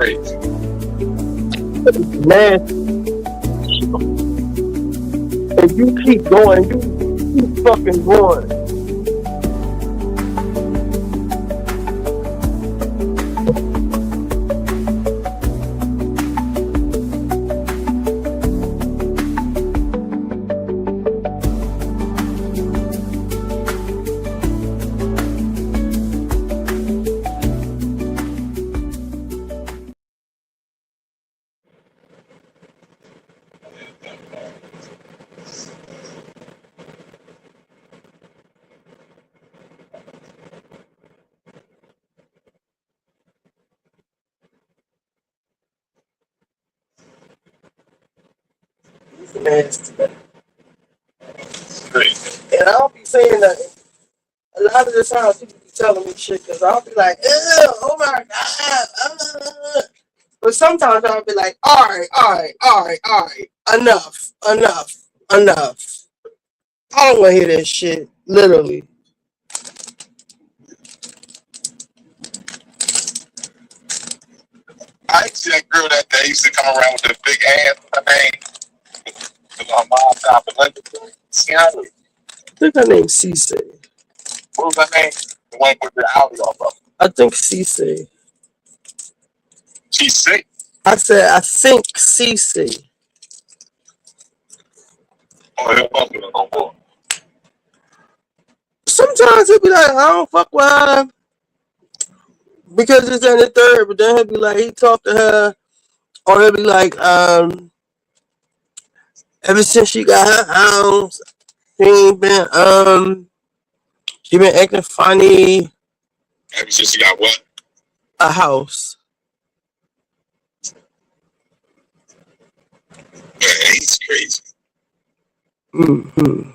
crazy. Nasty. And you keep going. You keep fucking going. Nasty. Crazy. And I don't be saying nothing. A lot of the times people be telling me shit because I'll be like, ew, oh my god. But sometimes I'll be like, all right, all right, all right, all right. Enough, enough, enough. I don't want to hear that shit. Literally. I used to see that girl that day used to come around with the big ass. Her name, her mom top and everything. See how? I think her name's Cece. What was her name? The one with the Audi off of. I think Cece. She's sick. I said, I think Cece. Oh, hell, fuck with her no more. Sometimes he'll be like, I don't fuck with her because it's in the third, but then he'll be like, he talked to her, or he'll be like, ever since she got her house, she ain't been, she been acting funny. Ever since she got what? A house. Man, he's crazy. Mm-hmm.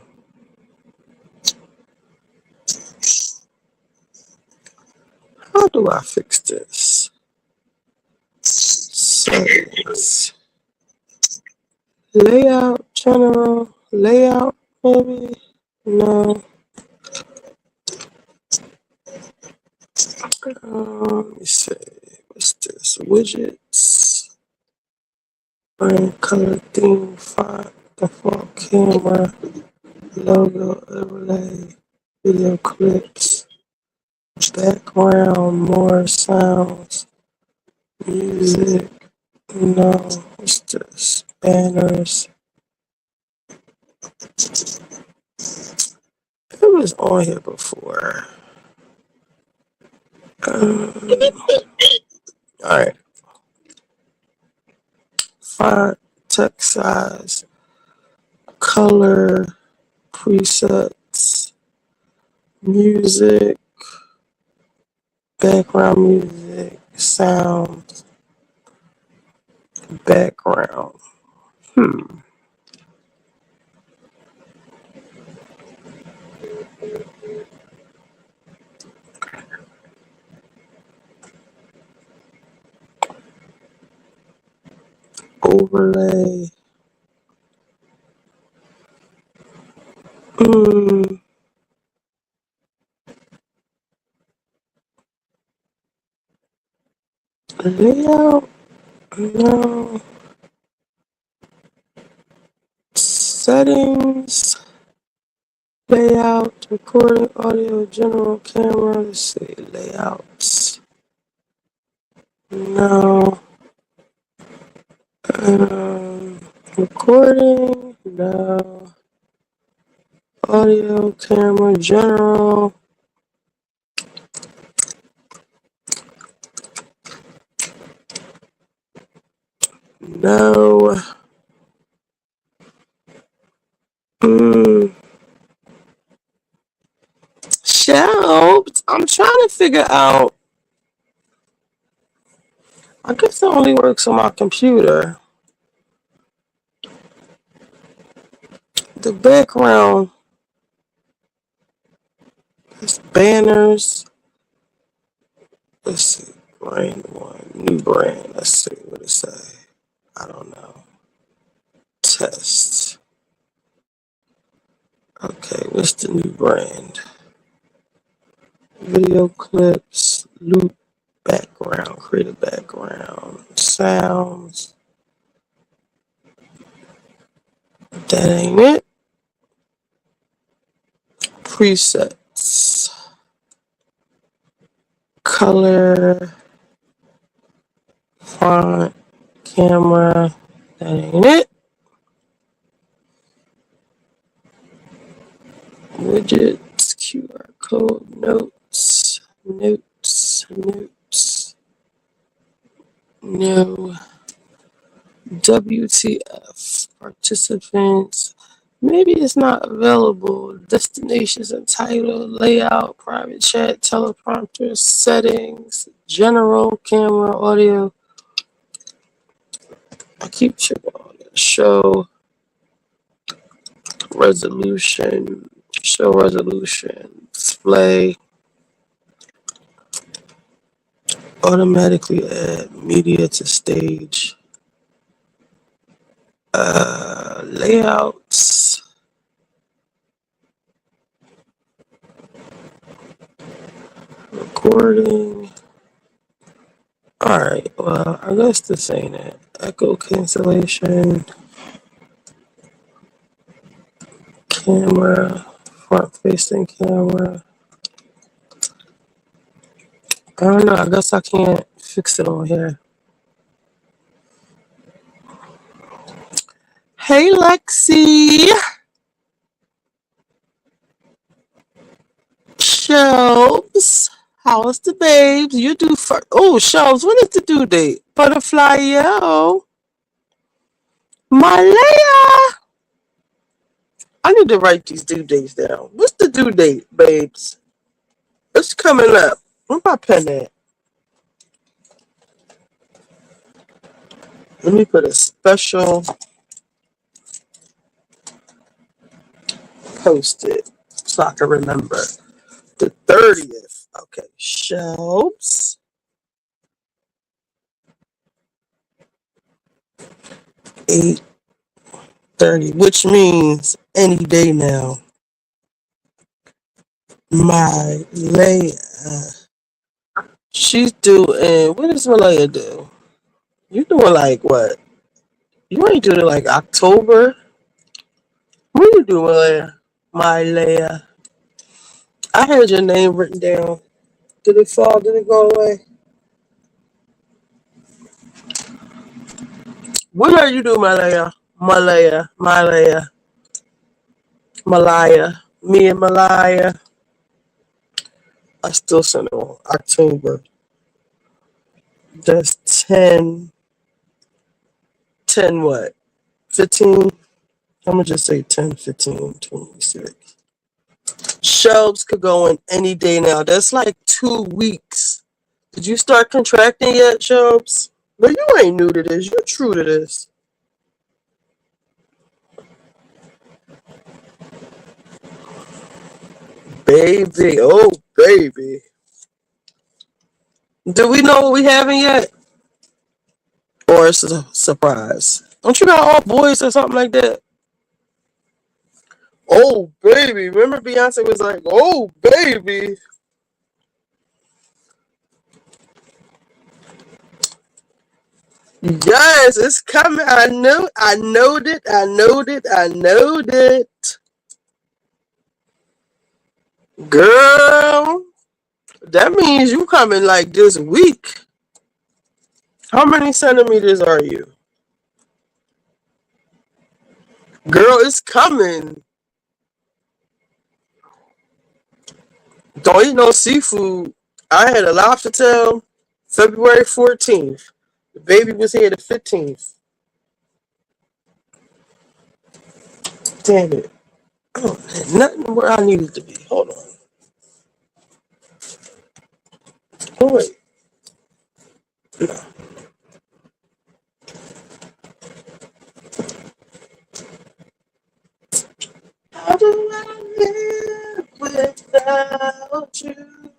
How do I fix this? Settings. Layout, general, layout, maybe? No. Let me see. What's this? Widgets. Brand, color, theme, font, default camera, logo, overlay, video clips, background, more sounds, music. No, what's this? Banners. It was on here before. Alright. Font, text size, color, presets, music, background music, sound, background. Overlay. Layout. No. Settings. Layout. Recording audio. General camera. Let's see. Layouts. No. Recording. No. Audio. Camera. General. No. Shelved. I'm trying to figure out. I guess it only works on my computer. The background is banners. Let's see. Brand one. New brand. Let's see what it say. I don't know. Test. Okay, what's the new brand? Video clips, loop, Background, create a background. Sounds. That ain't it. Presets. Color. Font. Camera. That ain't it. Widgets. QR code. Notes. No. WTF. Participants. Maybe it's not available. Destinations and title, layout, private chat, teleprompter, settings, general, camera, audio. I keep checking on it. Show resolution, display, automatically add media to stage, layouts, recording. Alright, well, I guess this ain't it. Echo cancellation, camera, front facing camera. I don't know, I guess I can't fix it on here. Hey Lexi! Shelves! How's the babes? You do first. Oh, Shelves, when is the due date? Butterfly, yo. Malaya! I need to write these due dates down. What's the due date, babes? It's coming up. Where my pen at? Let me put a special post-it so I can remember. The 30th. Okay, Shelves. 8:30, which means any day now. Malaya. She's doing. What does Malaya do? You doing like what? You ain't doing it like October. What you doing, Malaya? Malaya. I had your name written down. Did it fall? Did it go away? What are you doing, Malaya? Malaya. Malaya. Malaya. Me and Malaya. I still sent it on October. That's 10. 10 what? 15? I'm going to just say 10, 15, 26. Shelves could go in any day now. That's like 2 weeks. Did you start contracting yet, Shelves? But you ain't new to this. You're true to this. Baby. Oh, baby. Do we know what we having yet? Or it's a surprise? Don't you got all boys or something like that? Oh, baby. Remember Beyonce was like, oh, baby. Yes, it's coming. I know it. Girl, that means you coming like this week. How many centimeters are you? Girl, it's coming. Don't eat no seafood. I had a lobster tail February 14th. The baby was here the 15th. Damn it. Oh, nothing where I needed to be. Hold on. Oh, wait. No. How do I live without you?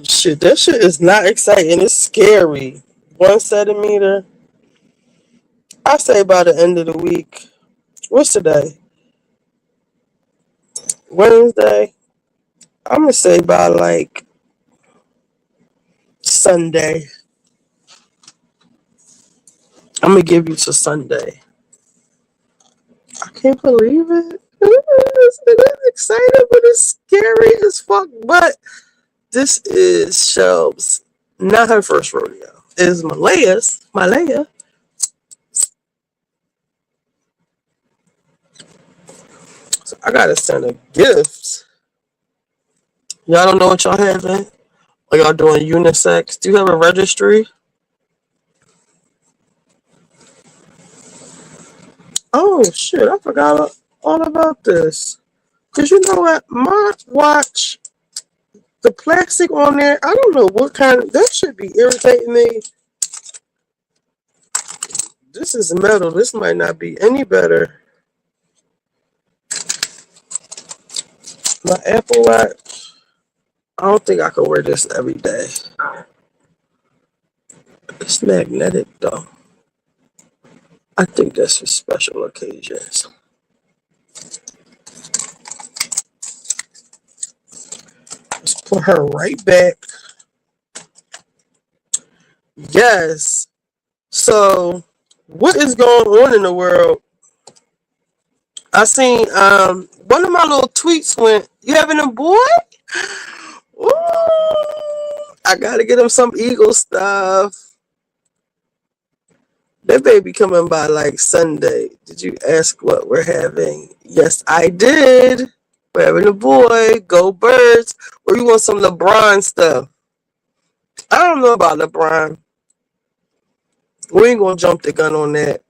Shit, that shit is not exciting. It's scary. 1 centimeter. I say by the end of the week. What's today? Wednesday. I'm gonna say by like Sunday. I'm gonna give you to Sunday. I can't believe it. It is exciting, but it's scary as fuck. But this is Shelb's, not her first rodeo. It is Malaya's. Malaya. So I gotta send her gifts. Y'all don't know what y'all having? Or y'all doing unisex? Do you have a registry? Oh shit, I forgot all about this. Cause you know what? My watch, the plastic on there, I don't know what kind of, that should be irritating me. This is metal. This might not be any better. My Apple Watch, I don't think I could wear this every day. It's magnetic though. I think that's for special occasions. Let's put her right back. Yes. So, what is going on in the world? I seen one of my little tweets went, "You having a boy?" Ooh, I gotta get him some Eagle stuff. That baby coming by like Sunday. Did you ask what we're having? Yes, I did. We're having a boy. Go Birds. Or you want some LeBron stuff? I don't know about LeBron. We ain't gonna jump the gun on that.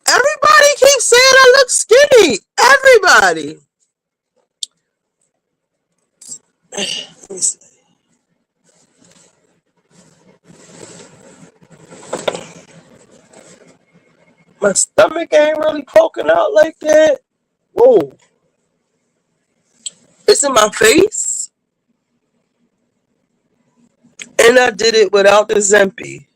Everybody keeps saying I look skinny. Everybody. Let me see. My stomach ain't really poking out like that. Whoa. It's in my face. And I did it without the Zempi.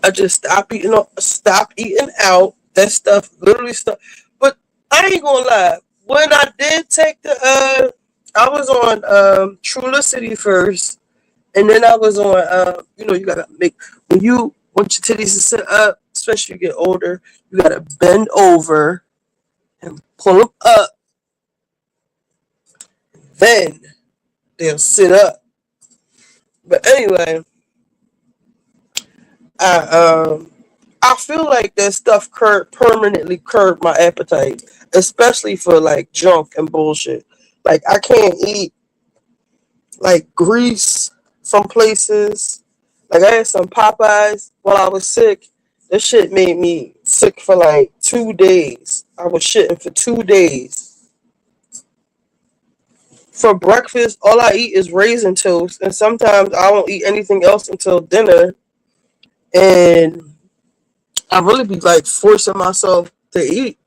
I just stop eating out. That stuff literally stuff. But I ain't gonna lie. When I did take I was on Trula City first, and then I was on you gotta make when you want your titties to sit up, especially you get older, you gotta bend over and pull them up. Then they'll sit up. But anyway, I I feel like that stuff permanently curbed my appetite, especially for like junk and bullshit. Like I can't eat like grease from places. Like I had some Popeyes while I was sick. This shit made me sick for like 2 days. I was shitting for 2 days. For breakfast, all I eat is raisin toast, and sometimes I won't eat anything else until dinner. And I really be like forcing myself to eat.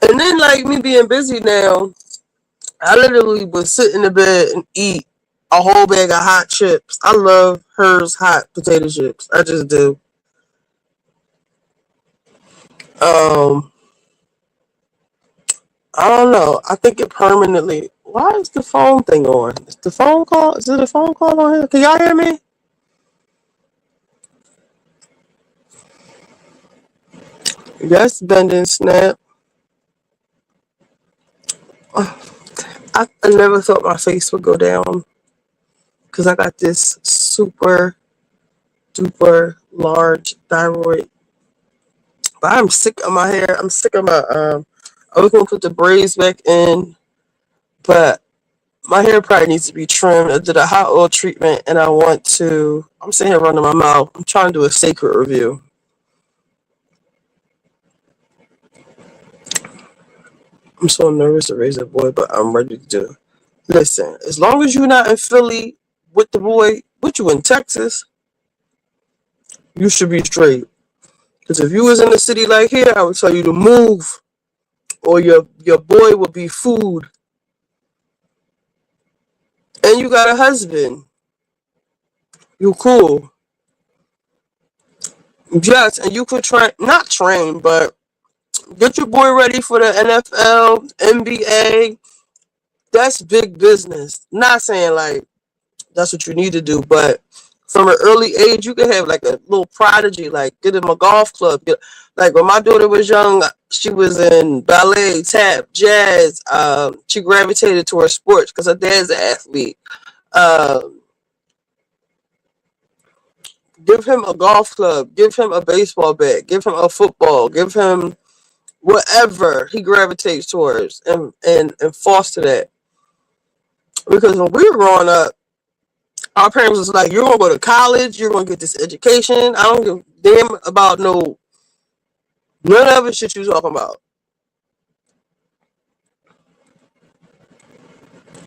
And then like me being busy now, I literally would sit in the bed and eat a whole bag of hot chips. I love hers hot potato chips. I just do. Um, I don't know. I think it permanently. Why is the phone thing on? Is the phone call? Is it a phone call on here? Can y'all hear me? Yes, bending snap. I never thought my face would go down because I got this super duper large thyroid. But I'm sick of my hair. I'm sick of my I was gonna put the braids back in, but my hair probably needs to be trimmed. I did a hot oil treatment and I'm sitting here running my mouth. I'm trying to do a Cécred review. I'm so nervous to raise a boy, but I'm ready to do. Listen, as long as you're not in Philly with the boy, with you in Texas, you should be straight. Because if you was in a city like here, I would tell you to move, or your boy will be food. And you got a husband. You cool. Yes, and you could not train, but get your boy ready for the NFL, NBA. That's big business. Not saying like that's what you need to do, but from an early age, you can have like a little prodigy, like get him a golf club. Like when my daughter was young, she was in ballet, tap, jazz. She gravitated towards sports because her dad's an athlete. Um, give him a golf club, give him a baseball bat, give him a football, give him whatever he gravitates towards, and foster that. Because when we were growing up, our parents was like, "You're gonna go to college. You're gonna get this education. I don't give a damn about none of the shit you talking about."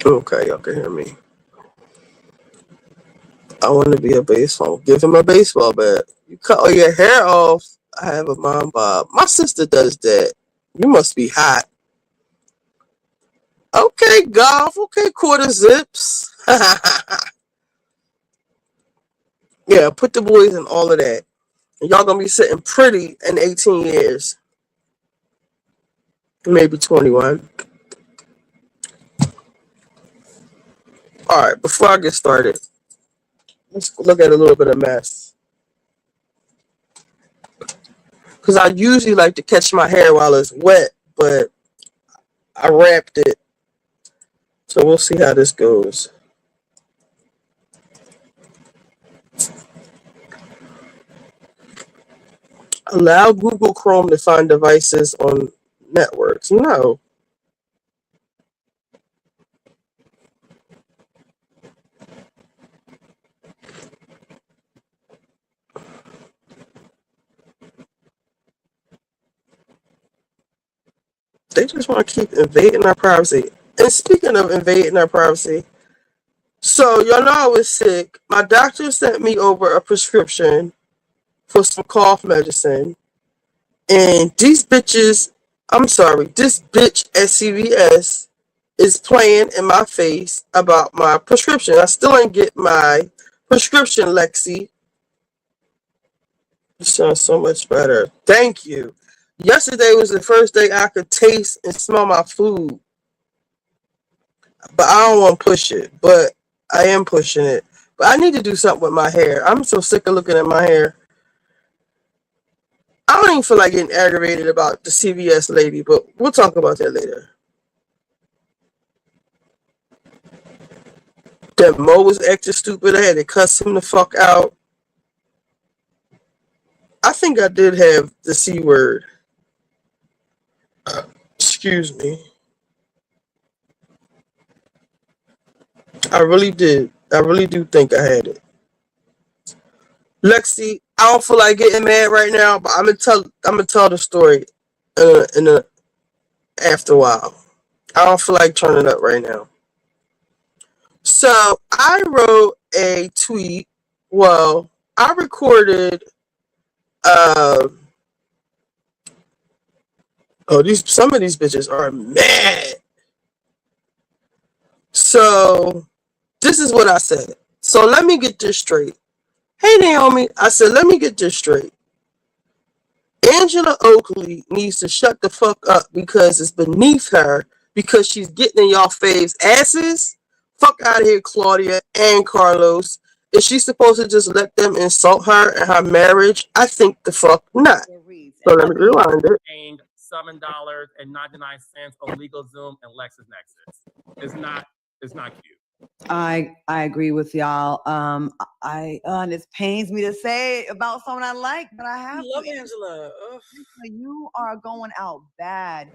Okay, y'all can hear me. I want to be a baseball. Give him a baseball bat. You cut all your hair off. I have a mom bob. My sister does that. You must be hot. Okay, golf. Okay, quarter zips. Yeah, put the boys in all of that. And y'all gonna be sitting pretty in 18 years. Maybe 21. Alright, before I get started, let's look at a little bit of mess. Because I usually like to catch my hair while it's wet, but I wrapped it. So we'll see how this goes. Allow Google Chrome to find devices on networks. No. They just want to keep invading our privacy. And speaking of invading our privacy, so y'all know I was sick. My doctor sent me over a prescription for some cough medicine. And these bitches, I'm sorry, this bitch at CVS is playing in my face about my prescription. I still ain't get my prescription, Lexi. You sound so much better. Thank you. Yesterday was the first day I could taste and smell my food, but I don't want to push it. But I am pushing it. But I need to do something with my hair. I'm so sick of looking at my hair. I don't even feel like getting aggravated about the CVS lady, but we'll talk about that later. That Mo was acting stupid. I had to cuss him the fuck out. I think I did have the C word. Excuse me. I really did. I really do think I had it. Lexi, I don't feel like getting mad right now, but I'm gonna tell the story in a after a while. I don't feel like turning up right now. So I wrote a tweet. Well, I recorded. Uh, some of these bitches are mad. So this is what I said. So let me get this straight. Hey Naomi, I said let me get this straight. Angela Oakley needs to shut the fuck up because it's beneath her because she's getting in y'all faves asses. Fuck out of here, Claudia and Carlos. Is she supposed to just let them insult her and her marriage? I think the fuck not. So let me rewind it. Paying $7.99 on LegalZoom and LexisNexis. It's not cute. I agree with y'all. And it pains me to say about someone I like, but I have love Angela. You are going out bad.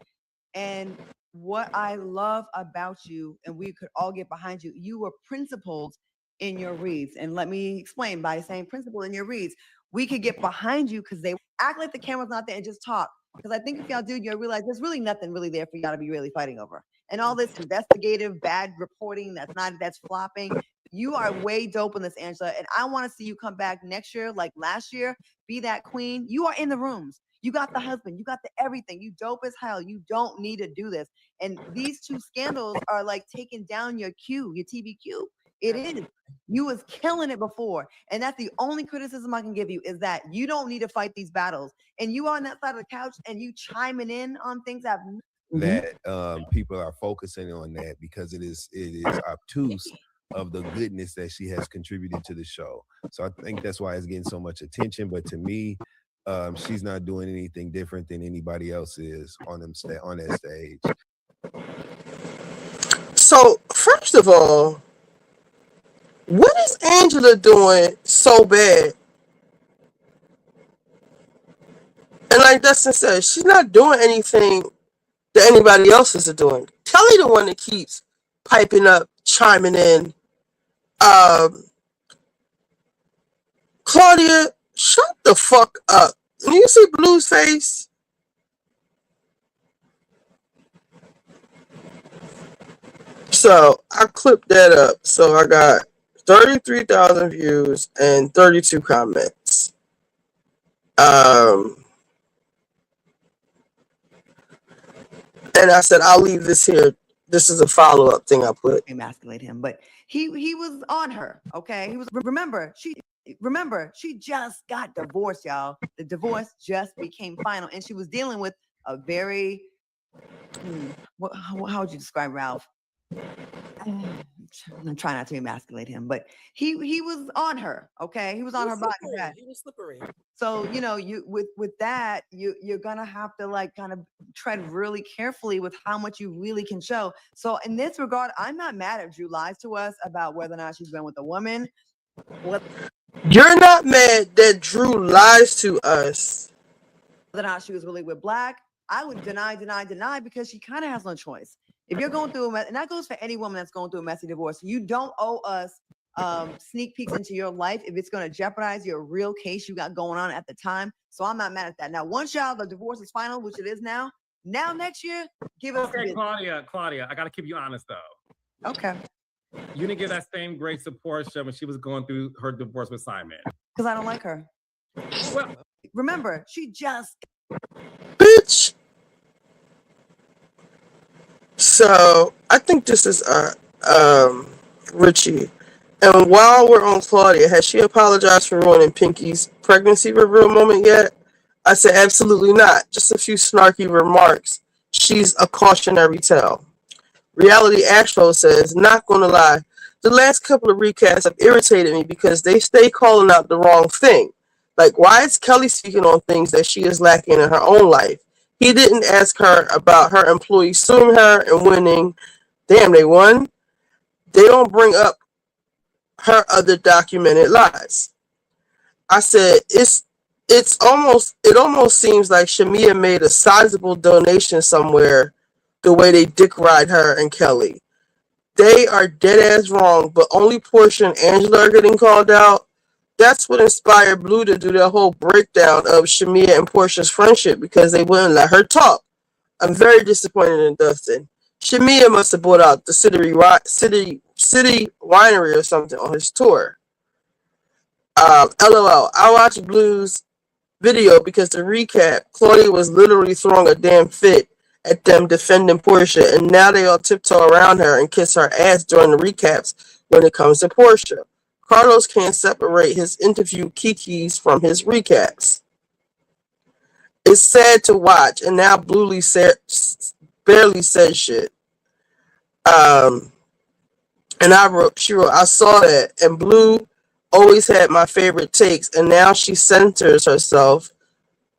And what I love about you, and we could all get behind you, you were principled in your reads. And let me explain by saying principled in your reads. We could get behind you because they act like the camera's not there and just talk. Because I think if y'all do, you'll realize there's really nothing really there for y'all to be really fighting over. And all this investigative bad reporting that's flopping. You are way dope in this, Angela. And I want to see you come back next year, like last year, be that queen. You are in the rooms. You got the husband. You got the everything. You dope as hell. You don't need to do this. And these two scandals are like taking down your Q, your TBQ. It is. You was killing it before. And that's the only criticism I can give you is that you don't need to fight these battles. And you on that side of the couch and you chiming in on things that people are focusing on that because it is obtuse of the goodness that she has contributed to the show. So I think that's why it's getting so much attention. But to me, she's not doing anything different than anybody else is on that stage. So first of all, what is Angela doing so bad? And like Dustin said, she's not doing anything that anybody else is doing. Kelly the one that keeps piping up, chiming in. Claudia, shut the fuck up. Do you see Blue's face? So I clipped that up. So I got 33,000 views and 32 comments. And I said, I'll leave this here. This is a follow-up thing I put. Emasculate him, but he was on her. Okay, he was. Remember, she just got divorced, y'all. The divorce just became final, and she was dealing with a very. How would you describe Ralph? I'm trying not to emasculate him, but he was on her. Okay, he was on her body. He was slippery. So you with that you're gonna have to like kind of tread really carefully with how much you really can show. So in this regard, I'm not mad if Drew lies to us about whether or not she's been with a woman. You're not mad that Drew lies to us. Whether or not she was really with Black, I would deny because she kind of has no choice. If you're going through and that goes for any woman that's going through a messy divorce, you don't owe us sneak peeks into your life if it's going to jeopardize your real case you got going on at the time. So I'm not mad at that. Now, once the divorce is final, which it is now next year, give us. Okay, Claudia, I got to keep you honest though. Okay. You didn't give that same grace to Portia when she was going through her divorce with Simon. Because I don't like her. Well, remember, she just. Bitch. So I think this is Richie. And while we're on Claudia, has she apologized for ruining Pinky's pregnancy reveal moment yet? I said absolutely not. Just a few snarky remarks. She's a cautionary tale. Reality Astro says, not gonna lie, the last couple of recasts have irritated me because they stay calling out the wrong thing. Like, why is Kelly speaking on things that she is lacking in her own life? He didn't ask her about her employees suing her and winning. Damn, they won. They don't bring up her other documented lies. I said, it almost seems like Shamia made a sizable donation somewhere the way they dick ride her and Kelly. They are dead ass wrong, but only Portia and Angela are getting called out. That's what inspired Blue to do the whole breakdown of Shamia and Portia's friendship because they wouldn't let her talk. I'm very disappointed in Dustin. Shamia must have bought out the city winery or something on his tour. LOL. I watched Blue's video because to recap, Claudia was literally throwing a damn fit at them defending Portia, and now they all tiptoe around her and kiss her ass during the recaps when it comes to Portia. Carlos can't separate his interview kikis from his recaps. It's sad to watch, and now Bluely barely said shit. And she wrote, I saw that, and Blue always had my favorite takes, and now she centers herself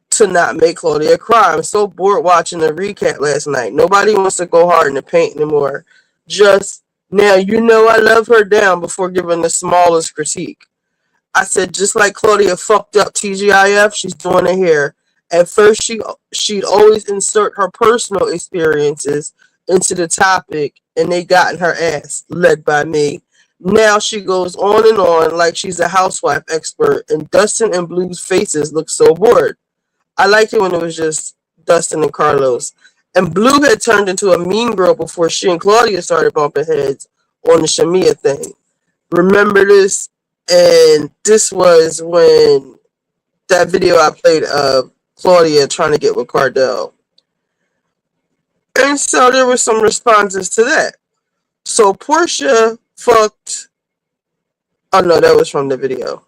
to not make Claudia cry. I'm so bored watching the recap last night. Nobody wants to go hard in the paint anymore. Just now, I love her down before giving the smallest critique. I said, just like Claudia fucked up TGIF, she's doing it here. At first, she'd always insert her personal experiences into the topic, and they got in her ass, led by me. Now she goes on and on like she's a housewife expert, and Dustin and Blue's faces look so bored. I liked it when it was just Dustin and Carlos. And Blue had turned into a mean girl before she and Claudia started bumping heads on the Shamia thing. Remember this? And this was when that video I played of Claudia trying to get with Cardell. And so there were some responses to that. So Portia fucked Oh no, that was from the video.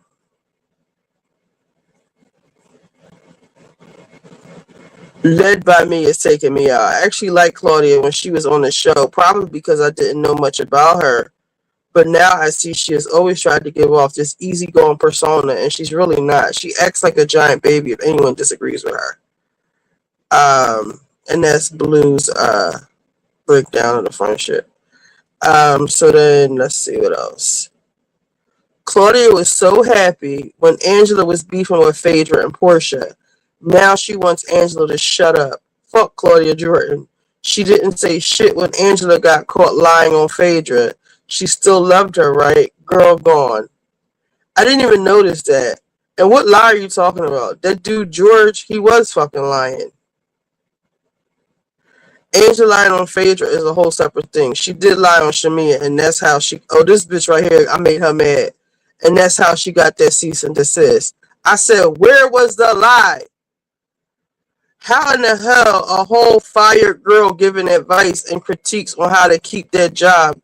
Led by Me is taking me out. I actually liked Claudia when she was on the show, probably because I didn't know much about her. But now I see she has always tried to give off this easygoing persona, and she's really not. She acts like a giant baby if anyone disagrees with her. And that's Blue's breakdown of the friendship. So then let's see what else. Claudia was so happy when Angela was beefing with Phaedra and Portia. Now she wants Angela to shut up. Fuck Claudia Jordan. She didn't say shit when Angela got caught lying on Phaedra. She still loved her, right? Girl gone. I didn't even notice that. And what lie are you talking about? That dude George, he was fucking lying. Angela lying on Phaedra is a whole separate thing. She did lie on Shamia, and that's how she... Oh, this bitch right here, I made her mad. And that's how she got that cease and desist. I said, where was the lie? How in the hell a whole fired girl giving advice and critiques on how to keep that job?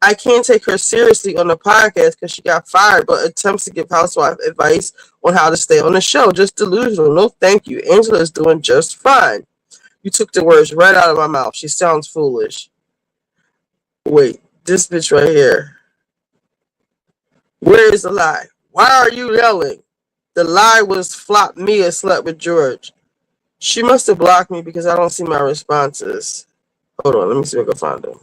I can't take her seriously on the podcast because she got fired, but attempts to give housewife advice on how to stay on the show. Just delusional. No, thank you. Angela is doing just fine. You took the words right out of my mouth. She sounds foolish. Wait, this bitch right here. Where is the lie? Why are you yelling? The lie was flop Mia slept with George. She must have blocked me because I don't see my responses. Hold on, let me see if I can find them.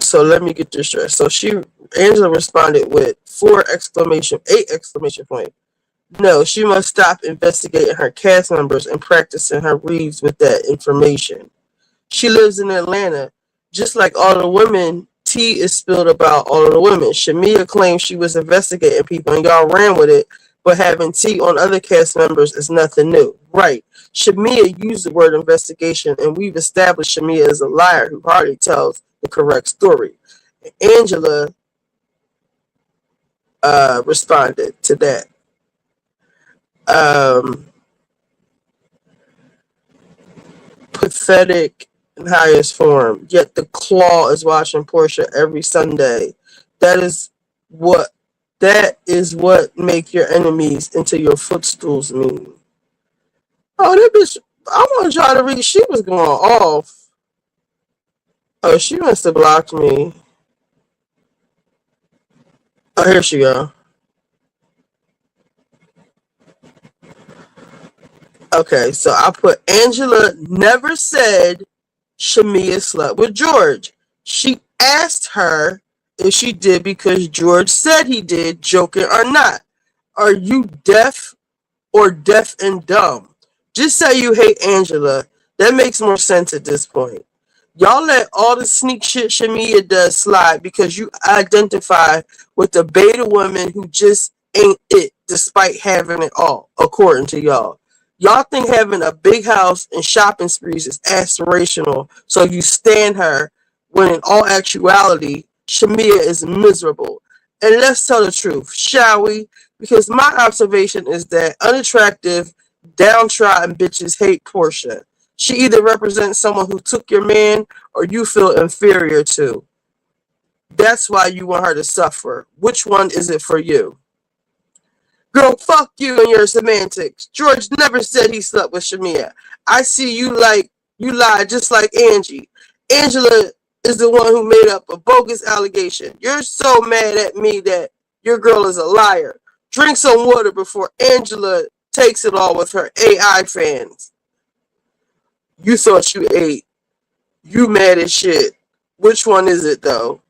So let me get this straight. So Angela responded with 8 exclamation point. No, she must stop investigating her cast members and practicing her reads with that information. She lives in Atlanta. Just like all the women, tea is spilled about all of the women. Shamia claims she was investigating people and y'all ran with it, but having tea on other cast members is nothing new. Right. Shamia used the word investigation, and we've established Shamia as a liar who hardly tells the correct story. Angela responded to that. Pathetic in highest form. Yet the Claw is watching Portia every Sunday. That is what make your enemies into your footstools mean. Oh, that bitch! I want to try to read. She was going off. Oh, she must have blocked me. Oh, here she go. Okay, so I put Angela never said Shamia slept with George. She asked her if she did because George said he did, joking or not. Are you deaf or deaf and dumb? Just say you hate Angela. That makes more sense at this point. Y'all let all the sneak shit Shamia does slide because you identify with the beta woman who just ain't it despite having it all, according to y'all. Y'all think having a big house and shopping sprees is aspirational, so you stand her when in all actuality, Shamia is miserable. And let's tell the truth, shall we? Because my observation is that unattractive, downtrodden bitches hate Portia. She either represents someone who took your man or you feel inferior to. That's why you want her to suffer. Which one is it for you? Girl, fuck you and your semantics. George never said he slept with Shamia. I see you lie just like Angie. Angela is the one who made up a bogus allegation. You're so mad at me that your girl is a liar. Drink some water before Angela takes it all with her AI fans. You thought you ate. You mad as shit. Which one is it though?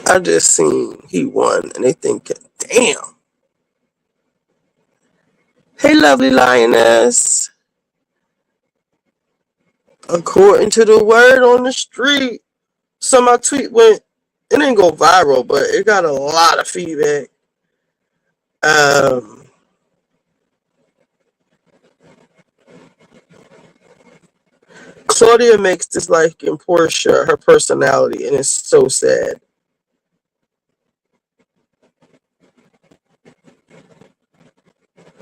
I just seen he won and they think, damn. Hey, lovely lioness. According to the word on the street, so my tweet went, it didn't go viral, but it got a lot of feedback. Claudia makes disliking Portia her personality, and it's so sad.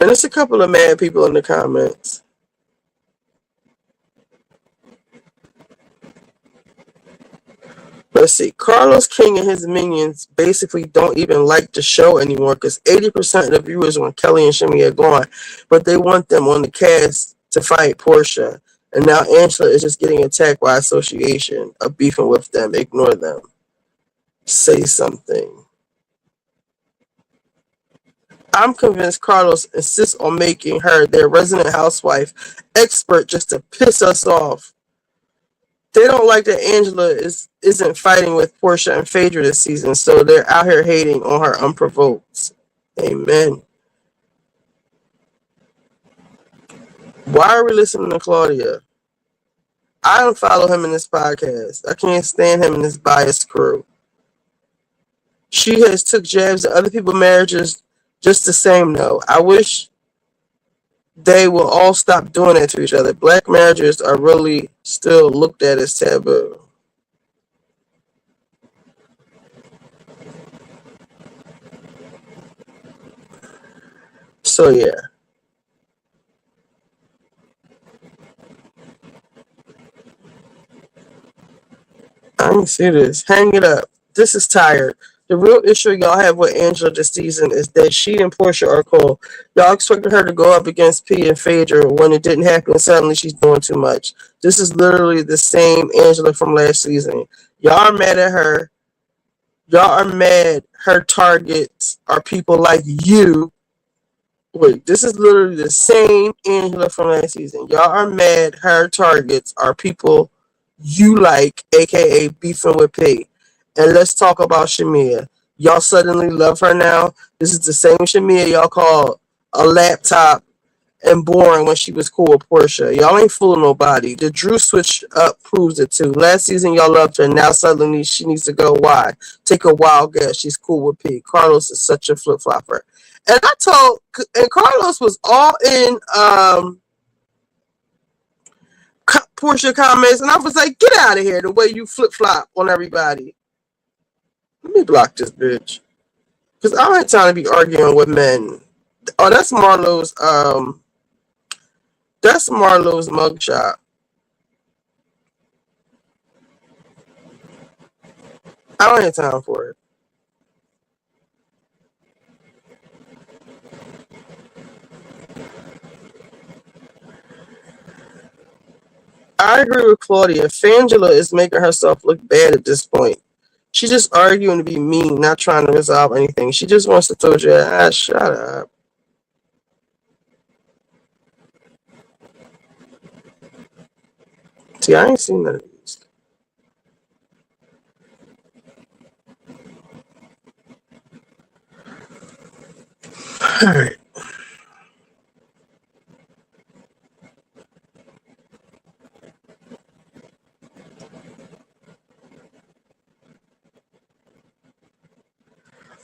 And there's a couple of mad people in the comments. Let's see. Carlos King and his minions basically don't even like the show anymore because 80% of the viewers want Kelly and Shimmy are gone, but they want them on the cast to fight Portia. And now Angela is just getting attacked by association of beefing with them. Ignore them. Say something. I'm convinced Carlos insists on making her their resident housewife expert just to piss us off. They don't like that Angela isn't fighting with Portia and Phaedra this season, so they're out here hating on her unprovoked. Amen. Why are we listening to Claudia? I don't follow him in this podcast. I can't stand him and his biased crew. She has took jabs at other people's marriages just the same, though. I wish they will all stop doing that to each other. Black marriages are really still looked at as taboo. So yeah. I can see this. Hang it up. This is tired. The real issue y'all have with Angela this season is that she and Portia are cool. Y'all expected her to go up against P and Phaedra when it didn't happen. Suddenly she's doing too much. This is literally the same Angela from last season. Y'all are mad at her. Y'all are mad her targets are people like you. Wait, this is literally the same Angela from last season. Y'all are mad her targets are people you like, aka beefing with P. And let's talk about Shamia. Y'all suddenly love her now. This is the same Shamia y'all called a laptop and boring when she was cool with Portia. Y'all ain't fooling nobody. The Drew switch up proves it too. Last season y'all loved her. Now suddenly she needs to go. Why? Take a wild guess. She's cool with P. Carlos is such a flip flopper. And and Carlos was all in Portia comments, and I was like, get out of here, the way you flip flop on everybody. Let me block this bitch. Because I don't have time to be arguing with men. Oh, that's Marlo's mugshot. I don't have time for it. I agree with Claudia. Fangela is making herself look bad at this point. She's just arguing to be mean, not trying to resolve anything. She just wants to throw you, shut up. See, I ain't seen none of these. Alright.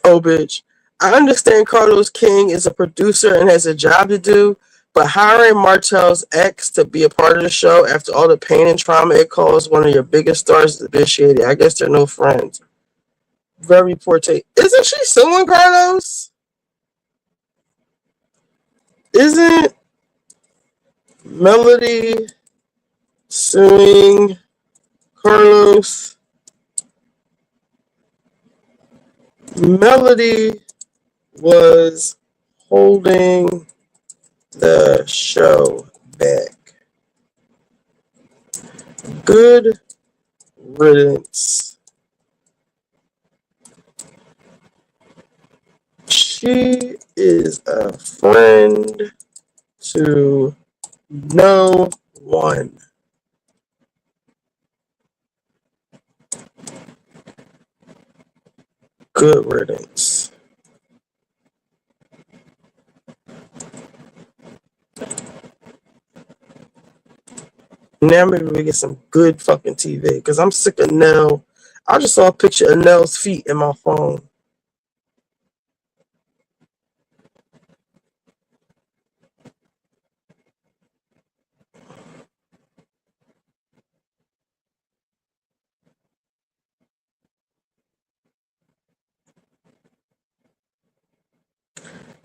Oh, bitch. I understand Carlos King is a producer and has a job to do, but hiring Martell's ex to be a part of the show after all the pain and trauma it caused one of your biggest stars is a bit shady. I guess they're no friends. Very poor taste. Isn't she suing Carlos? Isn't Melody suing Carlos? Melody was holding the show back. Good riddance. She is a friend to no one. Good riddance. Now maybe we get some good fucking TV because I'm sick of Nell. I just saw a picture of Nell's feet in my phone.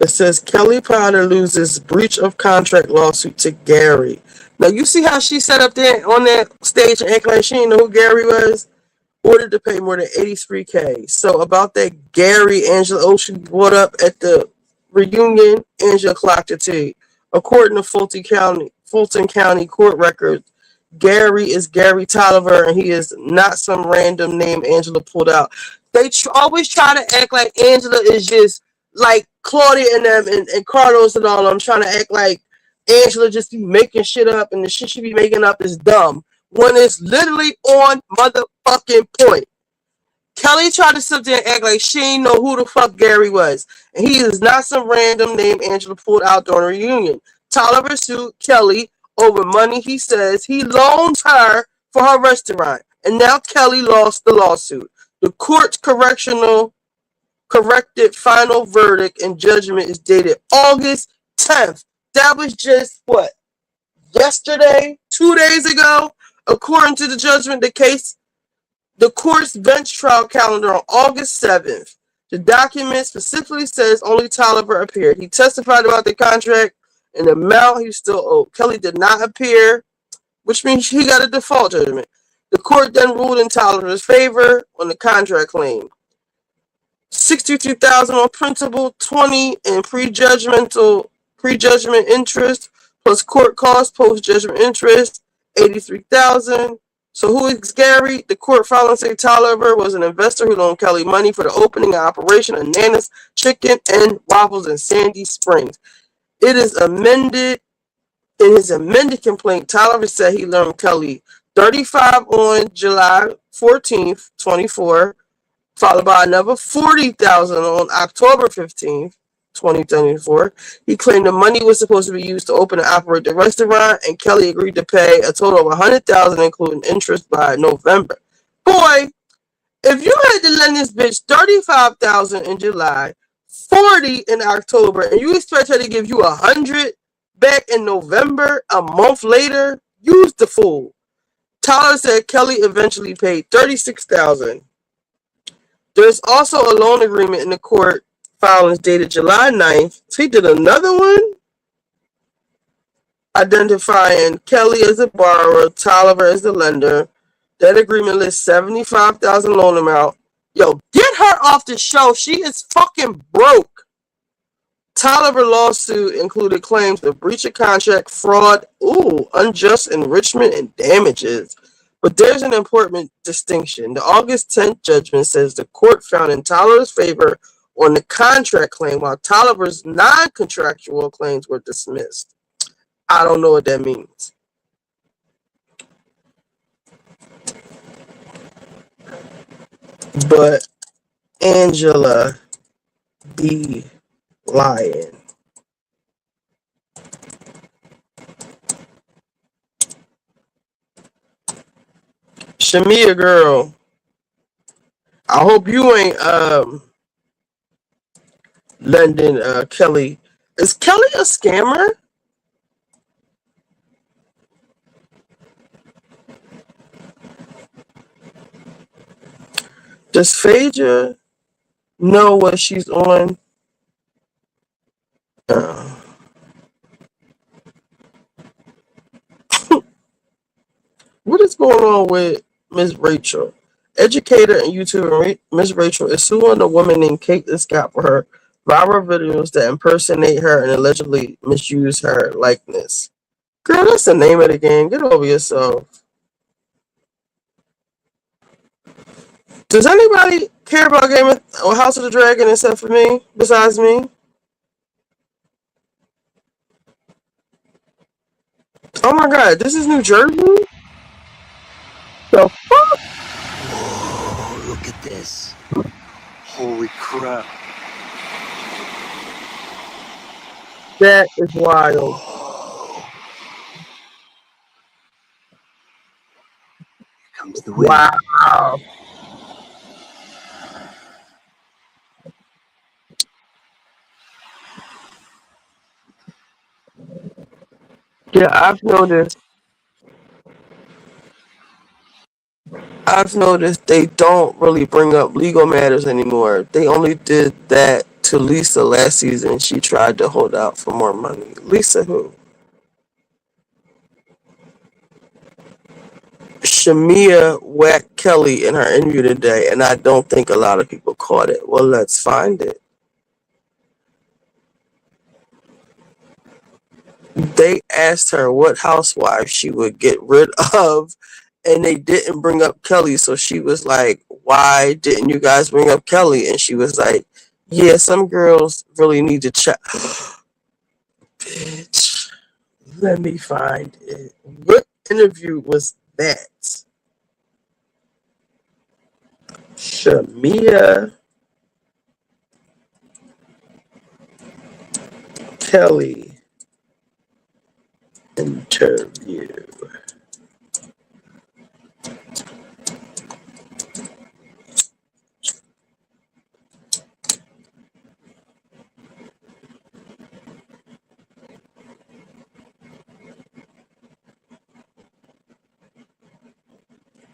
It says Kelly Potter loses breach of contract lawsuit to Gary. Now you see how she sat up there on that stage and act like she didn't know who Gary was? Ordered to pay more than $83K. So about that Gary Angela Ocean brought up at the reunion, Angela clocked a T. According to Fulton County court records, Gary is Gary Tolliver, and he is not some random name Angela pulled out. They always try to act like Angela is just like Claudia and them and Carlos and all of them, trying to act like Angela just be making shit up and the shit she be making up is dumb when it's literally on motherfucking point. Kelly tried to sit there and act like she didn't know who the fuck Gary was. And he is not some random name Angela pulled out during a reunion. Tolliver sued Kelly over money he says he loaned her for her restaurant. And now Kelly lost the lawsuit. The court's corrected final verdict and judgment is dated August 10th. That was just what? Yesterday? 2 days ago? According to the judgment, the court's bench trial calendar on August 7th. The document specifically says only Tolliver appeared. He testified about the contract and the amount he still owed. Kelly did not appear, which means he got a default judgment. The court then ruled in Tolliver's favor on the contract claim. $62,000 on principal, $20,000 in prejudgment interest, plus court costs, post-judgment interest, $83,000. So who is Gary? The court filed say Tolliver was an investor who loaned Kelly money for the opening and operation of Nana's Chicken and Waffles in Sandy Springs. In his amended complaint, Tolliver said he loaned Kelly $35,000 on July 14th, 24, followed by another $40,000 on October 15th, 2024. He claimed the money was supposed to be used to open and operate the restaurant, and Kelly agreed to pay a total of $100,000, including interest, by November. Boy, if you had to lend this bitch $35,000 in July, $40,000 in October, and you expect her to give you $100,000 back in November, a month later, use the fool. Tyler said Kelly eventually paid $36,000. There's also a loan agreement in the court filings dated July 9th. So he did another one identifying Kelly as a borrower, Tolliver as the lender. That agreement lists $75,000 loan amount. Yo, get her off the show. She is fucking broke. Tolliver lawsuit included claims of breach of contract, fraud, unjust enrichment, and damages. But there's an important distinction. The August 10th judgment says the court found in Tolliver's favor on the contract claim, while Tolliver's non-contractual claims were dismissed. I don't know what that means. But Angela be lying. Shamia girl, I hope you ain't lending Kelly. Is Kelly a scammer? Does Phaedra know what she's on? What is going on with Miss Rachel? Educator and YouTuber Miss Rachel is suing a woman named Caitlin Scott for her viral videos that impersonate her and allegedly misuse her likeness. Girl, that's the name of the game. Get over yourself. Does anybody care about Game of or House of the Dragon except for me? Besides me? Oh my God, this is New Jersey? The fuck? Whoa, look at this. Holy crap. That is wild. Here comes the wind. Wow. Yeah, I've noticed they don't really bring up legal matters anymore. They only did that to Lisa last season. She tried to hold out for more money. Lisa who? Shamia whacked Kelly in her interview today, and I don't think a lot of people caught it. Well, let's find it. They asked her what housewife she would get rid of, and they didn't bring up Kelly. So she was like, why didn't you guys bring up Kelly? And she was like, yeah, some girls really need to check. Bitch, let me find it. What interview was that? Shamia Kelly interview.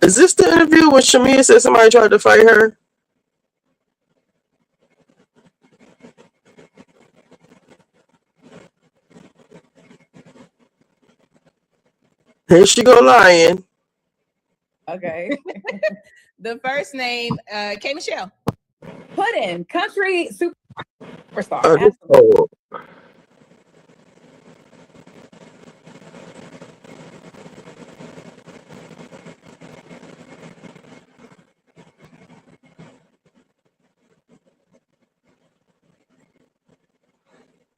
Is this the interview when Shamia said somebody tried to fight her? Here she go lying. Okay. The first name, K. Michelle. Puddin, country superstar. Oh, this Absolutely. old.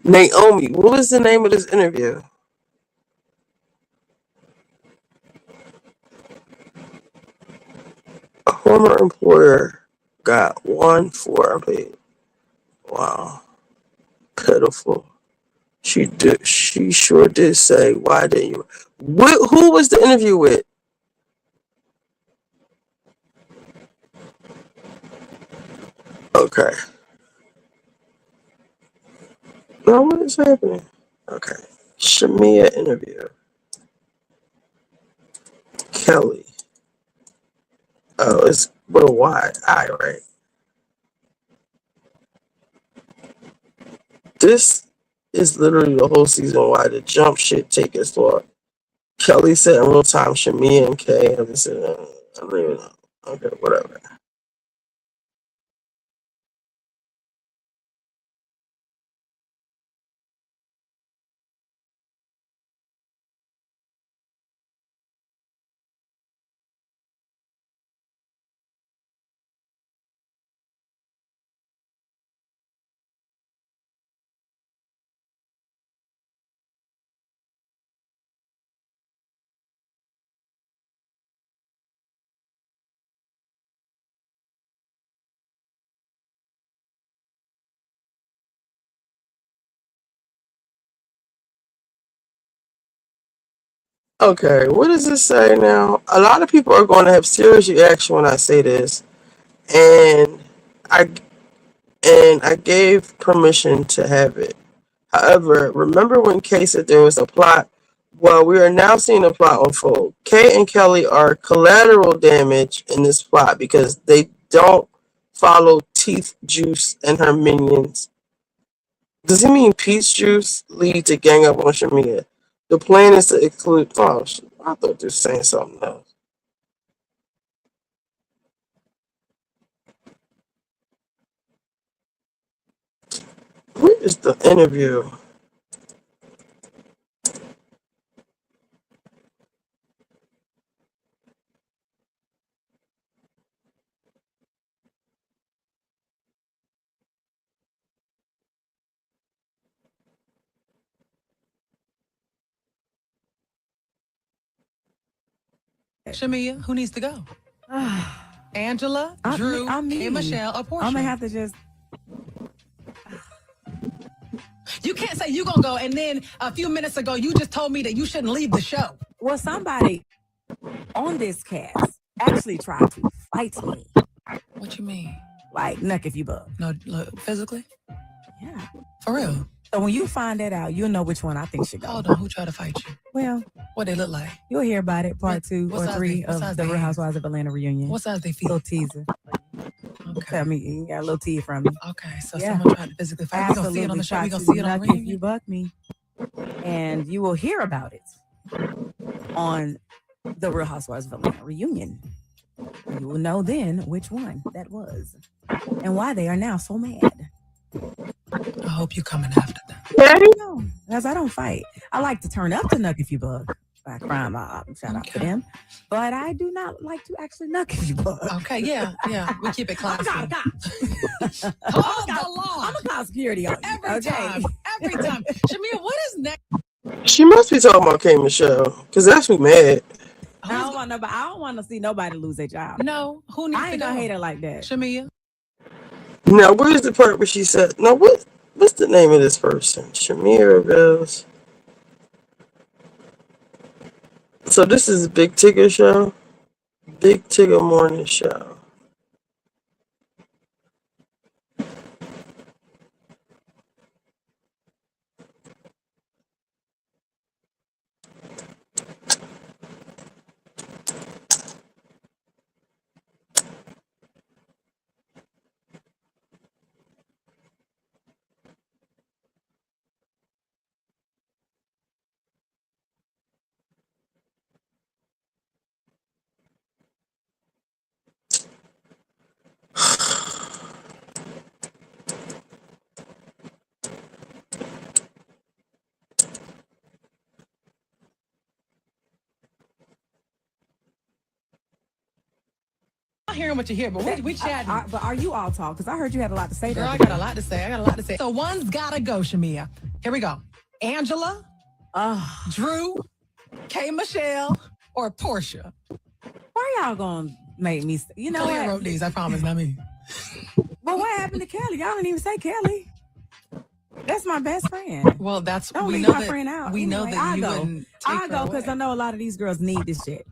Naomi, what was the name of this interview? A former employer got one for unpaid. Wow, pitiful. She sure did say, why didn't you? Who was the interview with? Okay. No, what is happening? Okay. Shamia interview. Kelly. Oh, it's with a Y. I, right? This is literally the whole season why the jump shit take its thought. Kelly said in real time, Shamia and Kay have said, I don't even know. Okay, whatever. Okay, what does this say now? A lot of people are going to have serious reaction when I say this, and I I gave permission to have it. However, remember when Kay said there was a plot? Well, we are now seeing a plot unfold. Kay and Kelly are collateral damage in this plot because they don't follow Teeth Juice and her minions. Does he mean Peach Juice lead to gang up on Shamia? The plan is to include. Oh, shit, I thought they were saying something else. Where is the interview? Shamia, who needs to go? Angela, Drew, I'm me. and Michelle, or Portia? I'm gonna have to just. You can't say you gonna go, and then a few minutes ago you just told me that you shouldn't leave the show. Well, somebody on this cast actually tried to fight me. What you mean? Like, nuck if you bug. No, look, physically? Yeah. For real? So when you find that out, you'll know which one I think should go. Hold on, who tried to fight you? Well, What they look like? you'll hear about it, part 2 What or size 3 they- what of size the they Real hands? Housewives of Atlanta reunion. What size they feet? Little teaser. Tell me, you got a little tea from me. Okay, so Yeah. someone tried to physically fight. We're gonna see it on the show. We're gonna see it on the If ring. you buck me, and you will hear about it on the Real Housewives of Atlanta reunion. You will know then which one that was and why they are now so mad. I hope you coming after them. No, because I don't fight. I like to turn up to Nuck If You Bug by Crime Mob. Shout out to them. But I do not like to actually Nuck If You Bug. Okay, yeah. We keep it classy. I'm the law. a call security on you. Every time. Shamia, what is next? She must be talking about K. Michelle, because that's who mad. I don't want to see nobody lose their job. No, who needs I ain't to gonna go? hate her like that. Shamia? Now, where's the part where she said, now what's the name of this person? Shamira Bills. So this is Big Tigger show? Big Tigger morning show. I'm hearing what you hear, but we chatting. But are you all talk? Because I heard you had a lot to say. Girl, I got a lot to say. So one's gotta go, Shamia. Here we go. Angela, Drew, K. Michelle, or Portia. Why y'all gonna make me? You know Claire what? wrote these. I promise, not me. But what happened to Kelly? Y'all didn't even say Kelly. That's my best friend. Well, that's Don't we leave know my that friend out. we know Anyway, that you I'll go. wouldn't. I'll go because I know a lot of these girls need this shit.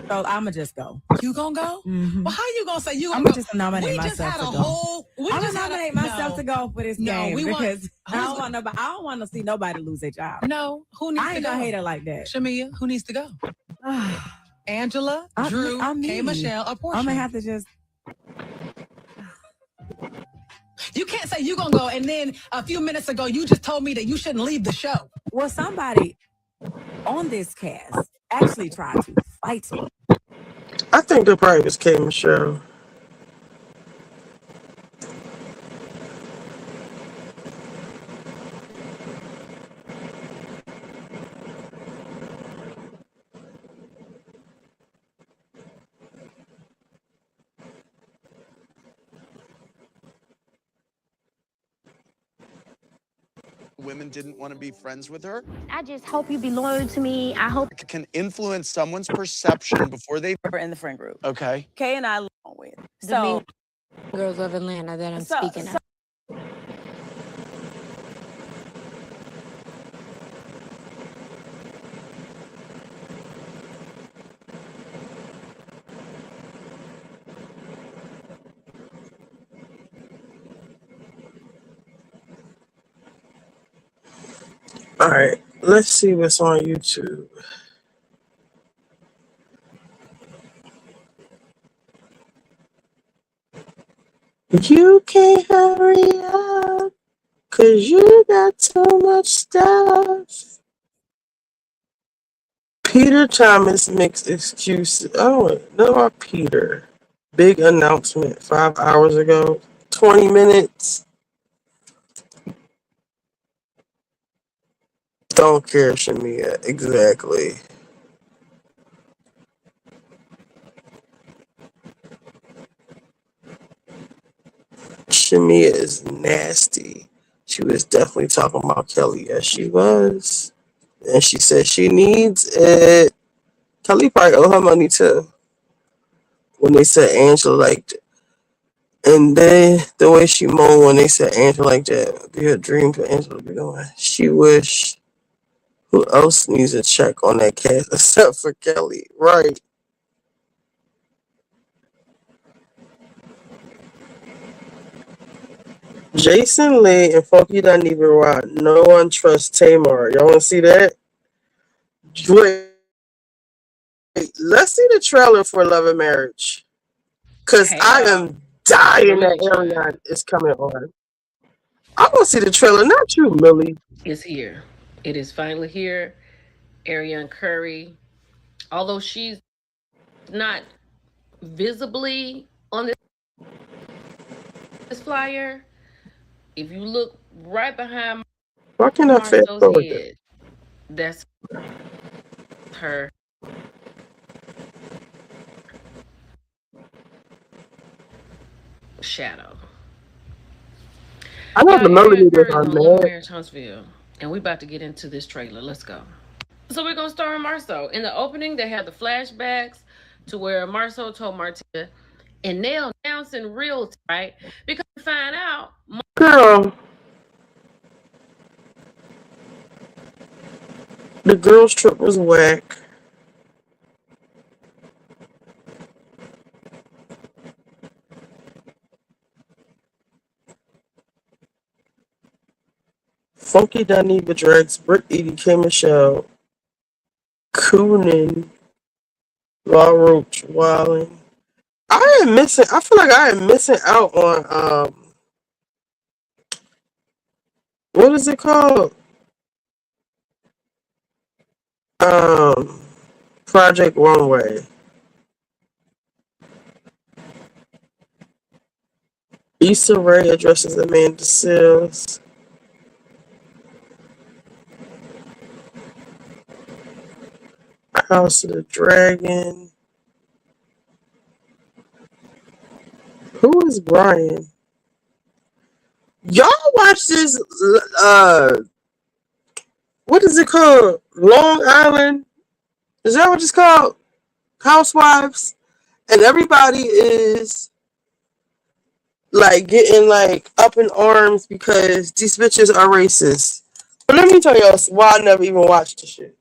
So I'ma just go. You gonna go? Mm-hmm. Well, how you gonna say you gonna I'ma go? just nominate We myself just had to a go. whole. I'm gonna nominate myself to go for this game because I who's- don't want to see nobody lose their job. No, who needs I to ain't go? gonna hate her like that. Shamia, who needs to go? Angela, Drew, K. Michelle, or Portia. I'm gonna have to just. You can't say you gonna go and then a few minutes ago you just told me that you shouldn't leave the show. Well, somebody on this cast actually tried to fight me. I think the probably was K. Michelle. Women didn't want to be friends with her. I just hope you be loyal to me. I hope It can influence someone's perception before they. We're in the friend group. Okay. Kay and I along with. the So main girls of Atlanta that I'm speaking of. All right, let's see what's on YouTube. You can't hurry up, 'cause you got too much stuff. Peter Thomas makes excuses. I don't know about Peter. Big announcement 5 hours ago. 20 minutes. Don't care, Shamia. Exactly. Shamia is nasty. She was definitely talking about Kelly. Yes, she was. And she said she needs it. Kelly probably owe her money too. When they said Angela liked it. And then the way she moaned when they said Angela like that would be her dream for Angela to be going. She wish. Who else needs a check on that cast except for Kelly? Right. Jason Lee and Funky Doesn't Even Ride. No one trusts Tamar. Y'all want to see that? Wait, let's see the trailer for Love and Marriage. Because I am dying that Ariana is coming on. I want to see the trailer, not you, Millie. Is here. It is finally here. Ariana Curry, although she's not visibly on this flyer, if you look right behind Why can't I fast Marcel's forward head, that's her. Shadow. I know the Ariana millimeters Curry's are gonna live in mad. Marriage Huntsville, and we about to get into this trailer. Let's go. So we're gonna start with Marceau. In the opening, they had the flashbacks to where Marceau told Martina, and they announced in real time, right? Because we find out, Girl, the girls' trip was whack. Funky Dineva Drex, Brick Edie, K. Michelle, Coonan, Law Roach, Wilding. I feel like I am missing out on what is it called? Project Runway. Issa Rae addresses Amanda Seales. House of the Dragon. Who is Brian? Y'all watch this what is it called? Long Island? Is that what it's called? Housewives? And everybody is like getting like up in arms because these bitches are racist. But let me tell y'all why I never even watched the shit.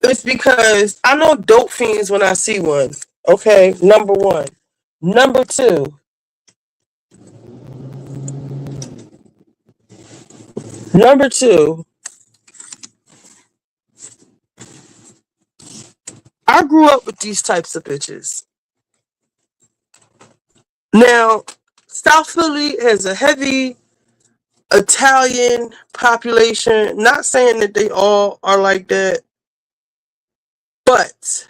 It's because I know dope fiends when I see one. Okay, number one. Number two. I grew up with these types of bitches. Now, South Philly has a heavy Italian population. Not saying that they all are like that, but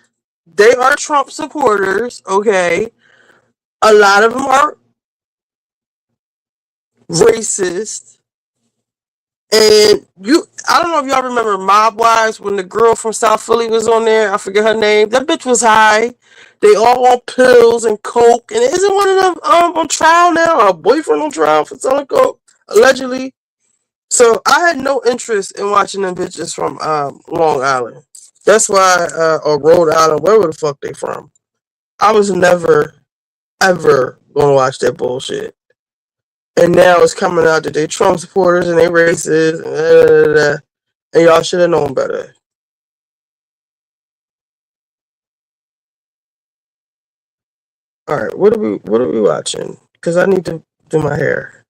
they are Trump supporters, okay? A lot of them are racist. And I don't know if y'all remember Mob Wives when the girl from South Philly was on there. I forget her name. That bitch was high. They all on pills and coke. And isn't one of them on trial now? Her boyfriend on trial for selling coke, allegedly. So I had no interest in watching them bitches from Long Island. That's why, or Rhode Island, wherever the fuck they from. I was never, ever gonna watch that bullshit. And now it's coming out that they Trump supporters and they racist, and y'all should have known better. All right, what are we watching? Because I need to do my hair.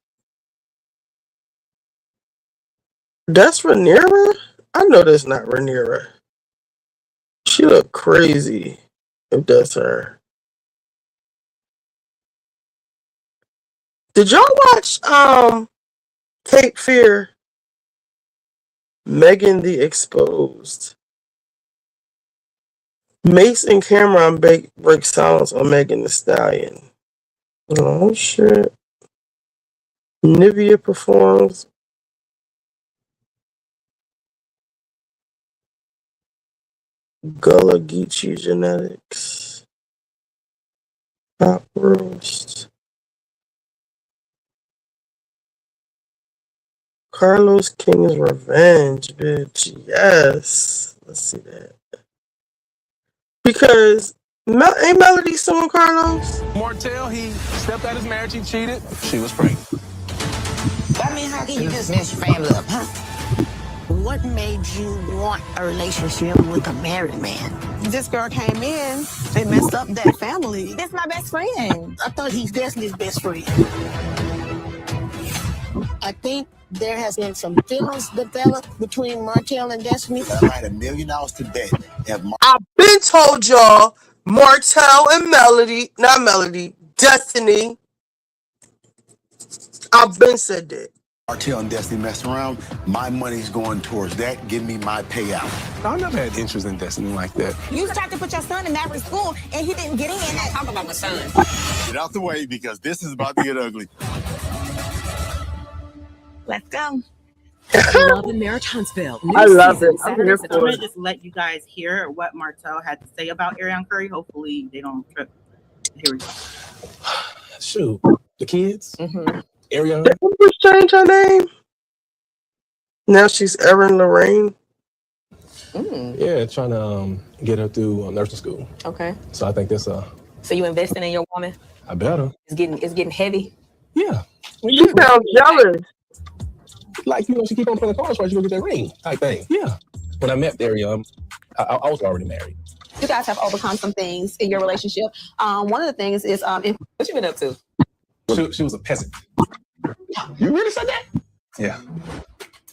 That's Rhaenyra? I know that's not Rhaenyra. She look crazy if that's her. Did y'all watch Cape Fear? Megan the Exposed. Mace and Cameron break silence on Megan Thee Stallion. Oh shit. Nivea performs. Gullah Geechee Genetics. Pop Roast. Carlos King's Revenge, bitch. Yes. Let's see that. Because ain't Melody suing Carlos? Martell, he stepped out his marriage, he cheated. She was pregnant. I mean, how can you just mess your family up, huh? What made you want a relationship with a married man? This girl came in and messed up that family. That's my best friend. I thought he's Destiny's best friend. I think there has been some feelings developed between Martell and Destiny. I write $1 million to bet. I've been told y'all, Martell and Destiny. I've been said that. Martell and Destiny mess around, my money's going towards that. Give me my payout. I never had interest in Destiny like that. You tried to put your son in Maverick school and he didn't get in. Talk about my son. Get out the way because this is about to get ugly. Let's go. Love and Marriage Huntsville. I love it. I'm Saturday, here I'm for gonna it. just let you guys hear what Martell had to say about Ariana Curry. Hopefully they don't trip. Here we go. Shoot, the kids. Mm-hmm. Ariana. Did we just change her name? Now she's Erin Lorraine. Yeah, trying to get her through nursing school. Okay. So I think that's So you investing in your woman? I better. It's getting heavy. Yeah. You sound jealous. Like, she keep on playing the cards right, you go get that ring type thing. Yeah. When I met Ariana, I was already married. You guys have overcome some things in your relationship. One of the things is what you been up to? She was a peasant. You really said that? Yeah.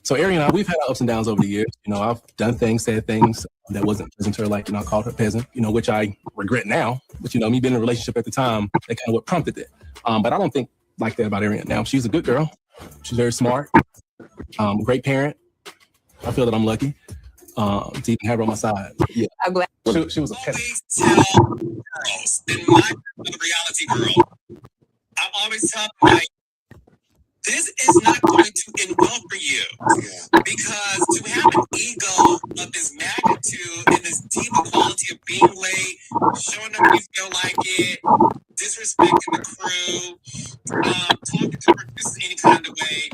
So Ariana and I, we've had our ups and downs over the years. I've done things, said things that wasn't pleasant to her, like, I called her peasant, which I regret now. But, me being in a relationship at the time, that kind of what prompted it. But I don't think like that about Ariana now. She's a good girl. She's very smart. Great parent. I feel that I'm lucky to even have her on my side. Yeah. I'm glad. She was a peasant. Girls, in my reality world, I always tell them, like, this is not going to end well for you. Because to have an ego of this magnitude and this deep quality of being late, showing up when you feel like it, disrespecting the crew, talking to producers any kind of way,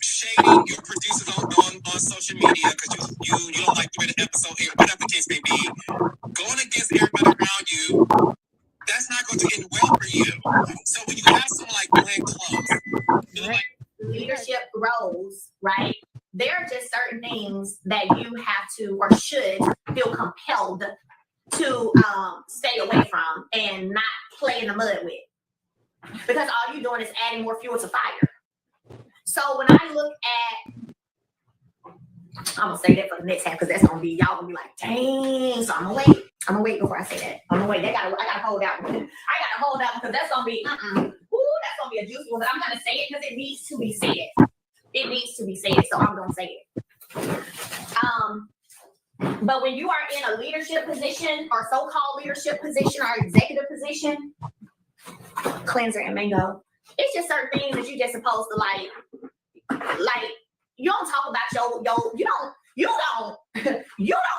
shading your producers on social media because you don't like the way the episode aired, whatever the case may be, going against everybody around you, that's not going to end well for you. So when you have someone like Glenn Close, leadership roles, right? There are just certain things that you have to or should feel compelled to stay away from and not play in the mud with. Because all you're doing is adding more fuel to fire. So when I look at, I'm gonna say that for the next half because that's gonna be, y'all gonna be like, dang. So I'm gonna wait before I say that. I'm gonna wait. I gotta hold that one. I gotta hold that one because that's gonna be, ooh, that's gonna be a juicy one. But I'm gonna say it because it needs to be said. It needs to be said, so I'm gonna say it. But when you are in a leadership position or so-called leadership position or executive position, cleanser and mango, it's just certain things that you just supposed to like you don't talk about you don't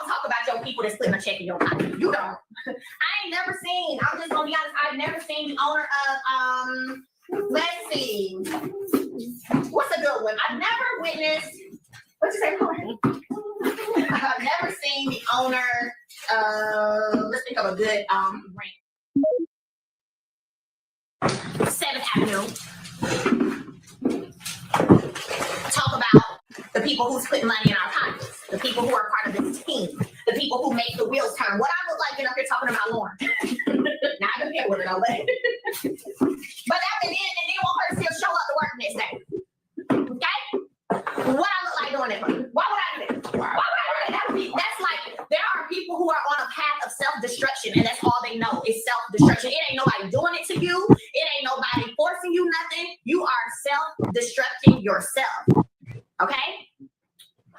talk about your people that's putting a check in your pocket. You don't. I ain't never seen, I'm just gonna be honest, I've never seen the owner of let's see. What's a good one? I've never witnessed, what'd you say, Lauren? I've never seen the owner let's think of a good brand. 7th Avenue. Talk about the people who's putting money in our pockets, the people who are part of this team, the people who make the wheels turn. What I look like getting up here talking about Lauren. Now I compare with her though, but and then want her to still show up to work the next day. Okay? What I look like doing it? Why would I do that? Why would I do that? That's like, there are people who are on a path of self-destruction, and that's all they know is self-destruction. It ain't nobody doing it to you. It ain't nobody forcing you nothing. You are self-destructing yourself. Okay?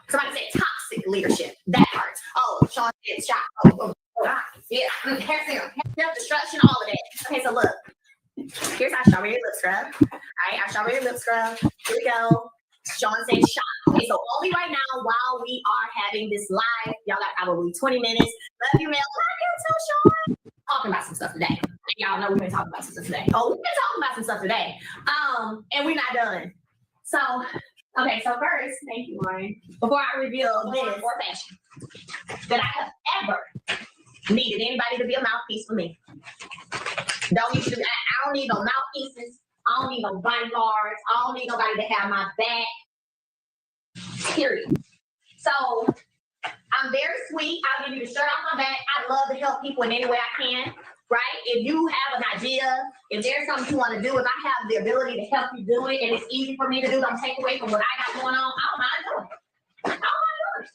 Somebody said toxic leadership. That hurts. Oh, Sean said shot. Oh, yeah. Self-destruction, all of that. Okay, so look. Here's our strawberry lip scrub. All right, our strawberry lip scrub. Here we go. Sean said shot. Okay, so only right now while we are having this live, y'all got probably 20 minutes. Love you, Mel. Love you too, Sean. Talking about some stuff today. Y'all know we've been talking about some stuff today. Oh, we've been talking about some stuff today. And we're not done. So, okay, so first, thank you, Lauren. Before I reveal this for fashion, that I have ever needed anybody to be a mouthpiece for me. Don't need to. I don't need no mouthpieces. I don't need no bodyguards. I don't need nobody to have my back. Period. So I'm very sweet. I'll give you the shirt off my back. I love to help people in any way I can. right? If you have an idea, if there's something you want to do, if I have the ability to help you do it and it's easy for me to do, don't take away from what I got going on, I don't mind doing it. I don't mind doing it.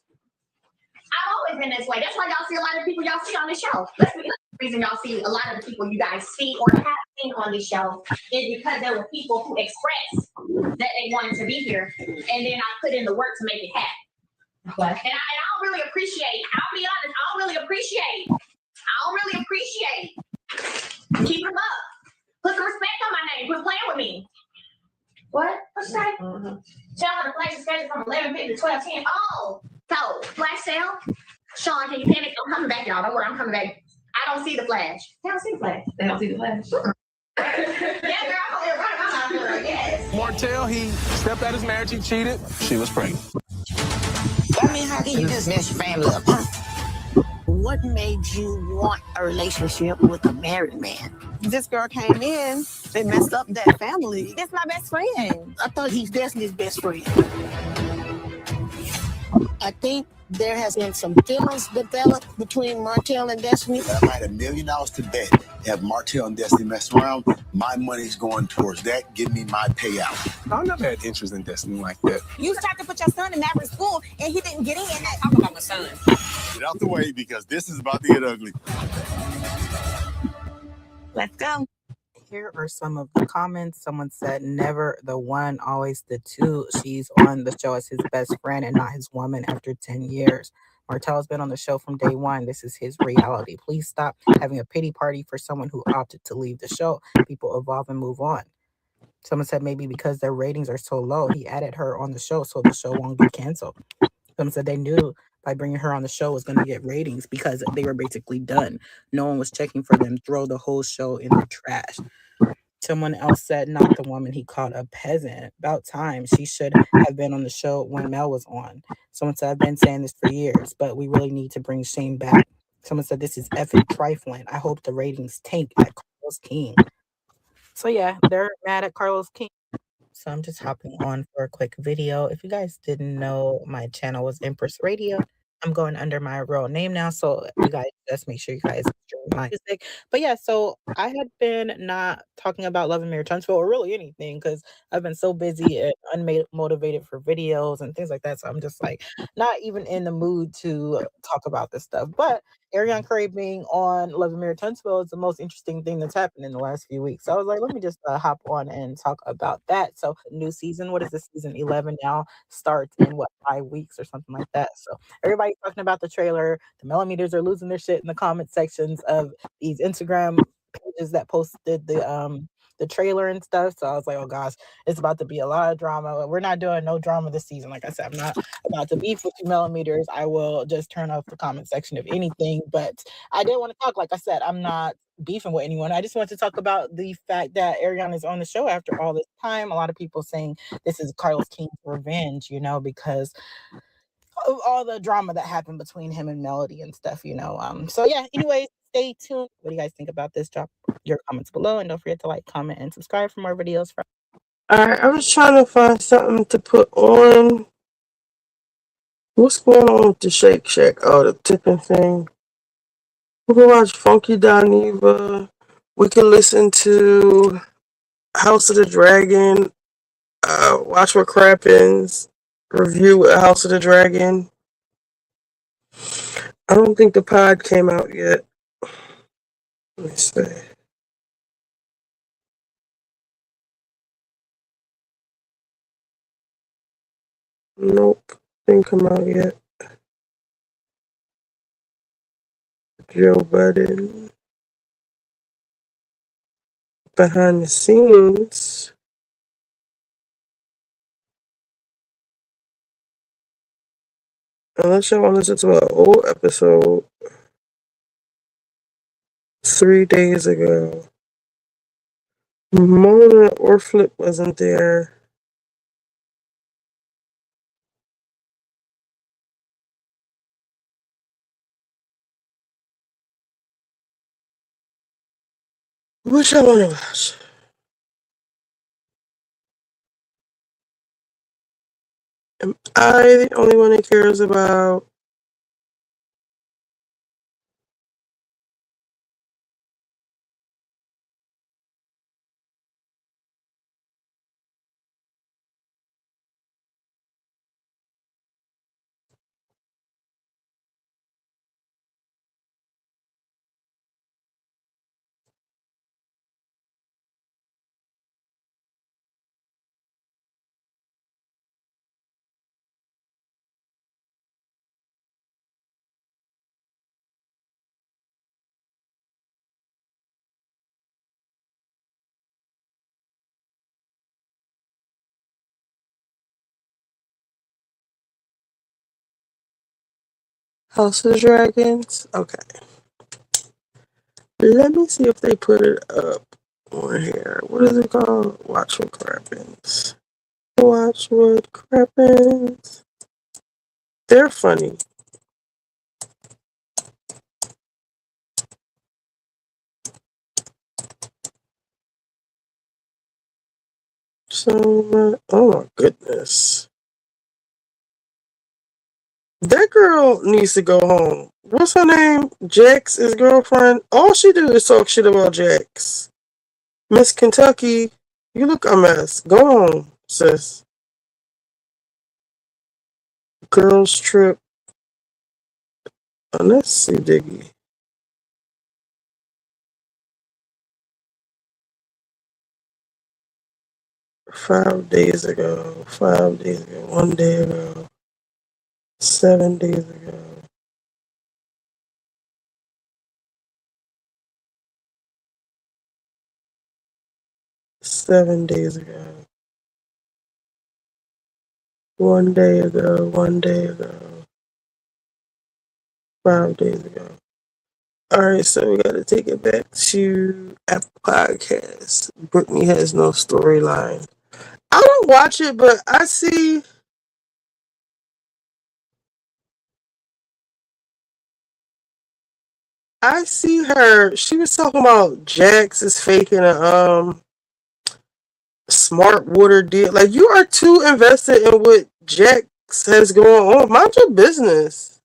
I've always been this way. That's why y'all see a lot of people y'all see on the show. Let's be honest. The reason y'all see a lot of the people you guys see or have seen on this show is because there were people who expressed that they wanted to be here, and then I put in the work to make it happen. And I don't really appreciate, I'll be honest, I don't really appreciate. Keep them up. Put some respect on my name. Quit playing with me. What? What's that? Tell her the flash schedule from 11:50 to 12:10. Oh, so flash sale? Sean, can you panic? I'm coming back, y'all. Don't worry, I'm coming back. I don't see the flash. They don't see the flash. They don't see the flash. Yeah, girl, I'm over here running my mouth doing it. Yes. Martell, he stepped out his marriage, he cheated. She was pregnant. I mean, how can you just mess your family up, huh? What made you want a relationship with a married man? This girl came in and messed up that family. It's my best friend. I thought he's Destiny's best friend. I think there has been some feelings developed between Martell and Destiny. If I had $1 million to bet, have Martell and Destiny mess around, my money's going towards that. Give me my payout. I never had interest in Destiny like that. You tried to put your son in Maverick school and he didn't get in. Talk about my son. Get out the way because this is about to get ugly. Let's go. Here are some of the comments. Someone said, never the one, always the two. She's on the show as his best friend and not his woman after 10 years. Martell's been on the show from day one. This is his reality. Please stop having a pity party for someone who opted to leave the show. People evolve and move on. Someone said maybe because their ratings are so low, he added her on the show so the show won't get canceled. Someone said they knew by bringing her on the show was going to get ratings because they were basically done. No one was checking for them. Throw the whole show in the trash. Someone else said, not the woman he called a peasant. About time. She should have been on the show when Mel was on. Someone said, I've been saying this for years, but we really need to bring Shane back. Someone said, this is effing trifling. I hope the ratings tank at Carlos King. So yeah, they're mad at Carlos King. So I'm just hopping on for a quick video. If you guys didn't know, my channel was Empress Radio. I'm going under my real name now, so you guys just make sure you guys stream my music. But yeah, so I had been not talking about Love and Marriage Huntsville or really anything because I've been so busy and unmotivated for videos and things like that. So I'm just like not even in the mood to talk about this stuff. But Ariana Curry being on Love and Marriage Huntsville is the most interesting thing that's happened in the last few weeks. So I was like, let me just hop on and talk about that. So new season, what is this, season 11 now, starts in what, 5 weeks or something like that. So everybody's talking about the trailer. The millimeters are losing their shit in the comment sections of these Instagram pages that posted the trailer and stuff. So I was like, oh gosh, it's about to be a lot of drama. We're not doing no drama this season. Like I said, I'm not about to beef with you millimeters. I will just turn off the comment section of anything. But I did want to talk. Like I said, I'm not beefing with anyone. I just want to talk about the fact that Ariana is on the show after all this time. A lot of people saying this is Carlos King's revenge, you know, because of all the drama that happened between him and Melody and stuff, you know. So yeah, anyways, stay tuned. What do you guys think about this? Drop your comments below and don't forget to like, comment, and subscribe for more videos. Alright, I was trying to find something to put on. What's going on with the Shake Shack? Oh, the tipping thing. We can watch Funky Dineva. We can listen to House of the Dragon. Watch What Crappens. Review House of the Dragon. I don't think the pod came out yet. Let me see. Nope, didn't come out yet. Joe Budden. Behind the scenes. Unless y'all want to listen to an old episode 3 days ago. Mona or Flip wasn't there. What y'all want to watch? Am I the only one that cares about House of Dragons. Okay. Let me see if they put it up on here. What is it called? Watch What Crappens. Watch What Crappens. They're funny. So, oh my goodness. That girl needs to go home. What's her name? Jax's girlfriend. All she do is talk shit about Jax. Miss Kentucky, you look a mess. Go home, sis. Girls trip. Oh, let's see, Diggy. Five days ago. 1 day ago. 7 days ago. $7 days ago. 1 day ago. 1 day ago. 5 days ago. Alright, so we gotta take it back to Apple Podcasts. Brittany has no storyline. I don't watch it, but I see her. She was talking about Jax is faking a smart water deal. Like, you are too invested in what Jax has going on. Mind your business.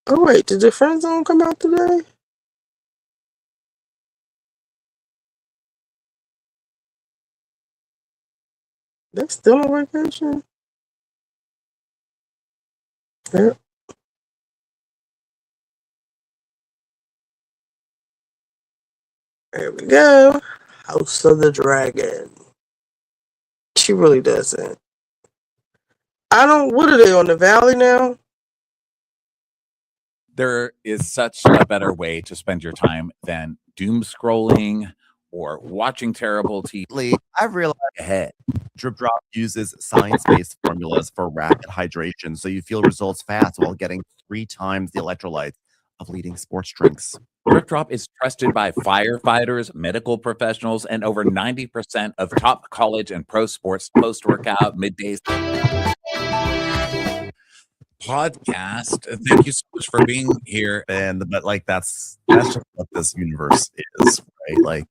Oh wait, did the friend zone come out today? They're still on vacation? Yep. There we go. House of the Dragon. She really doesn't. What are they on the Valley now? There is such a better way to spend your time than doom scrolling or watching terrible TV. I've realized ahead. Drip Drop uses science-based formulas for rapid hydration, so you feel results fast while getting 3 times the electrolytes of leading sports drinks. Drip Drop is trusted by firefighters, medical professionals, and over 90% of top college and pro sports post-workout middays. Podcast. Thank you so much for being here. But like that's just what this universe is, right? Like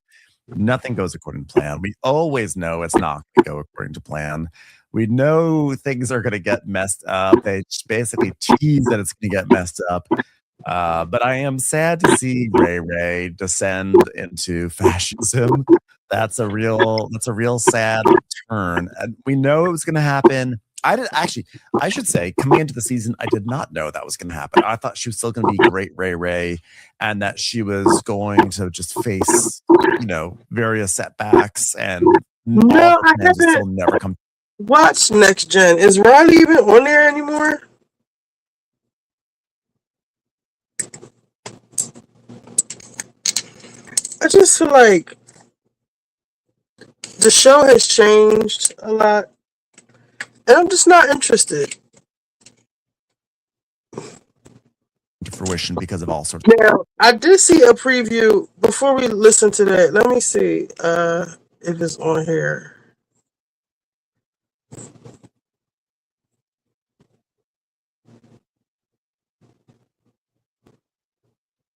nothing goes according to plan. We always know it's not going to go according to plan. We know things are going to get messed up. They just basically tease that it's going to get messed up. But I am sad to see Ray Ray descend into fascism. That's a real sad turn. And we know it was going to happen. I should say, coming into the season, I did not know that was going to happen. I thought she was still going to be great Ray Ray, and that she was going to just face, various setbacks, and No, I haven't still never come. watched Next Gen. Is Riley even on there anymore? I just feel like the show has changed a lot, and I'm just not interested. To fruition because of all sorts. Now, I did see a preview before we listen to that. Let me see if it's on here.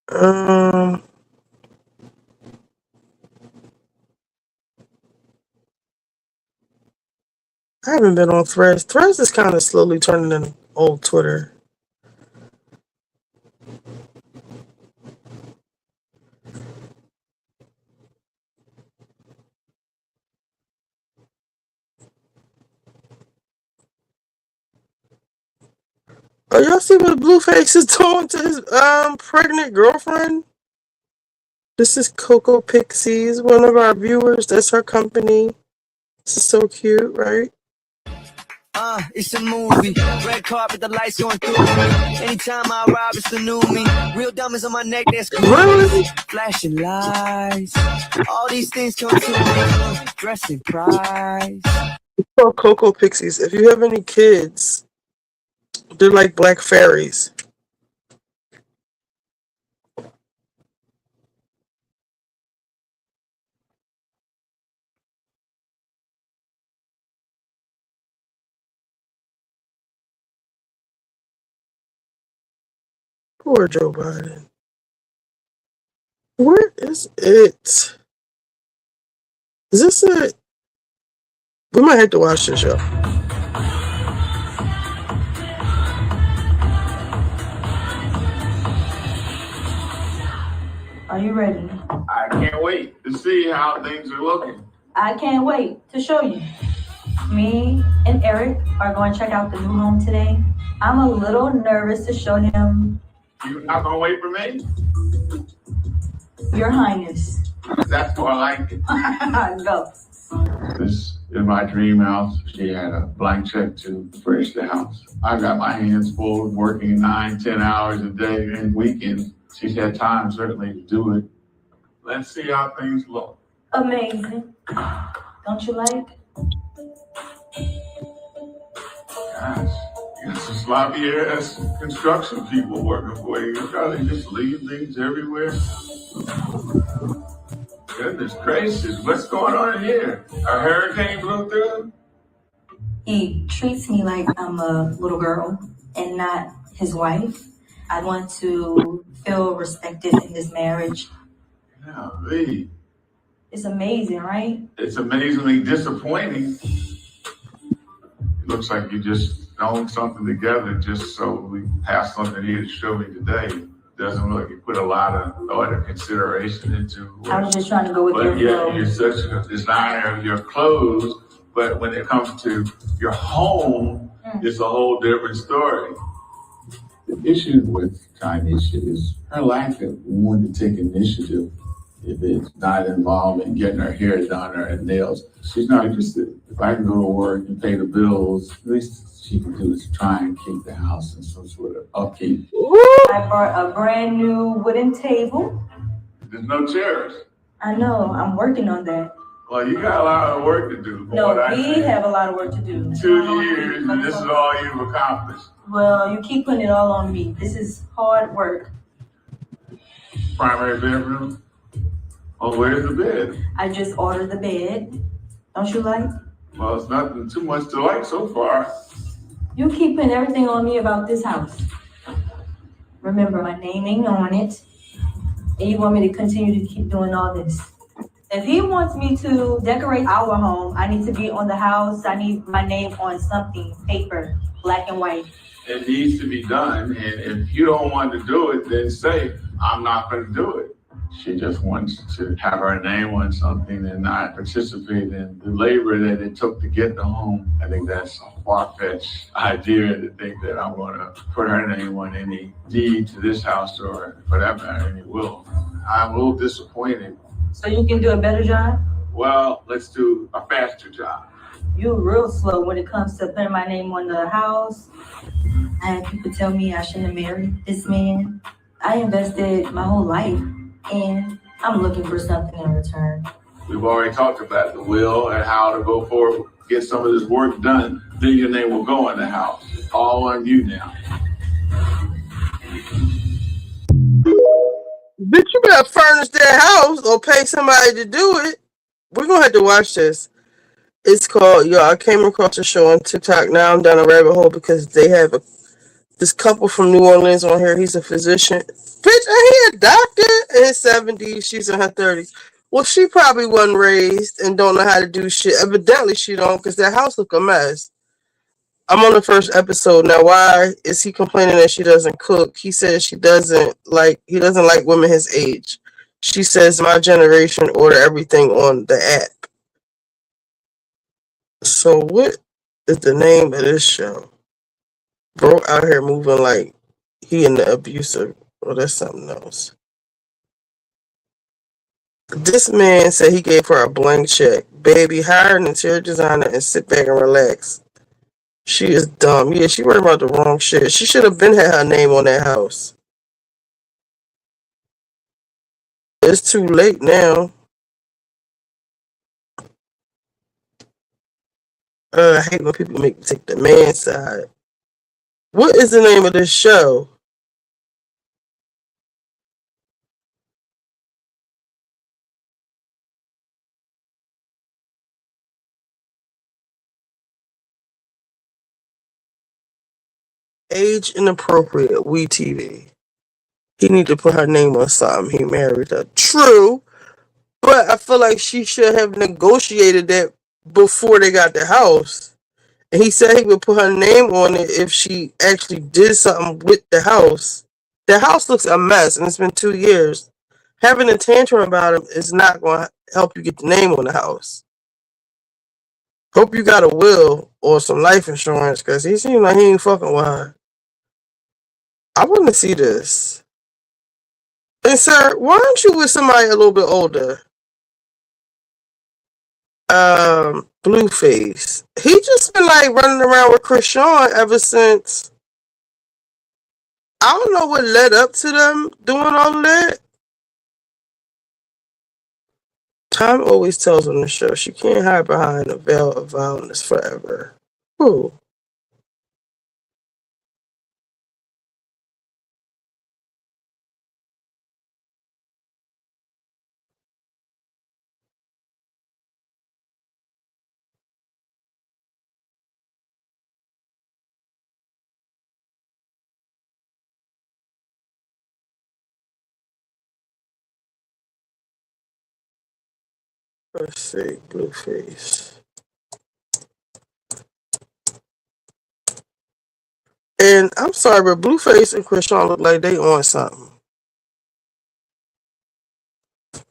I haven't been on Threads. Threads is kind of slowly turning into old Twitter. Oh, y'all see what Blueface is doing to his pregnant girlfriend? This is Coco Pixies, one of our viewers. That's her company. This is so cute, right? It's a movie. Red carpet, the lights going through me. Anytime I arrive, it's the new me. Real diamonds on my neck, that's cool. Really? Flashing lights. All these things come to me. Dressed in price. It's called Coco Pixies. If you have any kids, They're like black fairies. Poor Joe Biden. Where is it? Is this it? We might have to watch this, y'all. Are you ready? I can't wait to see how things are looking. I can't wait to show you. Me and Eric are going to check out the new home today. I'm a little nervous to show him. You're not gonna wait for me? Your Highness. That's more like it. Go. This is my dream house. She had a blank check to furnish the house. I got my hands full working 9-10 hours a day and weekends. She's had time certainly to do it. Let's see how things look. Amazing. Don't you like? Gosh, you got some sloppy ass construction people working for you. You probably just leave things everywhere. Goodness gracious, what's going on here? A hurricane blew through? He treats me like I'm a little girl and not his wife. I want to feel respected in this marriage. Golly. It's amazing, right? It's amazingly disappointing. It looks like you just thrown something together just so we have something here to show me today. Doesn't look like you put a lot of thought or consideration into it. I was just trying to go with your flow. You're such a designer of your clothes, but when it comes to your home, it's a whole different story. The issue with Tanisha is her lack of wanting to take initiative. If it's not involved in getting her hair done or her nails, she's not interested. If I can go to work and pay the bills, at least she can do is try and keep the house in some sort of upkeep. I bought a brand new wooden table. There's no chairs. I know, I'm working on that. Well, you got a lot of work to do. No, we have a lot of work to do. 2 years, and this is all you've accomplished. Well, you keep putting it all on me. This is hard work. Primary bedroom? Oh, where's the bed? I just ordered the bed. Don't you like? Well, it's nothing too much to like so far. You keep putting everything on me about this house. Remember, my name ain't on it. And you want me to continue to keep doing all this. If he wants me to decorate our home, I need to be on the house. I need my name on something, paper, black and white. It needs to be done, and if you don't want to do it, then say, I'm not going to do it. She just wants to have her name on something and not participate in the labor that it took to get the home. I think that's a far-fetched idea to think that I'm going to put her name on any deed to this house or for that matter, any will. I'm a little disappointed. So you can do a better job? Well, let's do a faster job. You're real slow when it comes to putting my name on the house. I had people tell me I shouldn't have married this man. I invested my whole life and I'm looking for something in return. We've already talked about the will and how to go forward, get some of this work done. Then your name will go in the house. All on you now. Bitch, you better furnish that house or pay somebody to do it. We're gonna have to watch this. It's called, yo, I came across a show on TikTok. Now I'm down a rabbit hole because they have this couple from New Orleans on here. He's a physician. Bitch, ain't he a doctor in his 70s? She's in her 30s. Well, she probably wasn't raised and don't know how to do shit. Evidently, she don't, because that house look a mess. I'm on the first episode now. Why is he complaining that she doesn't cook? He says he doesn't like women his age. She says my generation order everything on the app. So what is the name of this show? Bro out here moving like he in the abusive. Oh, that's something else. This man said he gave her a blank check. Baby, hire an interior designer and sit back and relax. She is dumb. Yeah, she worried about the wrong shit. She should have been had her name on that house. It's too late now. I hate when people make me take the man's side. What is the name of this show? Age inappropriate. We TV. He need to put her name on something. He married her. True, but I feel like she should have negotiated that before they got the house. And he said he would put her name on it if she actually did something with the house. The house looks a mess, and it's been 2 years. Having a tantrum about it is not going to help you get the name on the house. Hope you got a will or some life insurance, because he seems like he ain't fucking with her. I want to see this. And sir, why aren't you with somebody a little bit older? Blueface. He just been like running around with Krishan ever since. I don't know what led up to them doing all of that. Time always tells on the show she can't hide behind a veil of violence forever. Who? Let's see, Blueface. And I'm sorry, but Blueface and Krishan look like they on something.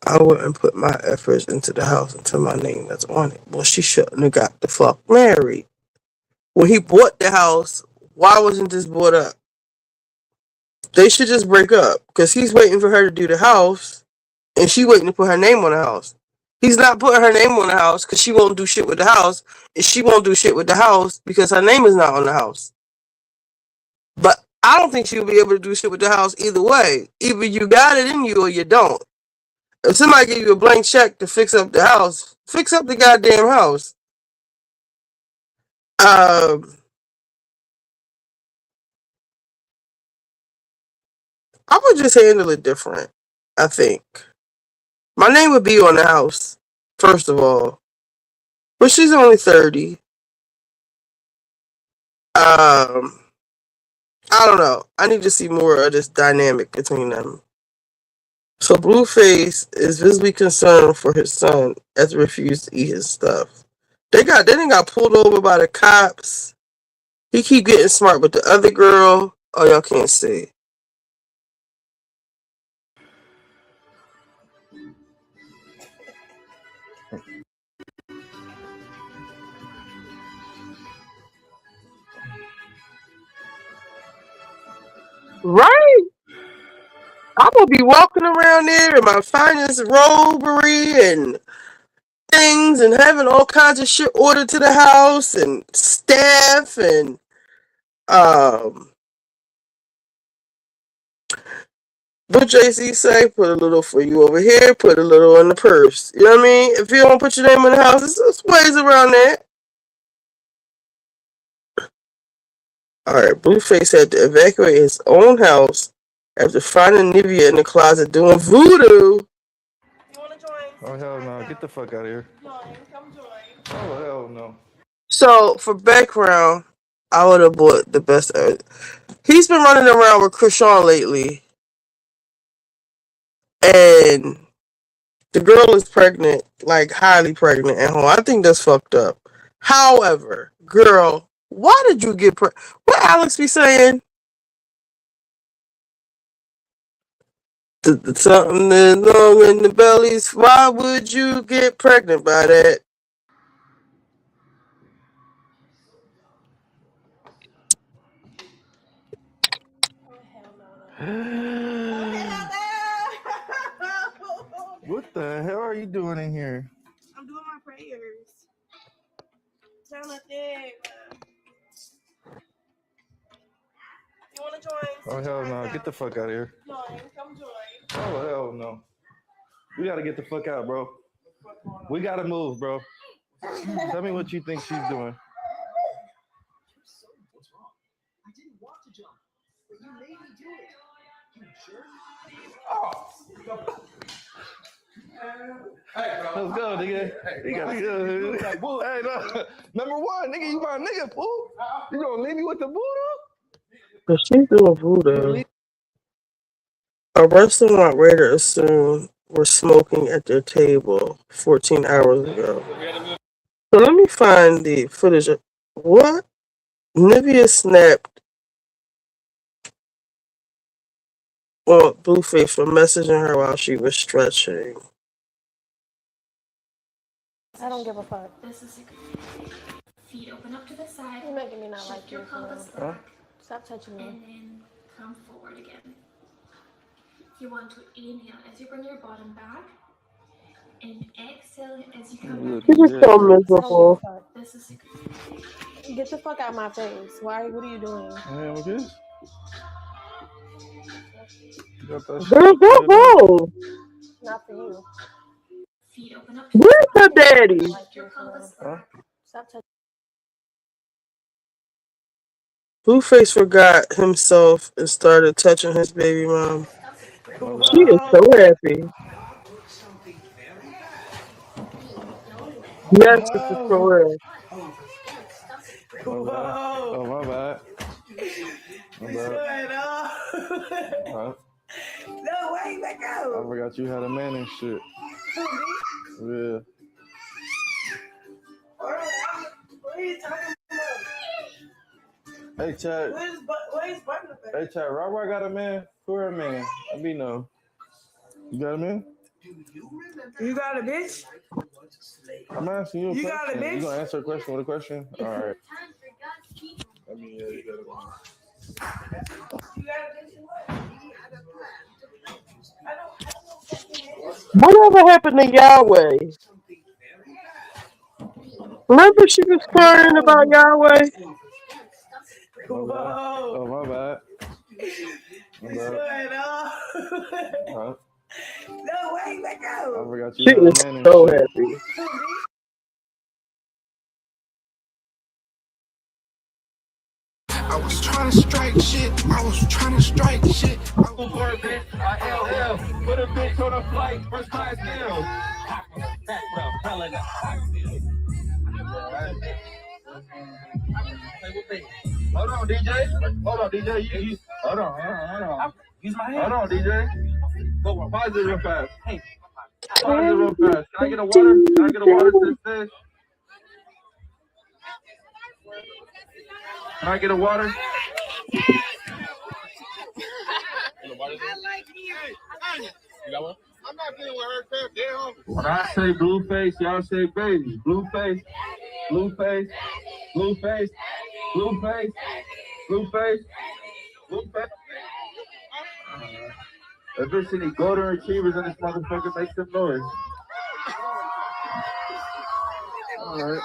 I wouldn't put my efforts into the house until my name is on it. Well, she shouldn't have got the fuck married. When he bought the house, why wasn't this bought up? They should just break up because he's waiting for her to do the house and she waiting to put her name on the house. He's not putting her name on the house because she won't do shit with the house, and she won't do shit with the house because her name is not on the house. But I don't think she'll be able to do shit with the house either way. Either you got it in you or you don't. If somebody give you a blank check to fix up the house, fix up the goddamn house. I would just handle it different, I think. My name would be on the house, first of all. But she's only 30. I don't know. I need to see more of this dynamic between them. So Blueface is visibly concerned for his son as he refused to eat his stuff. They didn't got pulled over by the cops. He keep getting smart with the other girl. Oh, y'all can't see. Right? I'm gonna be walking around there in my finest robery and things and having all kinds of shit ordered to the house and staff and what JC say? Put a little for you over here, put a little in the purse. You know what I mean? If you don't put your name in the house, there's ways around that. Alright, Blueface had to evacuate his own house after finding Nivea in the closet doing voodoo. Oh, hell no. Get the fuck out of here. Oh, hell no. So, for background, I would have bought the best. He's been running around with Krishan lately, and the girl is pregnant, like highly pregnant at home. I think that's fucked up. However, girl, why did you get pregnant? What Alex be saying? Something is wrong in the bellies. Why would you get pregnant by that? What the hell are you doing in here? I'm doing my prayers. Trying to think. You want to join? Oh, hell no. Get the fuck out of here. Join. Come join. Oh, hell no. We gotta get the fuck out, bro. We gotta move, bro. Tell me what you think she's doing. Let's go, nigga. You gotta go. Hey, no. Number one, nigga, you my nigga, fool. You gonna leave me with the voodoo? But she's doing voodoo. A restaurant waiter assumed were smoking at their table 14 hours ago. So let me find the footage of what? Nivea snapped on Blueface for messaging her while she was stretching. I don't give a fuck. This is feet open up to the side. You're making me not like your pelvis back. Stop touching me. And then come forward again. You want to inhale as you bring your bottom back. And exhale as you come back. She was so miserable. This is get the fuck out of my face. Why? What are you doing? Yeah, what is? Girl, go home. Not for you. Feet open up. Where's her daddy? Huh? Stop touching. Blueface forgot himself and started touching his baby mom. She is so happy. Yes, this is for real. Oh, my bad. My bad. Huh? No, wait, let go. I forgot you had a man and shit. Yeah. What are you talking about? Hey, Chad. Where's Butler? Hey, Chad, Rob, got a man? Who a man? I be know. You got a man? You got a bitch? I'm asking you a question. Got a bitch? You gonna answer a question with a question? All right. I mean, yeah, you got a man. Whatever happened to Yahweh? Remember she was crying about Yahweh? Oh, my bad. My bad. Huh? No, wait, let go. I forgot you She had a is man and so shit. happy. I was trying to strike shit. I was trying to strike shit. Put a bitch on a flight, first class down. Hold on, DJ. Hold on, DJ. Hold on. Use my hand. Hold on, DJ. Go pause it real fast. Hey, pause it real fast. Can I get a water? Can I get a water to this? Can I get a water? I like you. You got one? I'm not dealing with her. They're hungry. When I say Blueface, y'all say baby. Blueface, Blueface, Blueface, Blueface, Blueface, Blueface. If there's any golden retrievers in this motherfucker, make some noise. All right.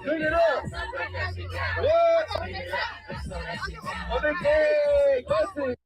Bring it up. What? Okay, listen.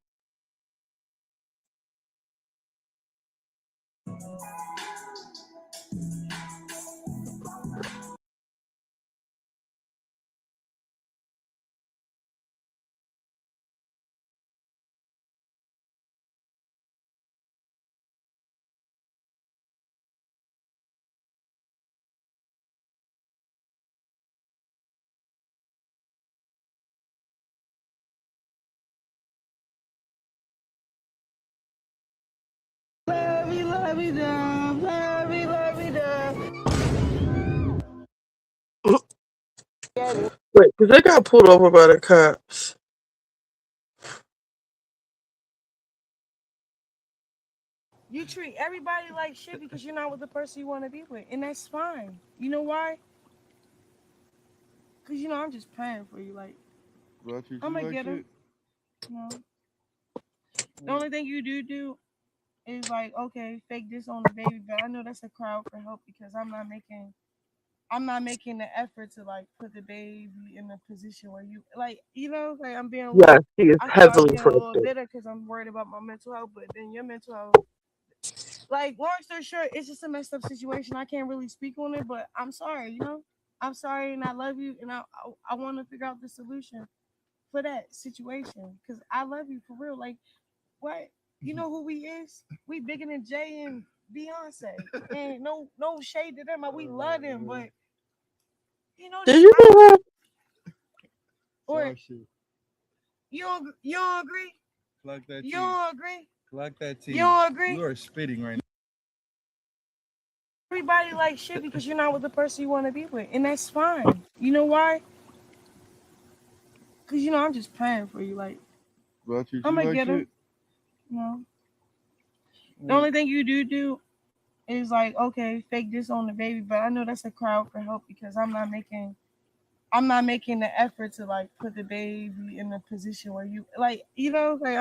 Love me down. Wait, because they got pulled over by the cops. You treat everybody like shit because you're not with the person you want to be with, and that's fine. You know why? Because, I'm just praying for you. Like, I'm going to get her. The only thing you do is like, okay, fake this on the baby, but I know that's a crowd for help because I'm not making the effort to like put the baby in a position where you like, I'm being Yes, he is I feel I'm heavily being a little protected. bitter because I'm worried about my mental health, but then your mental health, Like, long story short, it's just a messed up situation. I can't really speak on it, but I'm sorry, you know? I'm sorry, and I love you, and I want to figure out the solution for that situation, because I love you for real. Like, what? You know who we is? We bigger than Jay and Beyonce. And no shade to them. We love them, but you know, Did you know that? or you don't agree? Clock that You T. don't agree? Clock that T. You don't agree? You are spitting right now. Everybody like shit because you're not with the person you want to be with, and that's fine. You know why? Because you know I'm just praying for you. Like, I'm gonna get him. You know, the only thing you do is like, okay, fake this on the baby, but I know that's a cry out for help because I'm not making the effort to like put the baby in a position where you like, you know, like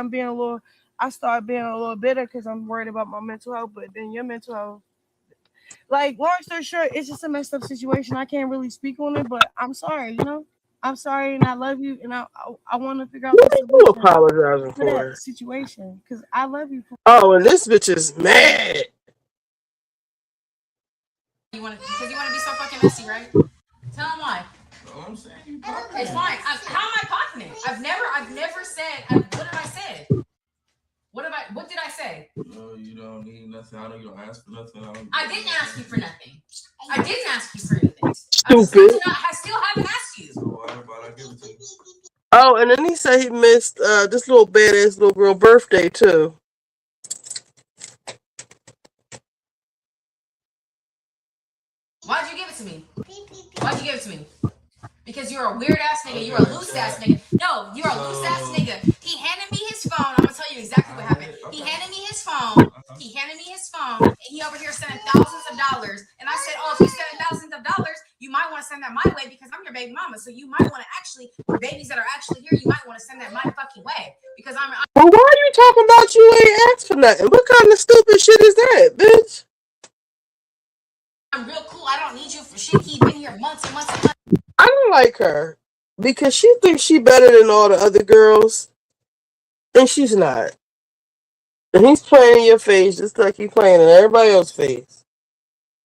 I start being a little bitter because I'm worried about my mental health, but then your mental health. Like, long story short, it's just a messed up situation. I can't really speak on it, but I'm sorry, you know? I'm sorry, and I love you, and I want to figure out What the are you solution apologizing for that for? situation, because I love you. Oh, and this bitch is mad. You want to be so fucking messy, right? Tell him why. I'm saying It's fine. How am I pocketing? I've never said. What did I say? What did I say? No, you don't need nothing. I know you don't ask for nothing. I didn't ask you for nothing. I didn't ask you for anything. Stupid. I still haven't asked you. So why about I give it to you? Oh, and then he said he missed this little badass little girl birthday too. Why'd you give it to me? Why'd you give it to me? Because you're a weird ass nigga. You're a loose ass nigga. No, you're a loose ass nigga. He handed me his phone. I'm gonna tell you exactly what happened. He handed me his phone. And he over here sending thousands of dollars. And I said, oh, if you send thousands of dollars, you might want to send that my way because I'm your baby mama. So you might want to actually, for babies that are actually here, you might want to send that my fucking way because I'm. Well, why are you talking about you ain't asked for nothing? What kind of stupid shit is that, bitch? I'm real cool. I don't need you for shit. He's been here months and months and months. I don't like her because she thinks she better than all the other girls, and she's not. And he's playing in your face just like he's playing in everybody else's face.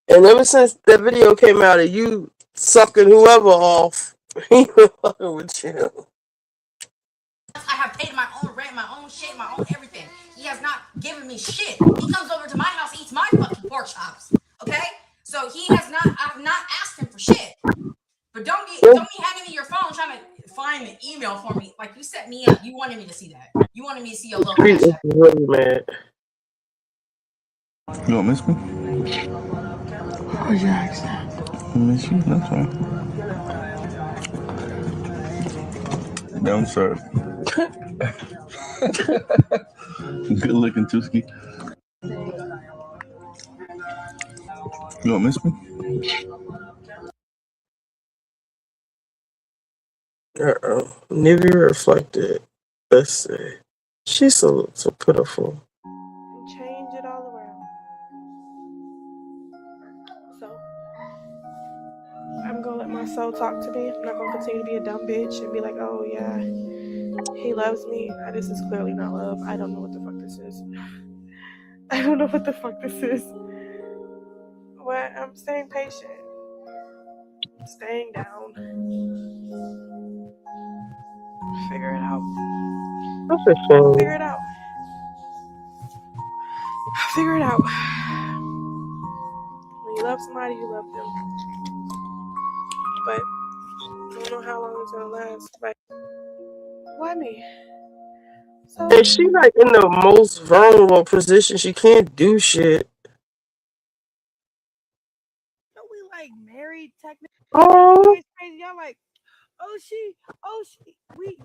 And ever since that video came out of you sucking whoever off, he been fucking with you. I have paid my own rent, my own shit, my own everything. He has not given me shit. He comes over to my house, eats my fucking pork chops. Okay? So I have not asked him for shit. But don't be handing me your phone trying to find an email for me. Like, you set me up. You wanted me to see that. You wanted me to see your little He is really mad. You don't miss me? Why would you ask that? I miss you. That's fine. Down sir. Good looking, Tuski. You don't miss me? Nivea reflected. Let's see. She's so pitiful. Change it all around. So I'm gonna let my soul talk to me. I'm not gonna continue to be a dumb bitch and be like, oh yeah, he loves me. This is clearly not love. I don't know what the fuck this is. I don't know what the fuck this is. But I'm staying patient. Staying down. Figure it out. That's a shame. Figure it out. Figure it out. When you love somebody, you love them. But I don't know how long it's gonna last. But why me? So, and she like in the most vulnerable position. She can't do shit. don't we like married technically? Oh, It's crazy. Y'all like, we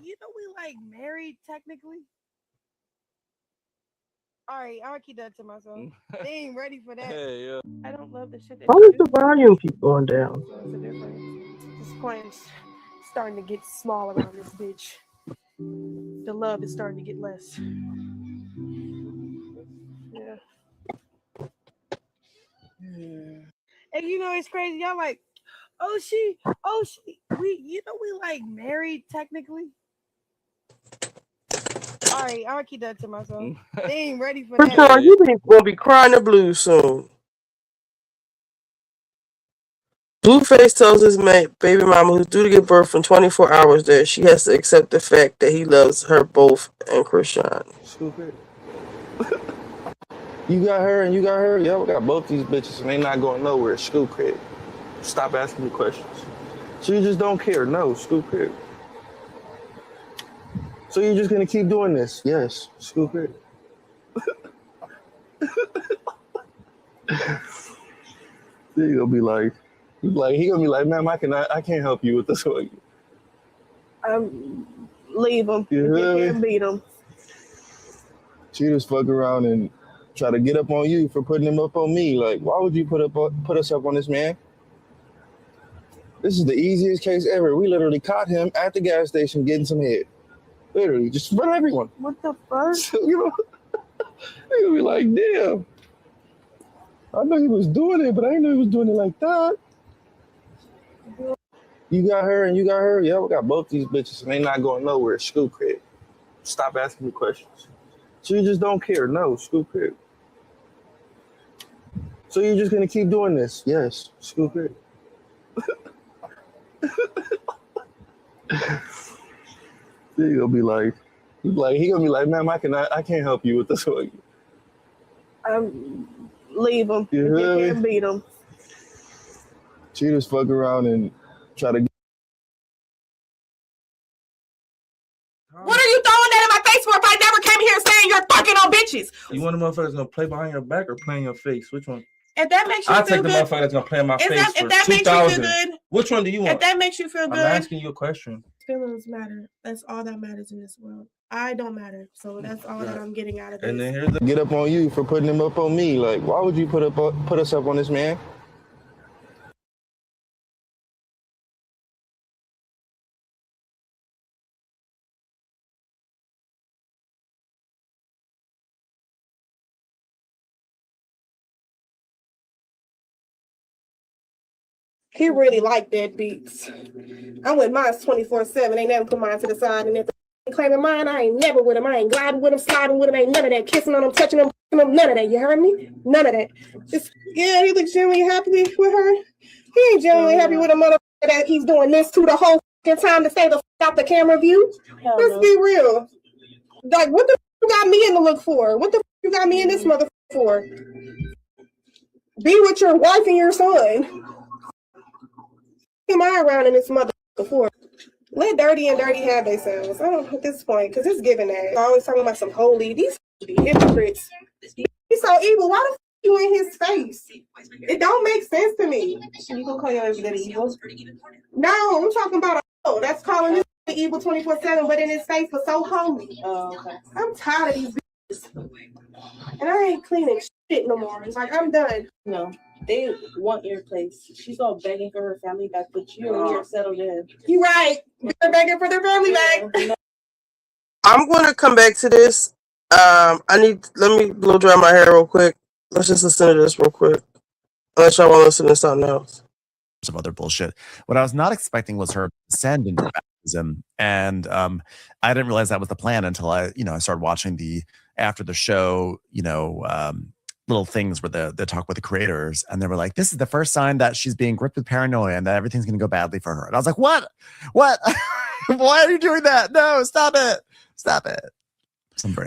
like married technically. All right, I'll keep that to myself. They ain't ready for that. Hey, yeah. I don't love the shit that why does the volume keep going down? What's the difference? This coin's starting to get small around this bitch. The love is starting to get less. Yeah. And you know it's crazy. Y'all like, we like married technically. All right, I'm gonna keep that to myself. They ain't ready for Krishan, that. you gonna be crying the blues soon. Blueface tells his baby mama who's due to give birth in 24 hours that she has to accept the fact that he loves her both and Krishan. Stupid. You got her and you got her. Yeah, we got both these bitches and they not going nowhere. Cécred. Stop asking me questions. So you just don't care? No, Cécred. So you're just gonna keep doing this? Yes, Cécred. He gonna be like, he gonna be like, ma'am, I can't help you with this one. Leave him. You You hear me? can't beat him. She just fuck around and try to get up on you for putting him up on me. Like, why would you put us up on this man? This is the easiest case ever. We literally caught him at the gas station getting some head. Literally, just in front of everyone. What the fuck? So, you know, you'll be like, damn. I know he was doing it, but I didn't know he was doing it like that. You got her and you got her. Yeah, we got both these bitches and they not going nowhere. Cécred. Stop asking me questions. So you just don't care? No, Cécred. So you're just gonna keep doing this? Yes, Cécred. He gonna be like, ma'am, I can't help you with this one. Leave him. You You hear me? can't beat him. She just fuck around and try to. What are you throwing that in my face for if I never came here saying you're fucking on bitches? You want the motherfuckers gonna play behind your back or play in your face? Which one? If that makes you I'll feel take the good. motherfucker that's gonna play in my face If for that makes you feel 2,000. good. Which one do you want? If that makes you feel good. I'm asking you a question. Feelings matter. That's all that matters in this world. I don't matter. So that's all that I'm getting out of this. And then here's get up on you for putting him up on me. Like, why would you put us up on this man? He really liked that beats. I went mine's 24/7. Ain't never put mine to the side. And if they claiming mine, I ain't never with him. I ain't gliding with him, sliding with him. Ain't none of that. Kissing on him, touching him, none of that. You heard me? None of that. Just, yeah, he looks genuinely happy with her. He ain't genuinely happy with a motherfucker that he's doing this to the whole time to stay the out the camera view. Let's be real. Like, what the you got me in the look for? What the you got me in this motherfucker for? Be with your wife and your son. Am I around in this motherfucker for? Let dirty and dirty have themselves. I don't at this point because it's giving that. I always talking about some holy. These hypocrites. He's so evil. Why the f you in his face? It don't make sense to me. You gonna call your everybody evil? No, I'm talking about that's calling this evil 24/7, but in his face was so holy. Oh, okay. I'm tired of these bitches. And I ain't cleaning shit no more. It's like I'm done. No. They want your place. She's all begging for her family back, but you and me are settled in. You right. They're begging for their family back. I'm going to come back to this. Let me blow dry my hair real quick. Let's just listen to this real quick. Unless y'all want to listen to something else. Some other bullshit. What I was not expecting was her descend into baptism, and I didn't realize that was the plan until I started watching after the show, little things where they talk with the creators, and they were like, "This is the first sign that she's being gripped with paranoia and that everything's going to go badly for her." And I was like, "What? Why are you doing that? No, stop it! Stop it!"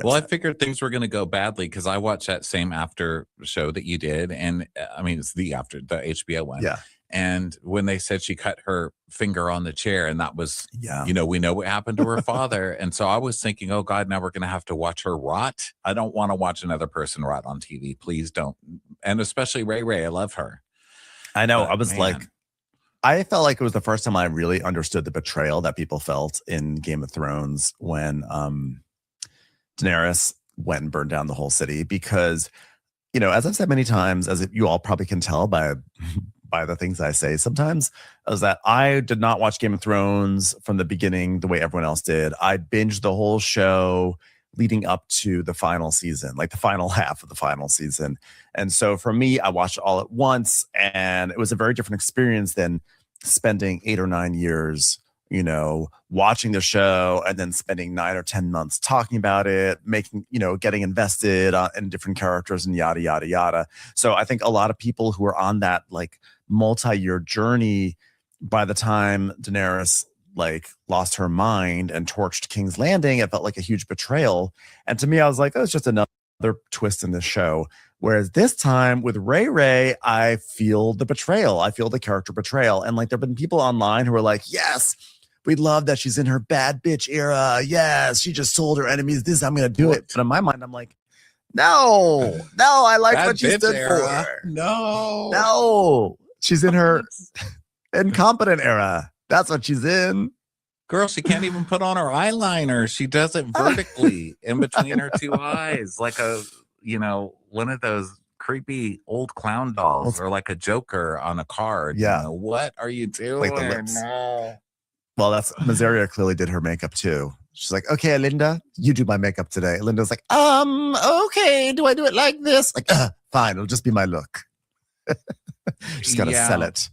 Well, I figured things were going to go badly because I watched that same after show that you did, and I mean it's the HBO one. Yeah. And when they said she cut her finger on the chair, and that was, we know what happened to her father. And so I was thinking, oh God, now we're going to have to watch her rot. I don't want to watch another person rot on TV. Please don't. And especially Ray. I love her. I know. I was like, I felt like it was the first time I really understood the betrayal that people felt in Game of Thrones when Daenerys went and burned down the whole city. Because, as I've said many times, as you all probably can tell by the things I say sometimes, is that I did not watch Game of Thrones from the beginning the way everyone else did. I binged the whole show leading up to the final season, like the final half of the final season. And so for me, I watched it all at once, and it was a very different experience than spending 8 or 9 years, you know, watching the show and then spending 9 or 10 months talking about it, making, you know, getting invested in different characters and yada, yada, yada. So I think a lot of people who are on that like multi-year journey, by the time Daenerys like lost her mind and torched King's Landing, it felt like a huge betrayal. And to me, I was like, oh, it's just another twist in the show. Whereas this time with Ray, I feel the betrayal. I feel the character betrayal. And like, there've been people online who are like, yes, we love that she's in her bad bitch era. Yes, she just told her enemies this, I'm going to do it. But in my mind, I'm like, no, I like Bad what she bitch stood era. for. No. She's in her incompetent era. That's what she's in. Girl, she can't even put on her eyeliner. She does it vertically in between her two eyes, like a, you know, one of those creepy old clown dolls or like a Joker on a card. Yeah. You know, what are you doing? Like the lips. No. Well, that's Mazeria clearly did her makeup too. She's like, okay, Linda, you do my makeup today. Linda's like, okay, do I do it like this? Like, fine, it'll just be my look. She's got to sell it.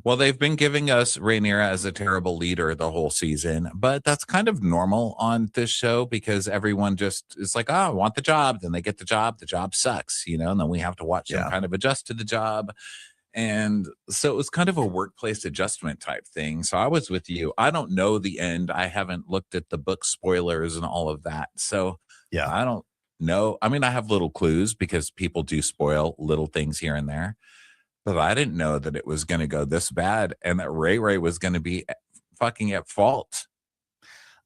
Well, they've been giving us Rhaenyra as a terrible leader the whole season, but that's kind of normal on this show because everyone just is like, oh, I want the job. Then they get the job sucks, you know, and then we have to watch them kind of adjust to the job. And so it was kind of a workplace adjustment type thing. So I was with you. I don't know the end. I haven't looked at the book spoilers and all of that. So yeah, I don't know. I mean, I have little clues because people do spoil little things here and there. But I didn't know that it was going to go this bad and that Ray was going to be fucking at fault.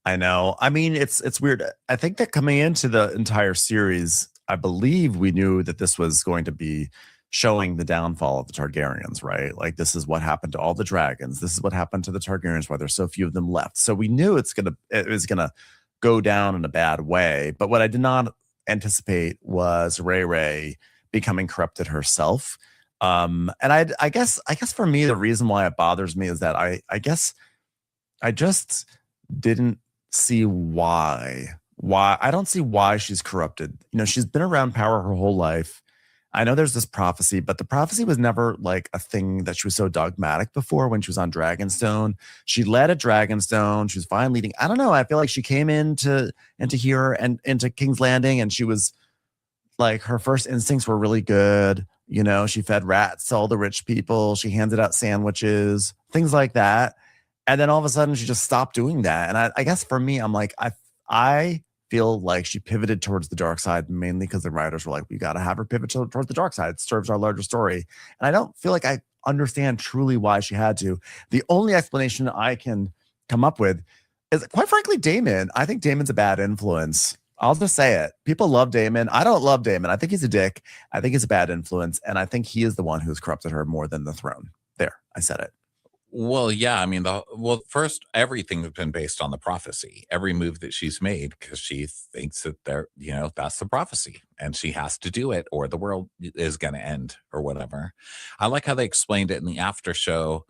I know. I mean, it's weird. I think that coming into the entire series, I believe we knew that this was going to be showing the downfall of the Targaryens, right? Like, this is what happened to all the dragons. This is what happened to the Targaryens, why there's so few of them left. So we knew it was gonna go down in a bad way. But what I did not anticipate was Ray becoming corrupted herself. And I guess for me, the reason why it bothers me is that I guess I just didn't see why I don't see why she's corrupted. You know, she's been around power her whole life. I know there's this prophecy, but the prophecy was never like a thing that she was so dogmatic before when she was on Dragonstone. She led at Dragonstone. She was fine leading. I don't know. I feel like she came into here and into King's Landing, and she was like, her first instincts were really good. You know, she fed rats to all the rich people. She handed out sandwiches, things like that. And then all of a sudden she just stopped doing that. And I guess for me, I'm like, I feel like she pivoted towards the dark side mainly because the writers were like, we got to have her pivot towards the dark side. It serves our larger story. And I don't feel like I understand truly why she had to. The only explanation I can come up with is, quite frankly, Daemon. I think Daemon's a bad influence. I'll just say it. People love Daemon. I don't love Daemon. I think he's a dick. I think he's a bad influence. And I think he is the one who's corrupted her more than the throne. There, I said it. Well, yeah. I mean, first, everything has been based on the prophecy. Every move that she's made, because she thinks that that's the prophecy and she has to do it or the world is going to end or whatever. I like how they explained it in the after show,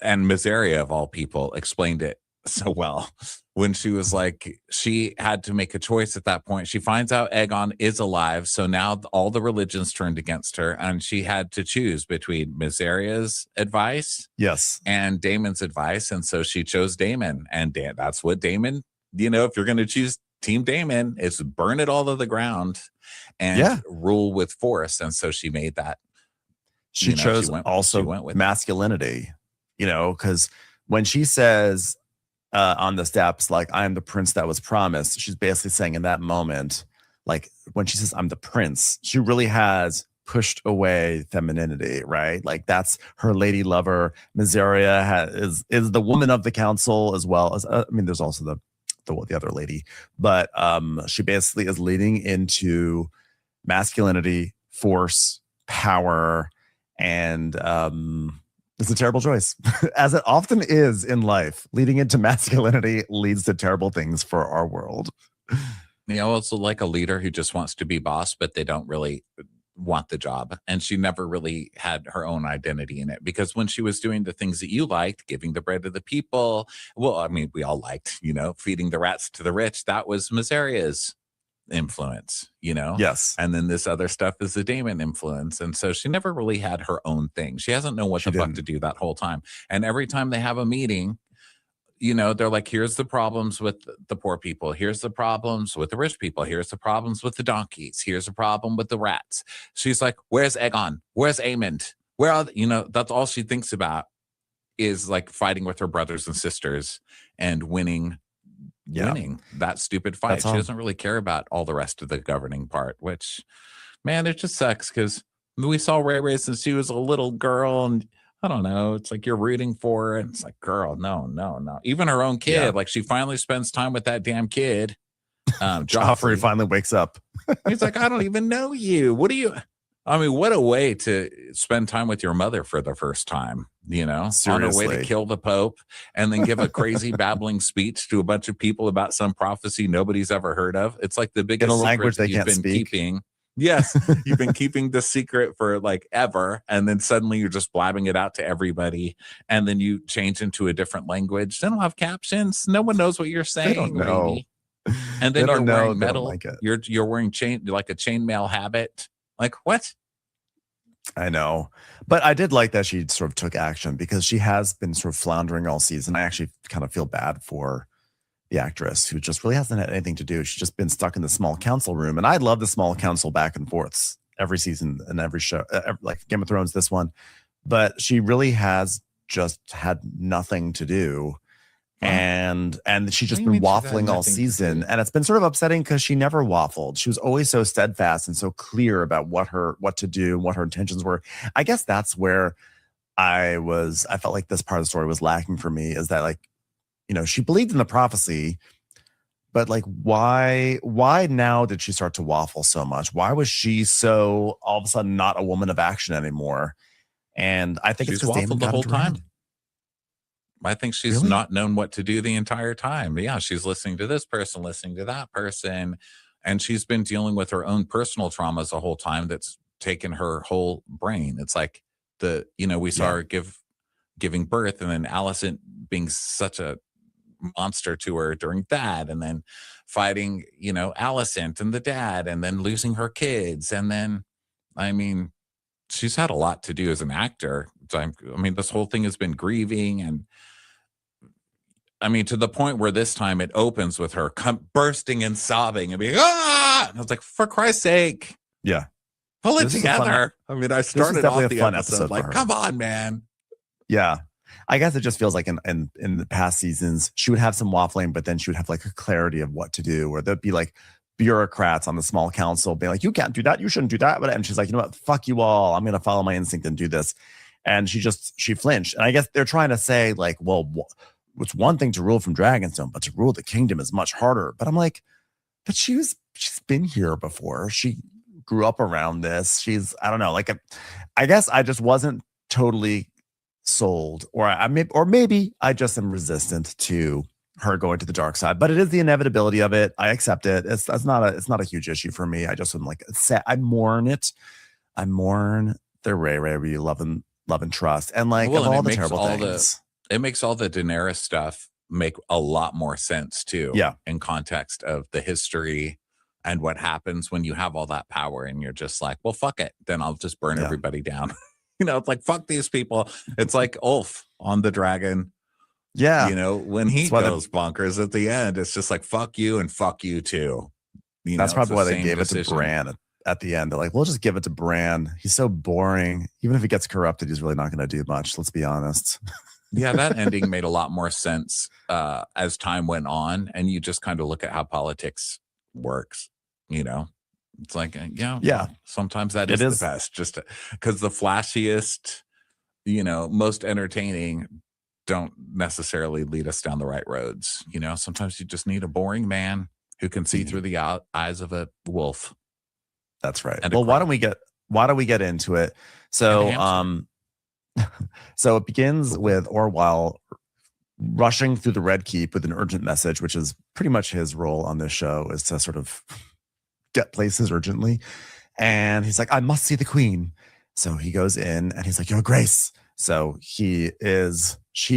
and Mazeria, of all people, explained it so well when she was like, she had to make a choice at that point. She finds out Aegon is alive, so now all the religions turned against her, and she had to choose between Mazeria's advice, and Daemon's advice, and so she chose Daemon, and that's what Daemon. If you're going to choose Team Daemon, it's burn it all to the ground and rule with force, and so she made that. She chose masculinity, because when she says on the steps, like, I am the prince that was promised, she's basically saying in that moment, like, when she says I'm the prince, she really has pushed away femininity, right? Like, that's her lady lover. Mazeria is the woman of the council, as well as there's also the other lady, but she basically is leading into masculinity, force, power, and it's a terrible choice, as it often is in life. Leading into masculinity leads to terrible things for our world. It's like a leader who just wants to be boss, but they don't really want the job. And she never really had her own identity in it, because when she was doing the things that you liked, giving the bread to the people, well, I mean, we all liked, feeding the rats to the rich, that was Mazeria's influence, Yes. And then this other stuff is the Daemon influence. And so she never really had her own thing. She hasn't known what the fuck to do that whole time. And every time they have a meeting, you know, they're like, here's the problems with the poor people. Here's the problems with the rich people. Here's the problems with the donkeys. Here's the problem with the rats. She's like, where's Aegon? Where's Aemond? Where are, you know, that's all she thinks about is like fighting with her brothers and sisters and winning that stupid fight. She doesn't really care about all the rest of the governing part, which, man, it just sucks because we saw Ray Ray since she was a little girl, and I don't know, it's like you're rooting for her, and it's like, girl, no. Even her own kid, like she finally spends time with that damn kid. Joffrey finally wakes up. He's like, I don't even know you. What do you? I mean, what a way to spend time with your mother for the first time, you know, on her way to kill the Pope and then give a crazy babbling speech to a bunch of people about some prophecy nobody's ever heard of. It's like the biggest in a secret language they you've can't been speak. keeping. Yes, you've been keeping the secret for like ever, and then suddenly you're just blabbing it out to everybody, and then you change into a different language. They don't have captions. No one knows what you're saying. They don't know. Lady. And then you're wearing metal. Like you're wearing like a chainmail habit. Like what? I know, but I did like that she sort of took action because she has been sort of floundering all season. I actually kind of feel bad for the actress who just really hasn't had anything to do. She's just been stuck in the small council room, and I love the small council back and forths every season and every show, like Game of Thrones, this one. But she really has just had nothing to do. And she's just been waffling all season, and it's been sort of upsetting because she never waffled. She was always so steadfast and so clear about what to do, what her intentions were. I guess that's where I felt like this part of the story was lacking for me, is that, like, you know, she believed in the prophecy, but like, why now did she start to waffle so much? Why was she so all of a sudden not a woman of action anymore? And I think she's it's waffled the whole time. I think she's not known what to do the entire time. Yeah, she's listening to this person, listening to that person, and she's been dealing with her own personal traumas the whole time that's taken her whole brain. It's like we saw her giving birth, and then Allison being such a monster to her during that, and then fighting, you know, Alicent and the dad, and then losing her kids. And then, I mean, she's had a lot to do as an actor. I mean, this whole thing has been grieving, and I mean, to the point where this time it opens with her bursting and sobbing and being, ah! And I was like, for Christ's sake. Yeah. Pull it together. I mean, I started off the episode like, come on, man. Yeah. I guess it just feels like in the past seasons, she would have some waffling, but then she would have like a clarity of what to do, or there'd be like bureaucrats on the small council being like, you can't do that. You shouldn't do that. And she's like, you know what? Fuck you all. I'm going to follow my instinct and do this. And she flinched. And I guess they're trying to say like, well, it's one thing to rule from Dragonstone, but to rule the kingdom is much harder. But I'm like, but she's been here before. She grew up around this. I don't know. Like, I guess I just wasn't totally sold, or maybe I just am resistant to her going to the dark side. But it is the inevitability of it. I accept it. It's not a huge issue for me. I just am like, I mourn it. I mourn the Ray we love and trust, and like of all the terrible things. It makes all the Daenerys stuff make a lot more sense too. Yeah. In context of the history and what happens when you have all that power and you're just like, well, fuck it. Then I'll just burn everybody down. You know, it's like, fuck these people. It's like Ulf on the dragon. Yeah. You know, when he goes bonkers at the end, it's just like, fuck you and fuck you too. That's probably why they gave it to Bran at the end. They're like, we'll just give it to Bran. He's so boring. Even if he gets corrupted, he's really not going to do much. Let's be honest. Yeah, that ending made a lot more sense as time went on, and you just kind of look at how politics works. You know, it's like, yeah. Sometimes that is the best, just because the flashiest, you know, most entertaining don't necessarily lead us down the right roads. You know, sometimes you just need a boring man who can see through the eyes of a wolf. That's right. Well, why don't we get into it? So, so it begins with Orwell rushing through the Red Keep with an urgent message, which is pretty much his role on this show, is to sort of get places urgently. And he's like, I must see the Queen. So he goes in and he's like, Your Grace. So she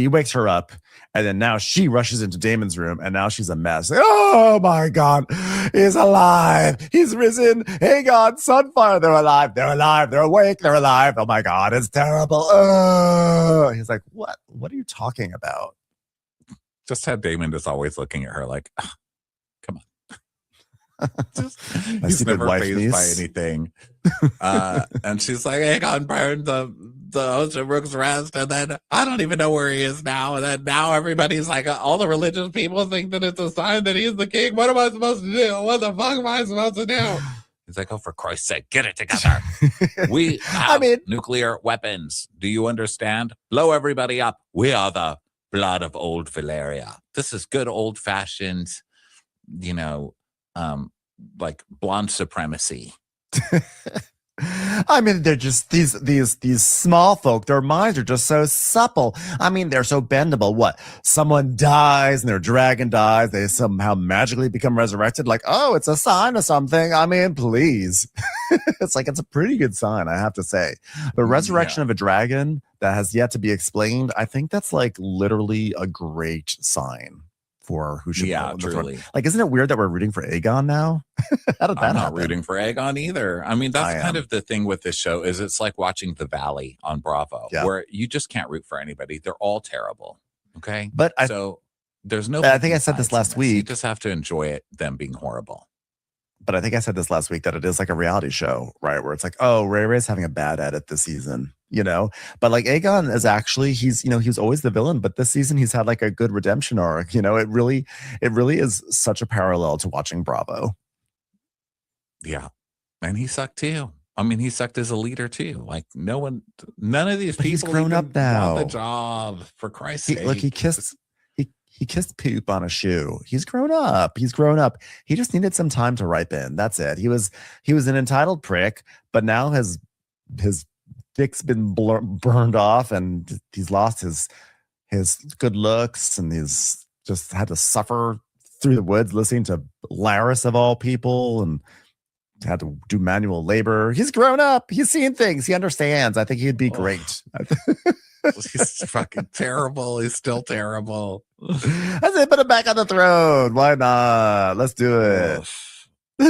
wakes her up, and then now she rushes into Damon's room, and now she's a mess. Like, oh my God, he's alive. He's risen. Hey God, Sunfire, they're alive. They're alive. They're awake. They're alive. Oh my God, it's terrible. He's like, what are you talking about? Just how Damon is always looking at her like, oh, come on. He's never fazed by anything. And she's like, Aegon burned the Ocean Rook's Rest, and then I don't even know where he is now. And then now everybody's like, all the religious people think that it's a sign that he's the king. What am I supposed to do? What the fuck am I supposed to do? He's like, oh, for Christ's sake, get it together. We have nuclear weapons. Do you understand? Blow everybody up. We are the blood of old Valyria. This is good old-fashioned, like blonde supremacy. I mean, they're just these small folk. Their minds are just so supple. I mean, they're so bendable. What? Someone dies and their dragon dies. They somehow magically become resurrected. Like, oh, it's a sign of something. I mean, please. It's like, it's a pretty good sign, I have to say. The resurrection of a dragon that has yet to be explained, I think that's like literally a great sign for who should be on the throne. Like, isn't it weird that we're rooting for Aegon now? How did that I'm not happen? rooting for Aegon either. I mean, that's kind of the thing with this show is it's like watching The Valley on Bravo, where you just can't root for anybody. They're all terrible. Okay. But there's no. I think I said this last week. You just have to enjoy it, them being horrible. But I think I said this last week that it is like a reality show, right? Where it's like, oh, Ray's having a bad edit this season, But like Aegon is actually, he was always the villain, but this season he's had like a good redemption arc. It really is such a parallel to watching Bravo. Yeah. And he sucked too. I mean, he sucked as a leader too. Like none of these people he's grown up now. Want the job, for Christ's sake. Look, he kissed poop on a shoe. He's grown up. He just needed some time to ripen. That's it. He was an entitled prick, but now his dick's been burned off, and he's lost his good looks, and he's just had to suffer through the woods listening to Laris of all people, and had to do manual labor. He's grown up. He's seen things. He understands. I think he'd be great. He's fucking terrible. He's still terrible. I say put him back on the throne. Why not? Let's do it.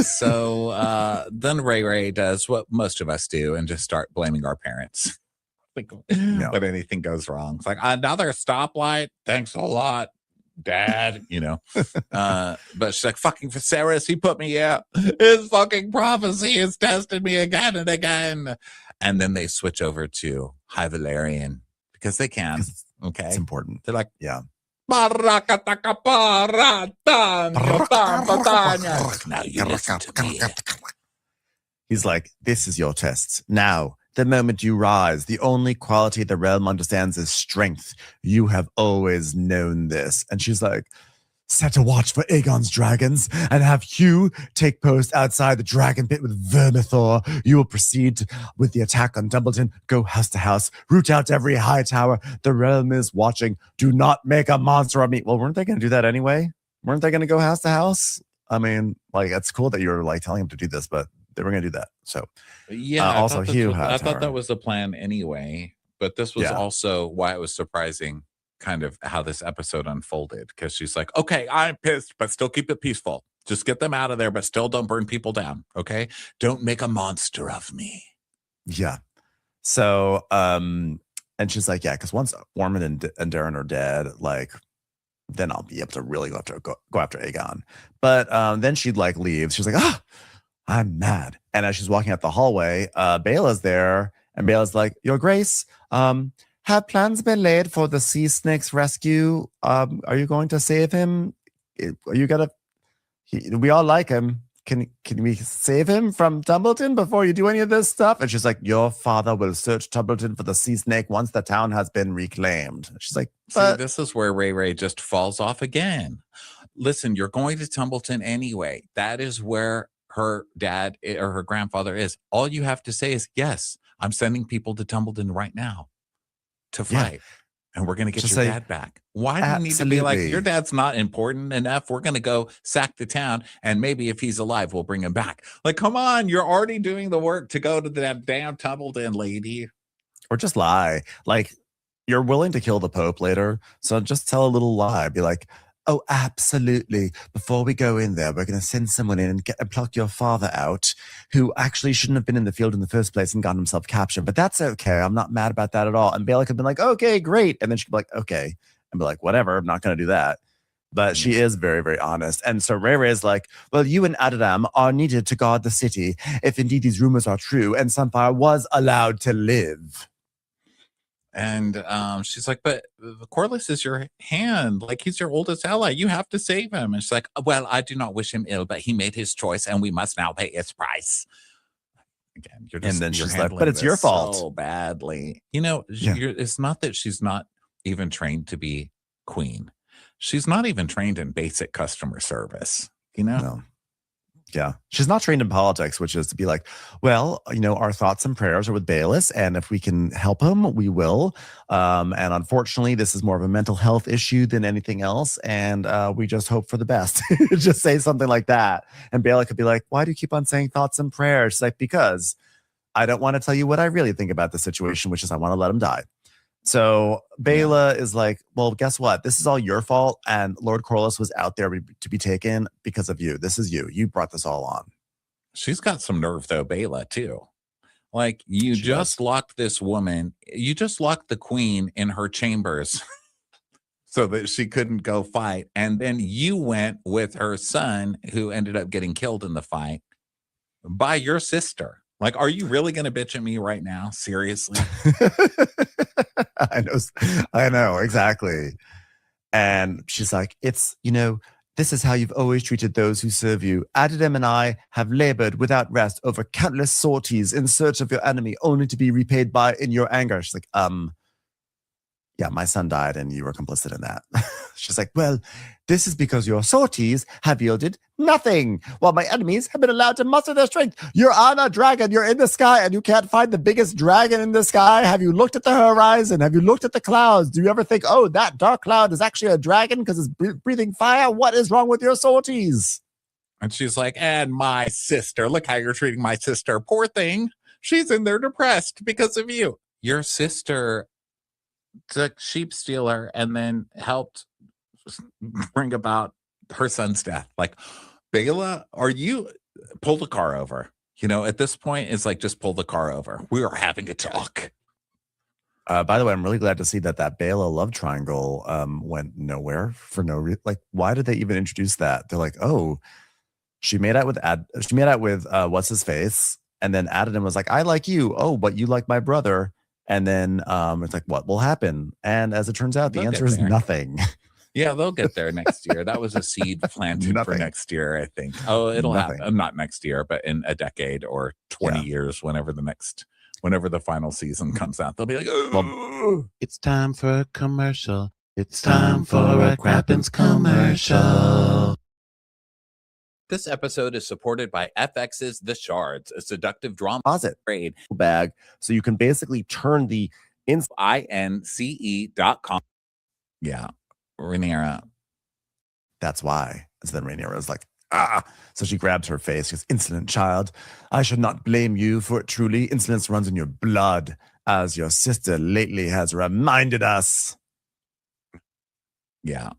So then Ray does what most of us do and just start blaming our parents. Like when anything goes wrong. It's like, another stoplight. Thanks a lot, Dad. But she's like, fucking Viserys, he put me out. His fucking prophecy has tested me again and again. And then they switch over to High Valyrian because they can. Okay. It's important. They're like, yeah. Now you listen to me. He's like, this is your test. Now, the moment you rise, the only quality the realm understands is strength. You have always known this. And she's like, set a watch for Aegon's dragons and have Hugh take post outside the dragon pit with Vermithor. You will proceed with the attack on Dumbledon. Go house to house. Root out every high tower. The realm is watching. Do not make a monster of me. Well, weren't they going to do that anyway? Weren't they going to go house to house? I mean, like, it's cool that you're like telling him to do this, but they were going to do that. So yeah, also Hugh. I thought that was the plan anyway, but this was also why it was surprising kind of how this episode unfolded, because she's like, okay, I'm pissed, but still keep it peaceful. Just get them out of there, but still don't burn people down. Okay. Don't make a monster of me. Yeah. So, and she's like, yeah, because once Ormond and Darren are dead, like, then I'll be able to really go after Aegon. But then she'd like leave. She's like, I'm mad. And as she's walking out the hallway, Bela's there, and Bela's like, Your Grace, have plans been laid for the sea snake's rescue? Are you going to save him? Are you gonna? We all like him. Can we save him from Dumbledon before you do any of this stuff? And she's like, your father will search Dumbledon for the sea snake once the town has been reclaimed. And she's like, see, this is where Ray just falls off again. Listen, you're going to Tumbleton anyway. That is where her dad or her grandfather is. All you have to say is, yes, I'm sending people to Tumbledon right now to fight. Yeah. And we're going to get your dad back. Why do you need to be like, your dad's not important enough? We're going to go sack the town. And maybe if he's alive, we'll bring him back. Like, come on, you're already doing the work to go to that damn Tumbledon, lady. Or just lie. Like, you're willing to kill the Pope later. So just tell a little lie. Be like, oh, absolutely. Before we go in there, we're going to send someone in and pluck your father out, who actually shouldn't have been in the field in the first place and gotten himself captured. But that's okay. I'm not mad about that at all. And Bela could have been like, okay, great. And then she'd be like, okay. And be like, whatever. I'm not going to do that. But she is very, very honest. And so Ray Ray is like, well, you and Adam are needed to guard the city if indeed these rumors are true and Sunfire was allowed to live. And she's like, but Corliss is your hand. Like, he's your oldest ally. You have to save him. And she's like, well, I do not wish him ill, but he made his choice and we must now pay its price. Again, And then she's like, but it's your fault. So badly. You know, it's not that she's not even trained to be queen. She's not even trained in basic customer service, you know? No. Yeah. She's not trained in politics, which is to be like, well, you know, our thoughts and prayers are with Bayless, and if we can help him, we will. And unfortunately, this is more of a mental health issue than anything else. And we just hope for the best. Just say something like that. And Bayless could be like, why do you keep on saying thoughts and prayers? She's like, because I don't want to tell you what I really think about the situation, which is I want to let him die. So Bela is like, well, guess what? This is all your fault. And Lord Corliss was out there to be taken because of you. This is you. You brought this all on. She's got some nerve, though, Bela, too. Like, you just locked this woman. You just locked the queen in her chambers so that she couldn't go fight. And then you went with her son, who ended up getting killed in the fight, by your sister. Like, are you really going to bitch at me right now? Seriously? I know, exactly. And she's like, it's, you know, this is how you've always treated those who serve you. Adidem and I have labored without rest over countless sorties in search of your enemy, only to be repaid in your anger. She's like, yeah, my son died and you were complicit in that. She's like, well, this is because your sorties have yielded nothing, while my enemies have been allowed to muster their strength. You're on a dragon, you're in the sky, and you can't find the biggest dragon in the sky. Have you looked at the horizon? Have you looked at the clouds? Do you ever think, oh, that dark cloud is actually a dragon because it's breathing fire? What is wrong with your sorties? And she's like, and my sister, look how you're treating my sister. Poor thing. She's in there depressed because of you. Your sister took sheep stealer and then helped bring about her son's death. Like, Bela, pull the car over. You know, at this point, it's like, just pull the car over. We are having a talk. By the way, I'm really glad to see that Bela love triangle went nowhere for no reason. Like, why did they even introduce that? They're like, oh, she made out with what's his face, and then Adidem was like, I like you. Oh, but you like my brother. And then it's like, what will happen? And as it turns out, the answer is nothing. Yeah, they'll get there next year. That was a seed planted for next year, I think. Oh, it'll happen. Not next year, but in a decade or 20 years, whenever the final season comes out, they'll be like, oh. It's time for a commercial. It's time for a Crappens commercial. This episode is supported by FX's The Shards, a seductive drama trade bag. So you can basically turn the INCE.com. Yeah, Rhaenyra. That's why. And so then Rhaenyra is like, ah. So she grabs her face. She goes, insolent child, I should not blame you for it truly. Insolence runs in your blood, as your sister lately has reminded us. Yeah,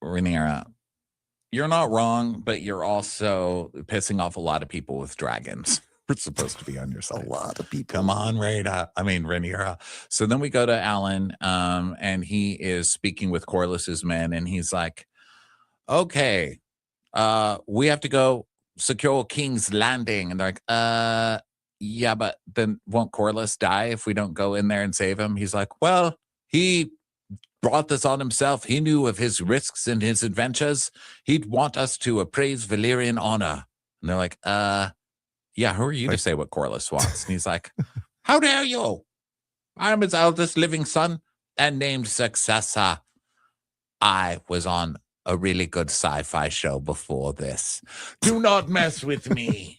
Rhaenyra. You're not wrong, but you're also pissing off a lot of people with dragons. We're supposed to be on your side. A lot of people. Come on, Rhaenyra. So then we go to Alan, and he is speaking with Corliss's men, and he's like, okay, we have to go secure King's Landing. And they're like, yeah, but then won't Corliss die if we don't go in there and save him? He's like, well, he brought this on himself. He knew of his risks and his adventures. He'd want us to appraise Valyrian honor. And they're like, yeah, who are you to say what Corliss wants? And he's like, how dare you? I'm his eldest living son and named successor. I was on a really good sci-fi show before this. Do not mess with me.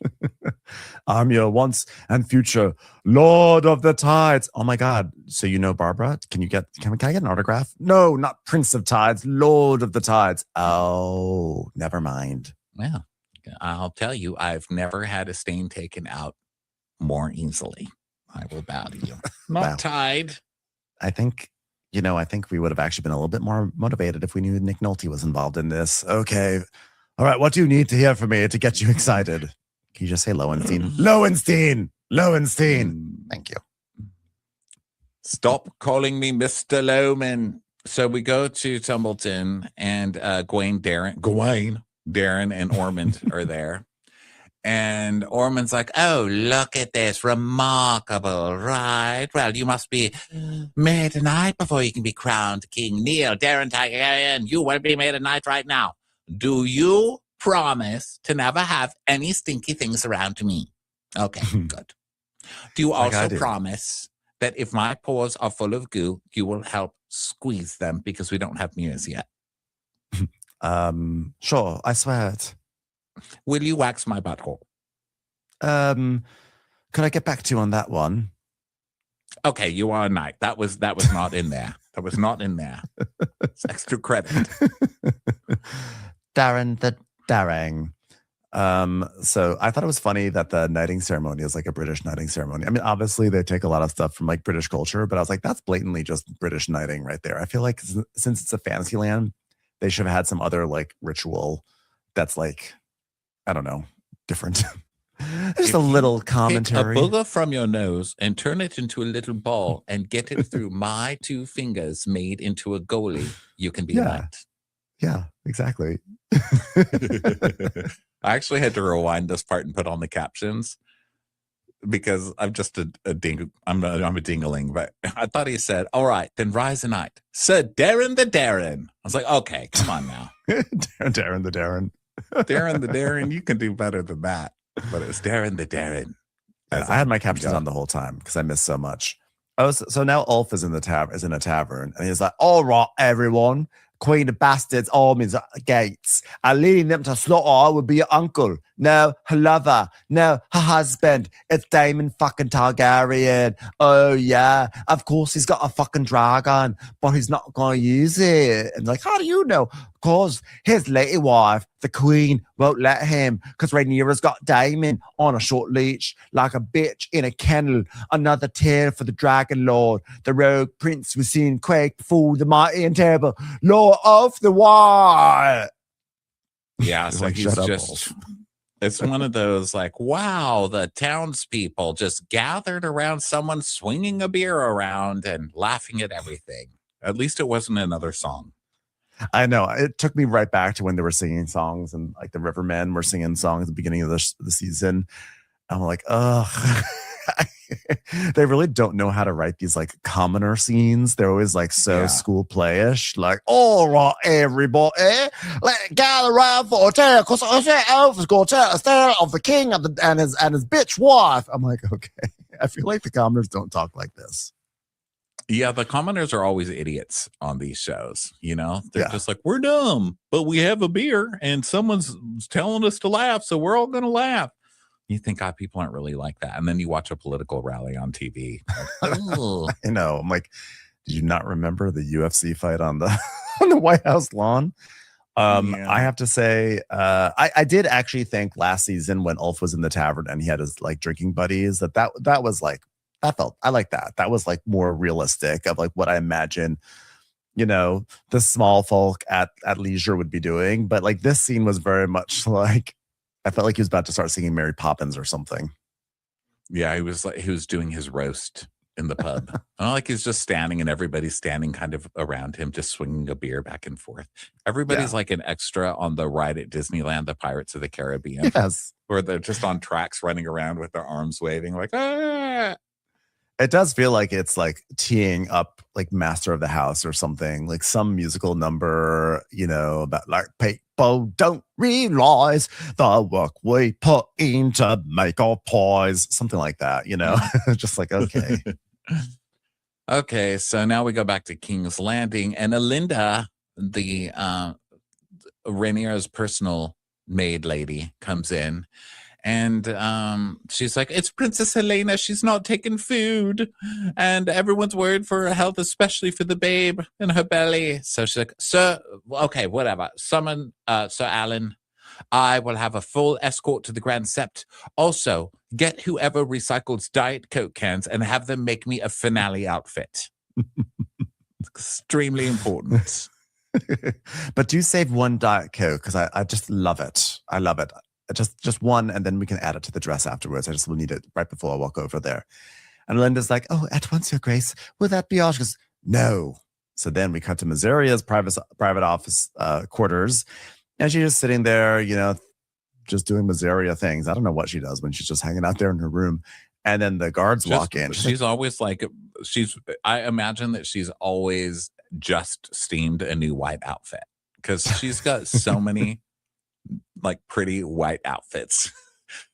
I'm your once and future Lord of the Tides. Oh my God. So you know Barbara? Can I get an autograph? No, not Prince of Tides, Lord of the Tides. Oh, never mind. Yeah. I'll tell you, I've never had a stain taken out more easily. I will bow to you. Not tied. I think we would have actually been a little bit more motivated if we knew Nick Nolte was involved in this. Okay. All right. What do you need to hear from me to get you excited? Can you just say Lowenstein? Lowenstein. Thank you. Stop calling me Mr. Loman. So we go to Tumbleton, and Gawain, Darren, and Ormond are there. And Ormond's like, "Oh, look at this. Remarkable, right? Well, you must be made a knight before you can be crowned King. Neil, Darren Targaryen, you will be made a knight right now. Do you promise to never have any stinky things around me?" Okay, good. Do you also promise that if my paws are full of goo, you will help squeeze them because we don't have mirrors yet? Sure, I swear it. Will you wax my butthole? Could I get back to you on that one? Okay, you are a knight. That was not in there. That was not in there. It's extra credit. Darren the Darang. So I thought it was funny that the knighting ceremony is like a British knighting ceremony. I mean, obviously they take a lot of stuff from like British culture, but I was like, that's blatantly just British knighting right there. I feel like since it's a fantasy land, they should have had some other like ritual that's like, I don't know, different. Just a little commentary. Take a booger from your nose and turn it into a little ball and get it through my 2 fingers made into a goalie. You can be a knight. Yeah, exactly. I actually had to rewind this part and put on the captions because I'm just I'm a dingling, but I thought he said, "All right, then rise a knight, Sir Darren the Darren." I was like, okay, come on now. Darren the Darren. Darren the Darren, you can do better than that. But it's Darren the Darren. I had my captions on the whole time because I missed so much. So now Ulf is in a tavern, and he's like, "All right, everyone. Queen of Bastards' armies at the gates, and leading them to slaughter would be your uncle. No, her lover. No, her husband. It's Daemon fucking Targaryen. Oh, yeah. Of course, he's got a fucking dragon, but he's not going to use it." And like, how do you know? Because his lady wife, the queen, won't let him, because Rhaenyra's got Daemon on a short leash, like a bitch in a kennel. Another tale for the Dragon Lord. The rogue prince was seen quake before the mighty and terrible Lord of the Wild. Yeah, so like, he's just... It's one of those like, wow, the townspeople just gathered around someone swinging a beer around and laughing at everything. At least it wasn't another song. I know. It took me right back to when they were singing songs, and like the Rivermen were singing songs at the beginning of the season. I'm like, ugh. They really don't know how to write these like commoner scenes. They're always like so school playish. Like, all right, everybody, let's gather around for a tale, because Elf is going to tell us the tale of the king and his bitch wife. I'm like, okay. I feel like the commoners don't talk like this. Yeah, the commoners are always idiots on these shows. You know, they're just like, we're dumb, but we have a beer and someone's telling us to laugh, so we're all going to laugh. You think, God, people aren't really like that. And then you watch a political rally on TV. Like, I know. I'm like, did you not remember the UFC fight on the on the White House lawn? I have to say, I did actually think last season when Ulf was in the tavern and he had his like drinking buddies, that was like, I like that. That was like more realistic of like what I imagine, you know, the small folk at leisure would be doing. But like this scene was very much like, I felt like he was about to start singing Mary Poppins or something. Yeah, he was doing his roast in the pub. Like he's just standing and everybody's standing kind of around him, just swinging a beer back and forth. Everybody's like an extra on the ride at Disneyland, the Pirates of the Caribbean. Yes. Where they're just on tracks running around with their arms waving like, ah. It does feel like it's like teeing up like Master of the House or something, like some musical number, you know, about like people don't realize the work we put in to make our pies, something like that, you know. Just like, okay. Okay, so now we go back to King's Landing, and Alinda, the Rhaenyra's personal maid lady, comes in. And she's like, it's Princess Helena. She's not taking food. And everyone's worried for her health, especially for the babe in her belly. So she's like, sir, okay, whatever. Summon Sir Alan. I will have a full escort to the Grand Sept. Also, get whoever recycles Diet Coke cans and have them make me a finale outfit. It's extremely important. But do save one Diet Coke, because I just love it. I love it. Just one, and then we can add it to the dress afterwards. I just will need it right before I walk over there. And Linda's like, oh, at once, Your Grace, will that be all? She goes, no, So then we cut to Miseria's private office quarters, and she's just sitting there, just doing Miseria things. I don't know what she does when she's just hanging out there in her room. And then the guards walk in. She's always like, I imagine that she's always just steamed a new white outfit because she's got so many like pretty white outfits.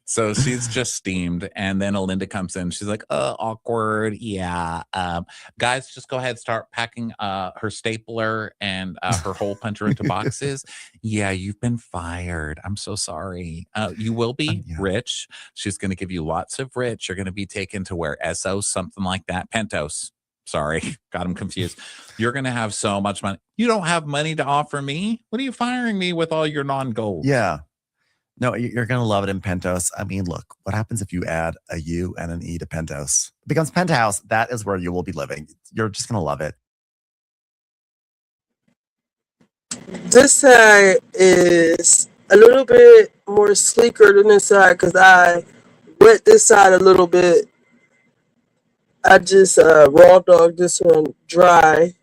So she's just steamed, and then Alinda comes in. She's like, awkward. Yeah. Guys, just go ahead, start packing her stapler and her hole puncher into boxes. Yeah, you've been fired. I'm so sorry. You will be rich. She's going to give you lots of rich. You're going to be taken to where Essos, something like that. Pentos. Sorry, got him confused. You're going to have so much money. You don't have money to offer me? What are you firing me with all your non-gold? Yeah. No, you're going to love it in Pentos. I mean, look, what happens if you add a U and an E to Pentos? It becomes Penthouse. That is where you will be living. You're just going to love it. This side is a little bit more sleeker than this side because I wet this side a little bit. I just raw dog this one dry.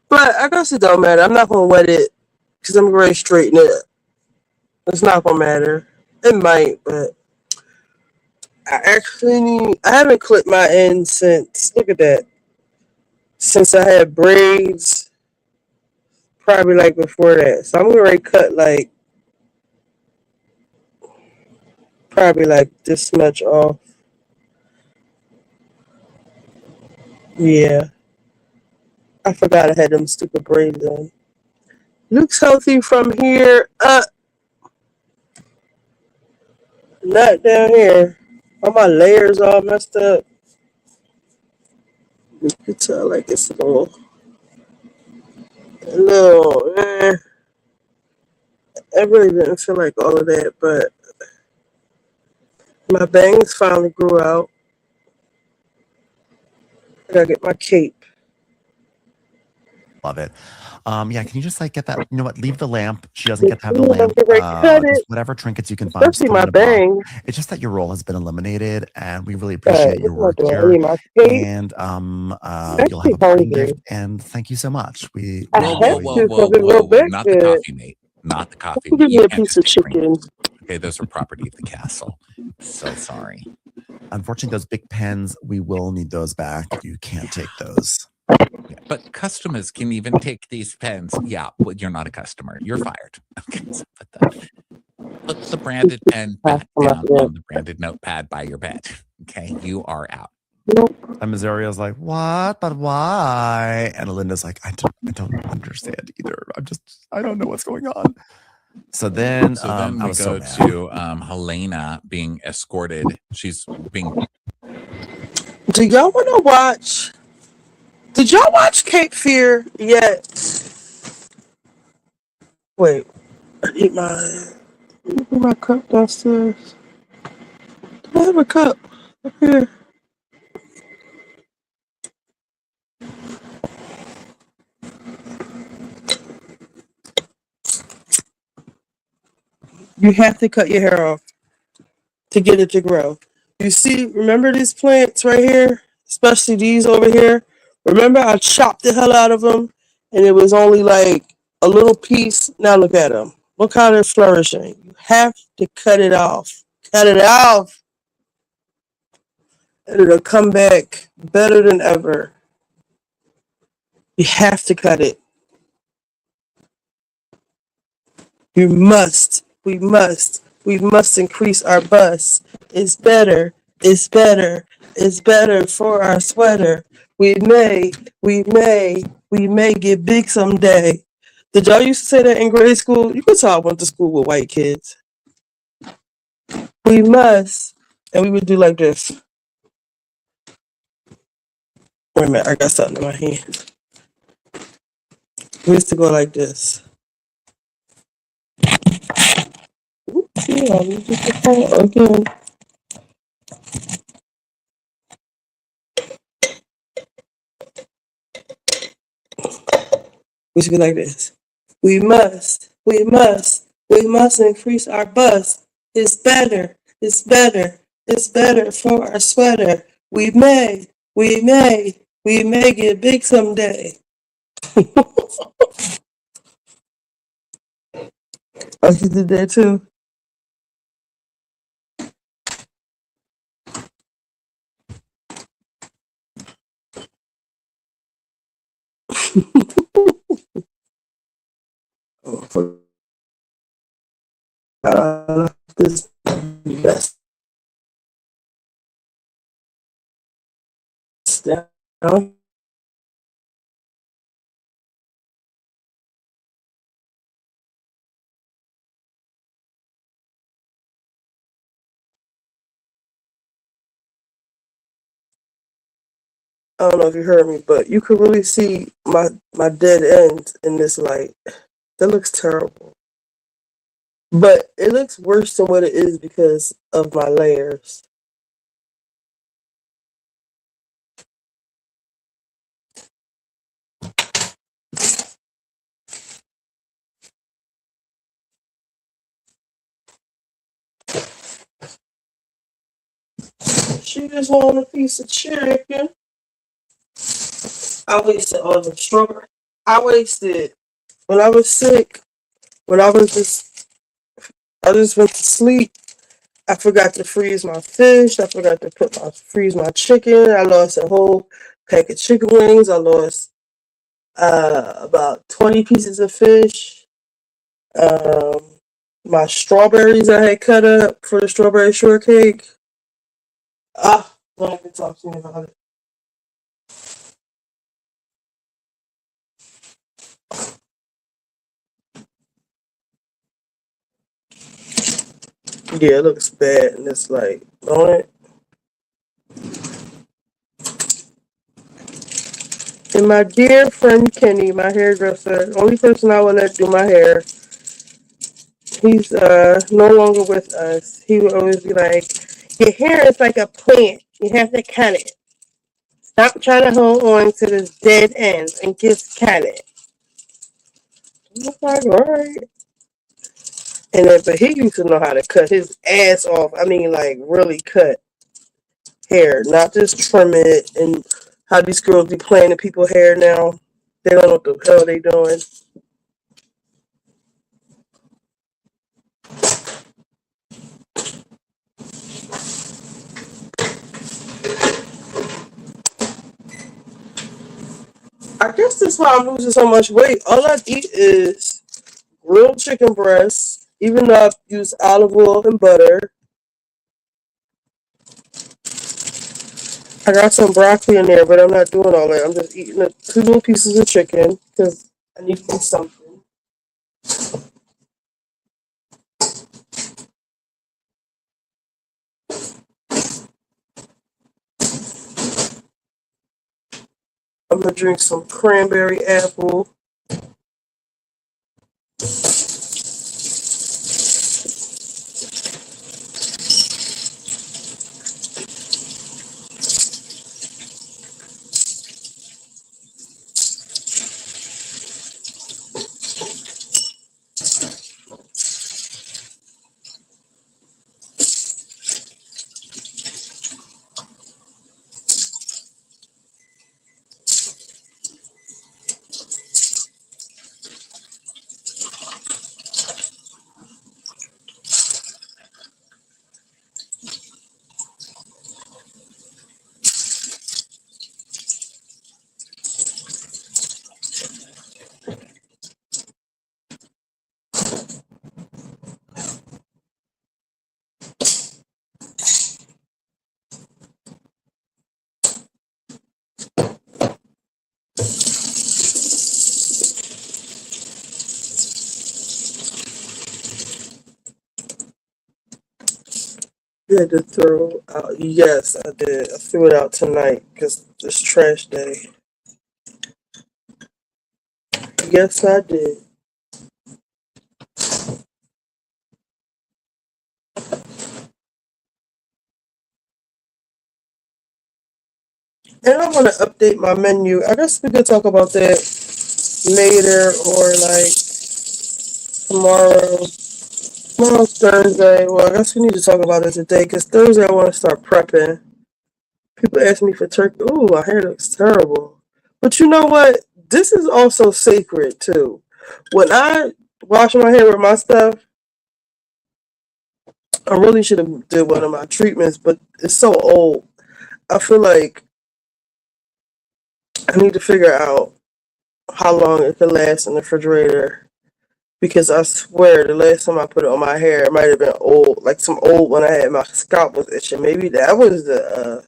But I guess it don't matter. I'm not going to wet it because I'm going to straighten it. It's not going to matter. It might, but I haven't clipped my end since, look at that, since I had braids, probably like before that. So I'm going to cut like, probably like this much off. Yeah. I forgot I had them stupid braids on. Looks healthy from here up. Not down here. All my layers all messed up. You can tell like it's a little I really didn't feel like all of that, but my bangs finally grew out. I gotta get my cape. Love it. Yeah, can you just like get that? You know what? Leave the lamp. She doesn't get to have the lamp. Just whatever trinkets you can find. Especially my bangs. It's just that your role has been eliminated, and we really appreciate your work here. And you'll have a party gift. And thank you so much. Whoa. Not the coffee mate. Not the coffee mate. Give me a piece of chicken. Okay, those are property of the castle. So sorry. Unfortunately, those big pens, we will need those back. You can't take those. Yeah, but customers can even take these pens. Yeah, well, you're not a customer. You're fired. Okay, so put the branded pen back down on the branded notepad by your bed. Okay, you are out. And Miseria's like, what? But why? And Alinda's like, I don't understand either. I don't know what's going on. So then we go to Helena being escorted. She's being. Do y'all want to watch? Did y'all watch Cape Fear yet? Wait, I need my cup downstairs. Do I have a cup up here? You have to cut your hair off to get it to grow. You see, remember these plants right here? Especially these over here? Remember I chopped the hell out of them and it was only like a little piece. Now look at them. Look how they're flourishing. You have to cut it off. Cut it off. And it'll come back better than ever. You have to cut it. You must. We must increase our bust. It's better. It's better. It's better for our sweater. We may get big someday. Did y'all used to say that in grade school? You could tell I went to school with white kids. We must. And we would do like this. Wait a minute, I got something in my hand. We used to go like this. Oops, yeah, let me just get that again. We should be like this. We must increase our bust. It's better for our sweater. We may get big someday. Oh, you did that too? Oh, this best down. I don't know if you heard me, but you could really see my dead end in this light. That looks terrible. But it looks worse than what it is because of my layers. She just wanted a piece of chicken. I wasted all the strawberry. I wasted when I was sick. When I just went to sleep. I forgot to freeze my fish. I forgot to freeze my chicken. I lost a whole pack of chicken wings. I lost about 20 pieces of fish. Um, my strawberries I had cut up for the strawberry shortcake. Don't even talk to me about it. Yeah, it looks bad and it's like, don't it? And my dear friend Kenny, my hairdresser, only person I will let do my hair, he's no longer with us. He would always be like, your hair is like a plant. You have to cut it. Stop trying to hold on to this dead end and just cut it. I was like, all right. And then, but he used to know how to cut his ass off. I mean, like, really cut hair, not just trim it. And how these girls be playing in people's hair now. They don't know what the hell they doing. I guess that's why I'm losing so much weight. All I eat is grilled chicken breasts, even though I use olive oil and butter. I got some broccoli in there, but I'm not doing all that. I'm just eating the 2 little pieces of chicken because I need to eat something. I'm gonna drink some cranberry apple. You had to throw out. Yes, I did. I threw it out tonight because it's trash day. Yes, I did. And I want to update my menu. I guess we could talk about that later or like tomorrow. Tomorrow's Thursday. Well, I guess we need to talk about it today because Thursday I want to start prepping. People ask me for turkey. Ooh, my hair looks terrible. But you know what? This is also Cécred too. When I wash my hair with my stuff, I really should have did one of my treatments, but it's so old. I feel like I need to figure out how long it could last in the refrigerator. Because I swear the last time I put it on my hair, it might have been old, like some old when I had my scalp was itching. Maybe that was the,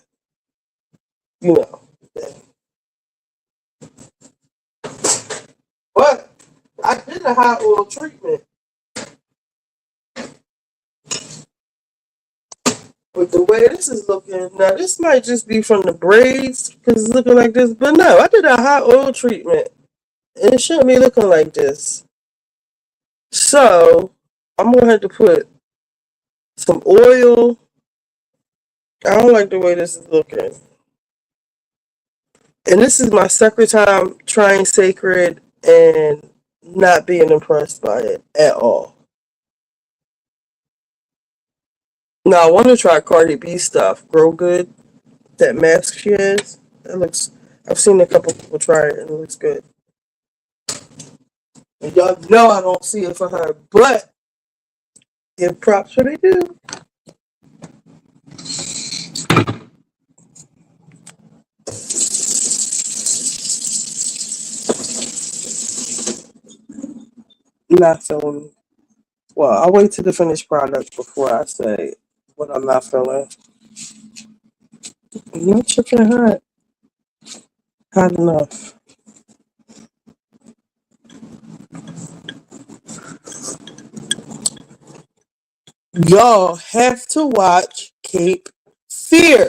you know. But I did a hot oil treatment. But the way this is looking, now this might just be from the braids because it's looking like this. But no, I did a hot oil treatment. And it shouldn't be looking like this. So I'm going to have to put some oil. I don't like the way this is looking. And this is my second time trying Cécred and not being impressed by it at all. Now I want to try Cardi B stuff. Grow Good. That mask she has. That looks, I've seen a couple people try it and it looks good. And y'all know I don't see it for her, but give props what they do. Not feeling. Well, I'll wait to the finished product before I say what I'm not feeling. No chicken hot. Hot enough. Y'all have to watch Cape Fear.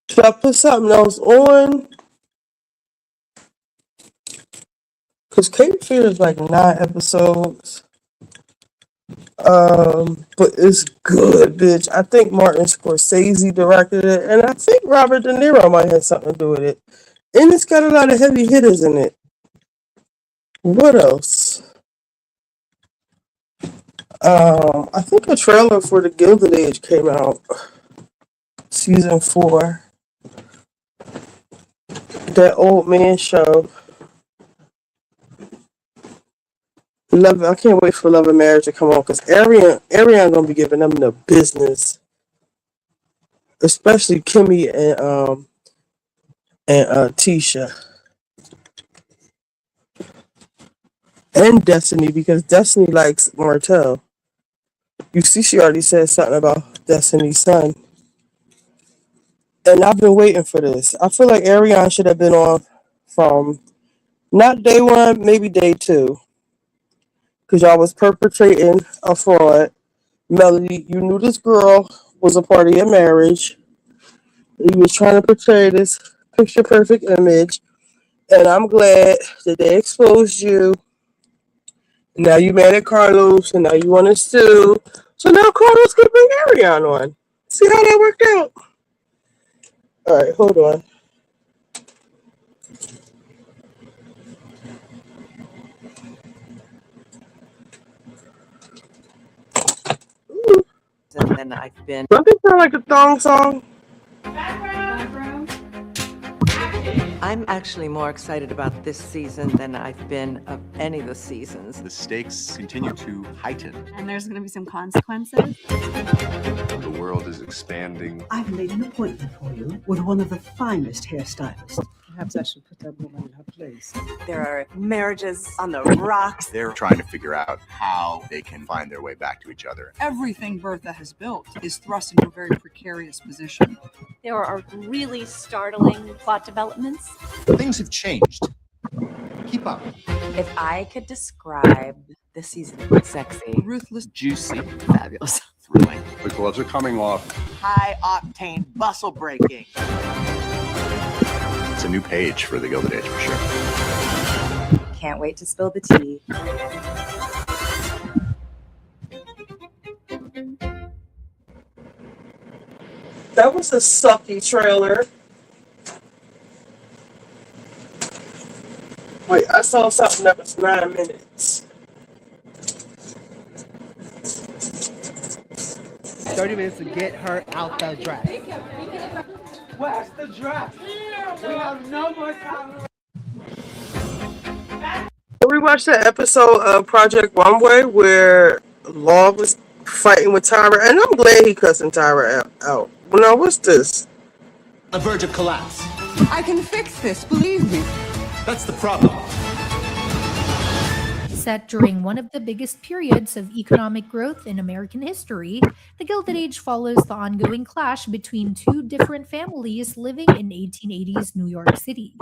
Should I put something else on? Because Cape Fear is like 9 episodes. But it's good, bitch. I think Martin Scorsese directed it, and I think Robert De Niro might have something to do with it. And it's got a lot of heavy hitters in it. What else? I think a trailer for The Gilded Age came out. Season 4. That old man show. I can't wait for Love and Marriage to come on because Ariana gonna be giving them the business, especially Kimmy and Tisha and Destiny because Destiny likes Martell. You see, she already said something about Destiny's son, and I've been waiting for this. I feel like Ariana should have been on from not day 1, maybe day 2. Because y'all was perpetrating a fraud. Melody, you knew this girl was a part of your marriage. You was trying to portray this picture perfect image. And I'm glad that they exposed you. Now you mad at Carlos and now you want to sue. So now Carlos could bring Ariana on. See how that worked out? Alright, hold on. And then I've been. Doesn't it sound like a thong song? I'm actually more excited about this season than I've been of any of the seasons. The stakes continue to heighten. And there's going to be some consequences. The world is expanding. I've made an appointment for you with one of the finest hairstylists. Perhaps I should put that woman in her place. There are marriages on the rocks. They're trying to figure out how they can find their way back to each other. Everything Bertha has built is thrust into a very precarious position. There are really startling plot developments. Things have changed. Keep up. If I could describe this season, sexy, ruthless, juicy, fabulous, thrilling. The gloves are coming off. High octane, bustle breaking. It's a new page for The Gilded Age for sure. Can't wait to spill the tea. That was a sucky trailer. Wait, I saw something that was 9 minutes. 30 minutes to get her out the dress. Where's the dress? have no more time. We watched that episode of Project Runway where Law was fighting with Tyra, and I'm glad he cussing Tyra out. Well, now what's this? On the verge of collapse. I can fix this, believe me. That's the problem. Set during one of the biggest periods of economic growth in American history, The Gilded Age follows the ongoing clash between two different families living in 1880s New York City.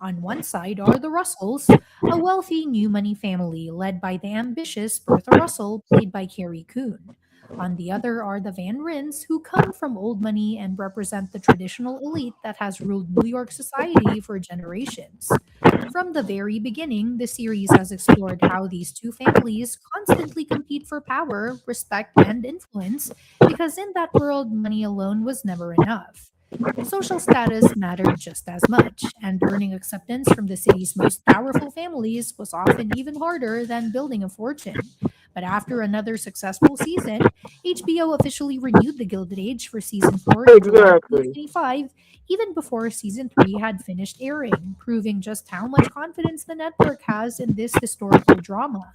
On one side are the Russells, a wealthy new money family led by the ambitious Bertha Russell, played by Carrie Coon. On the other are the Van Rins, who come from old money and represent the traditional elite that has ruled New York society for generations. From the very beginning, the series has explored how these two families constantly compete for power, respect, and influence, because in that world, money alone was never enough. Social status mattered just as much, and earning acceptance from the city's most powerful families was often even harder than building a fortune. But after another successful season, HBO officially renewed The Gilded Age for season 4 in July Exactly. 2025, even before season 3 had finished airing, proving just how much confidence the network has in this historical drama.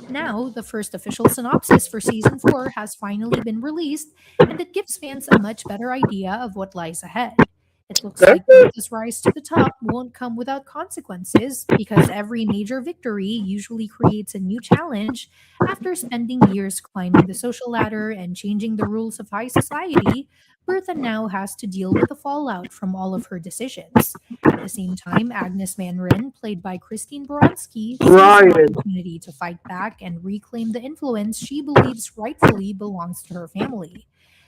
Now, the first official synopsis for season 4 has finally been released, and it gives fans a much better idea of what lies ahead. It looks like Bertha's rise to the top won't come without consequences, because every major victory usually creates a new challenge. After spending years climbing the social ladder and changing the rules of high society, Bertha now has to deal with the fallout from all of her decisions. At the same time, Agnes Van Ryn, played by Christine Baranski, sees an opportunity to fight back and reclaim the influence she believes rightfully belongs to her family.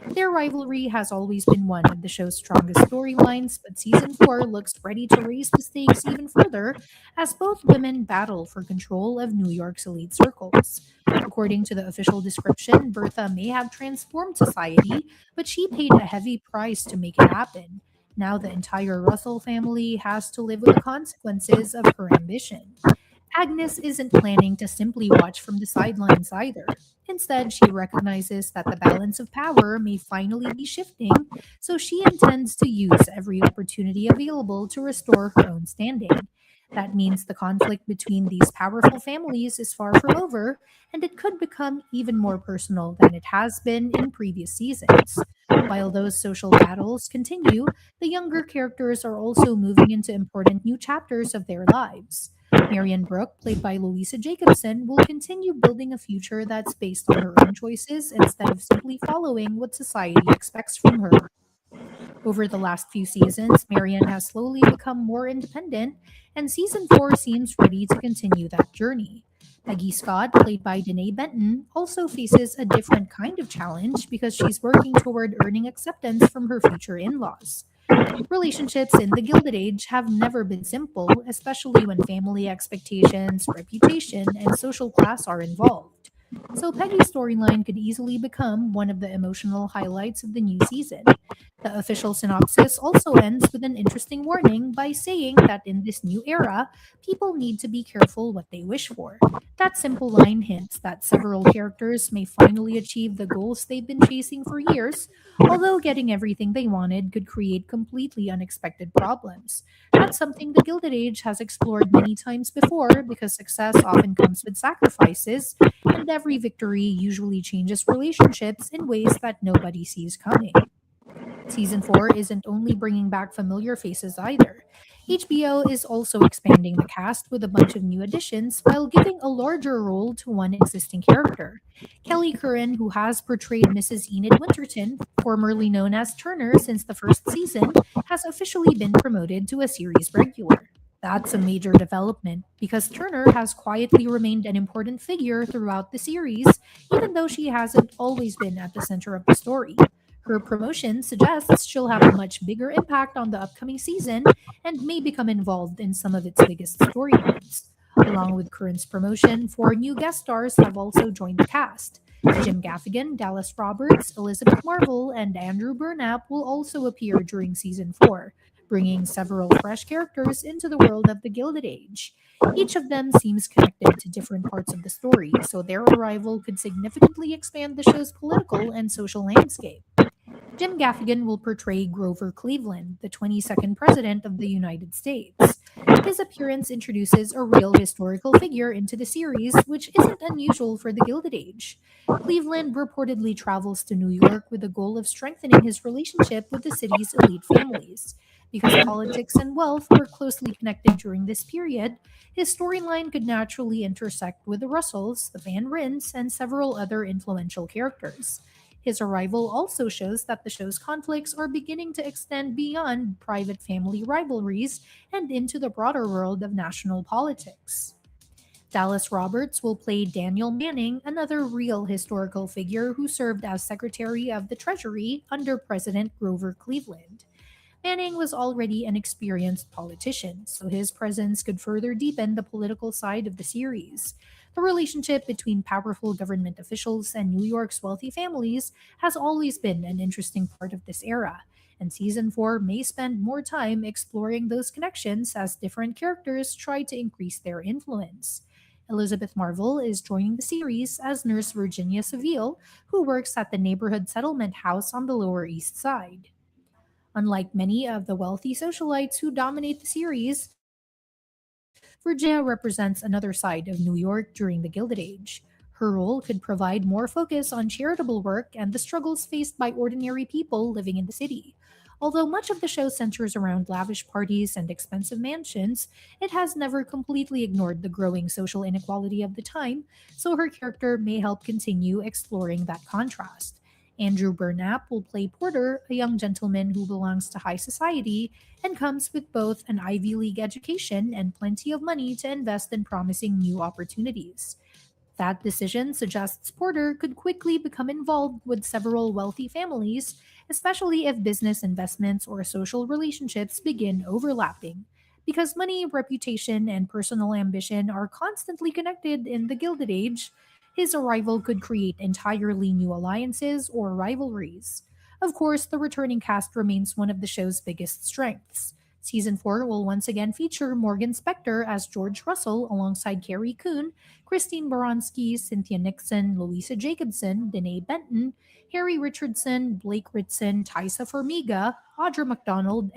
Their rivalry has always been one of the show's strongest storylines, but season 4 looks ready to raise the stakes even further as both women battle for control of New York's elite circles. According to the official description, Bertha may have transformed society, but she paid a heavy price to make it happen. Now the entire Russell family has to live with the consequences of her ambition. Agnes isn't planning to simply watch from the sidelines either. Instead, she recognizes that the balance of power may finally be shifting, so she intends to use every opportunity available to restore her own standing. That means the conflict between these powerful families is far from over, and it could become even more personal than it has been in previous seasons. While those social battles continue, the younger characters are also moving into important new chapters of their lives. Marian Brooke, played by Louisa Jacobson, will continue building a future that's based on her own choices instead of simply following what society expects from her. Over the last few seasons, Marian has slowly become more independent, and season 4 seems ready to continue that journey. Peggy Scott, played by Danae Benton, also faces a different kind of challenge because she's working toward earning acceptance from her future in laws. Relationships in the Gilded Age have never been simple, especially when family expectations, reputation, and social class are involved. So Peggy's storyline could easily become one of the emotional highlights of the new season. The official synopsis also ends with an interesting warning by saying that in this new era, people need to be careful what they wish for. That simple line hints that several characters may finally achieve the goals they've been chasing for years, although getting everything they wanted could create completely unexpected problems. That's something the Gilded Age has explored many times before, because success often comes with sacrifices, and every victory usually changes relationships in ways that nobody sees coming. Season 4 isn't only bringing back familiar faces either. HBO is also expanding the cast with a bunch of new additions while giving a larger role to one existing character. Kelly Curran, who has portrayed Mrs. Enid Winterton, formerly known as Turner since the first season, has officially been promoted to a series regular. That's a major development because Turner has quietly remained an important figure throughout the series, even though she hasn't always been at the center of the story. Her promotion suggests she'll have a much bigger impact on the upcoming season and may become involved in some of its biggest storylines. Along with Curran's promotion, 4 new guest stars have also joined the cast. Jim Gaffigan, Dallas Roberts, Elizabeth Marvel, and Andrew Burnap will also appear during season 4, bringing several fresh characters into the world of the Gilded Age. Each of them seems connected to different parts of the story, so their arrival could significantly expand the show's political and social landscape. Jim Gaffigan will portray Grover Cleveland, the 22nd President of the United States. His appearance introduces a real historical figure into the series, which isn't unusual for the Gilded Age. Cleveland reportedly travels to New York with the goal of strengthening his relationship with the city's elite families. Because politics and wealth were closely connected during this period, his storyline could naturally intersect with the Russells, the Van Rins, and several other influential characters. His arrival also shows that the show's conflicts are beginning to extend beyond private family rivalries and into the broader world of national politics. Dallas Roberts will play Daniel Manning, another real historical figure who served as Secretary of the Treasury under President Grover Cleveland. Manning was already an experienced politician, so his presence could further deepen the political side of the series. The relationship between powerful government officials and New York's wealthy families has always been an interesting part of this era, and season 4 may spend more time exploring those connections as different characters try to increase their influence. Elizabeth Marvel is joining the series as Nurse Virginia Seville, who works at the neighborhood settlement house on the Lower East Side. Unlike many of the wealthy socialites who dominate the series, Virginia represents another side of New York during the Gilded Age. Her role could provide more focus on charitable work and the struggles faced by ordinary people living in the city. Although much of the show centers around lavish parties and expensive mansions, it has never completely ignored the growing social inequality of the time, so her character may help continue exploring that contrast. Andrew Burnap will play Porter, a young gentleman who belongs to high society and comes with both an Ivy League education and plenty of money to invest in promising new opportunities. That decision suggests Porter could quickly become involved with several wealthy families, especially if business investments or social relationships begin overlapping. Because money, reputation, and personal ambition are constantly connected in the Gilded Age, his arrival could create entirely new alliances or rivalries. Of course, the returning cast remains one of the show's biggest strengths. Season 4 will once again feature Morgan Spector as George Russell alongside Carrie Coon, Christine Baranski, Cynthia Nixon, Louisa Jacobson, Danae Benton, Harry Richardson, Blake Ritson, Tysa Formiga, Audra McDonald,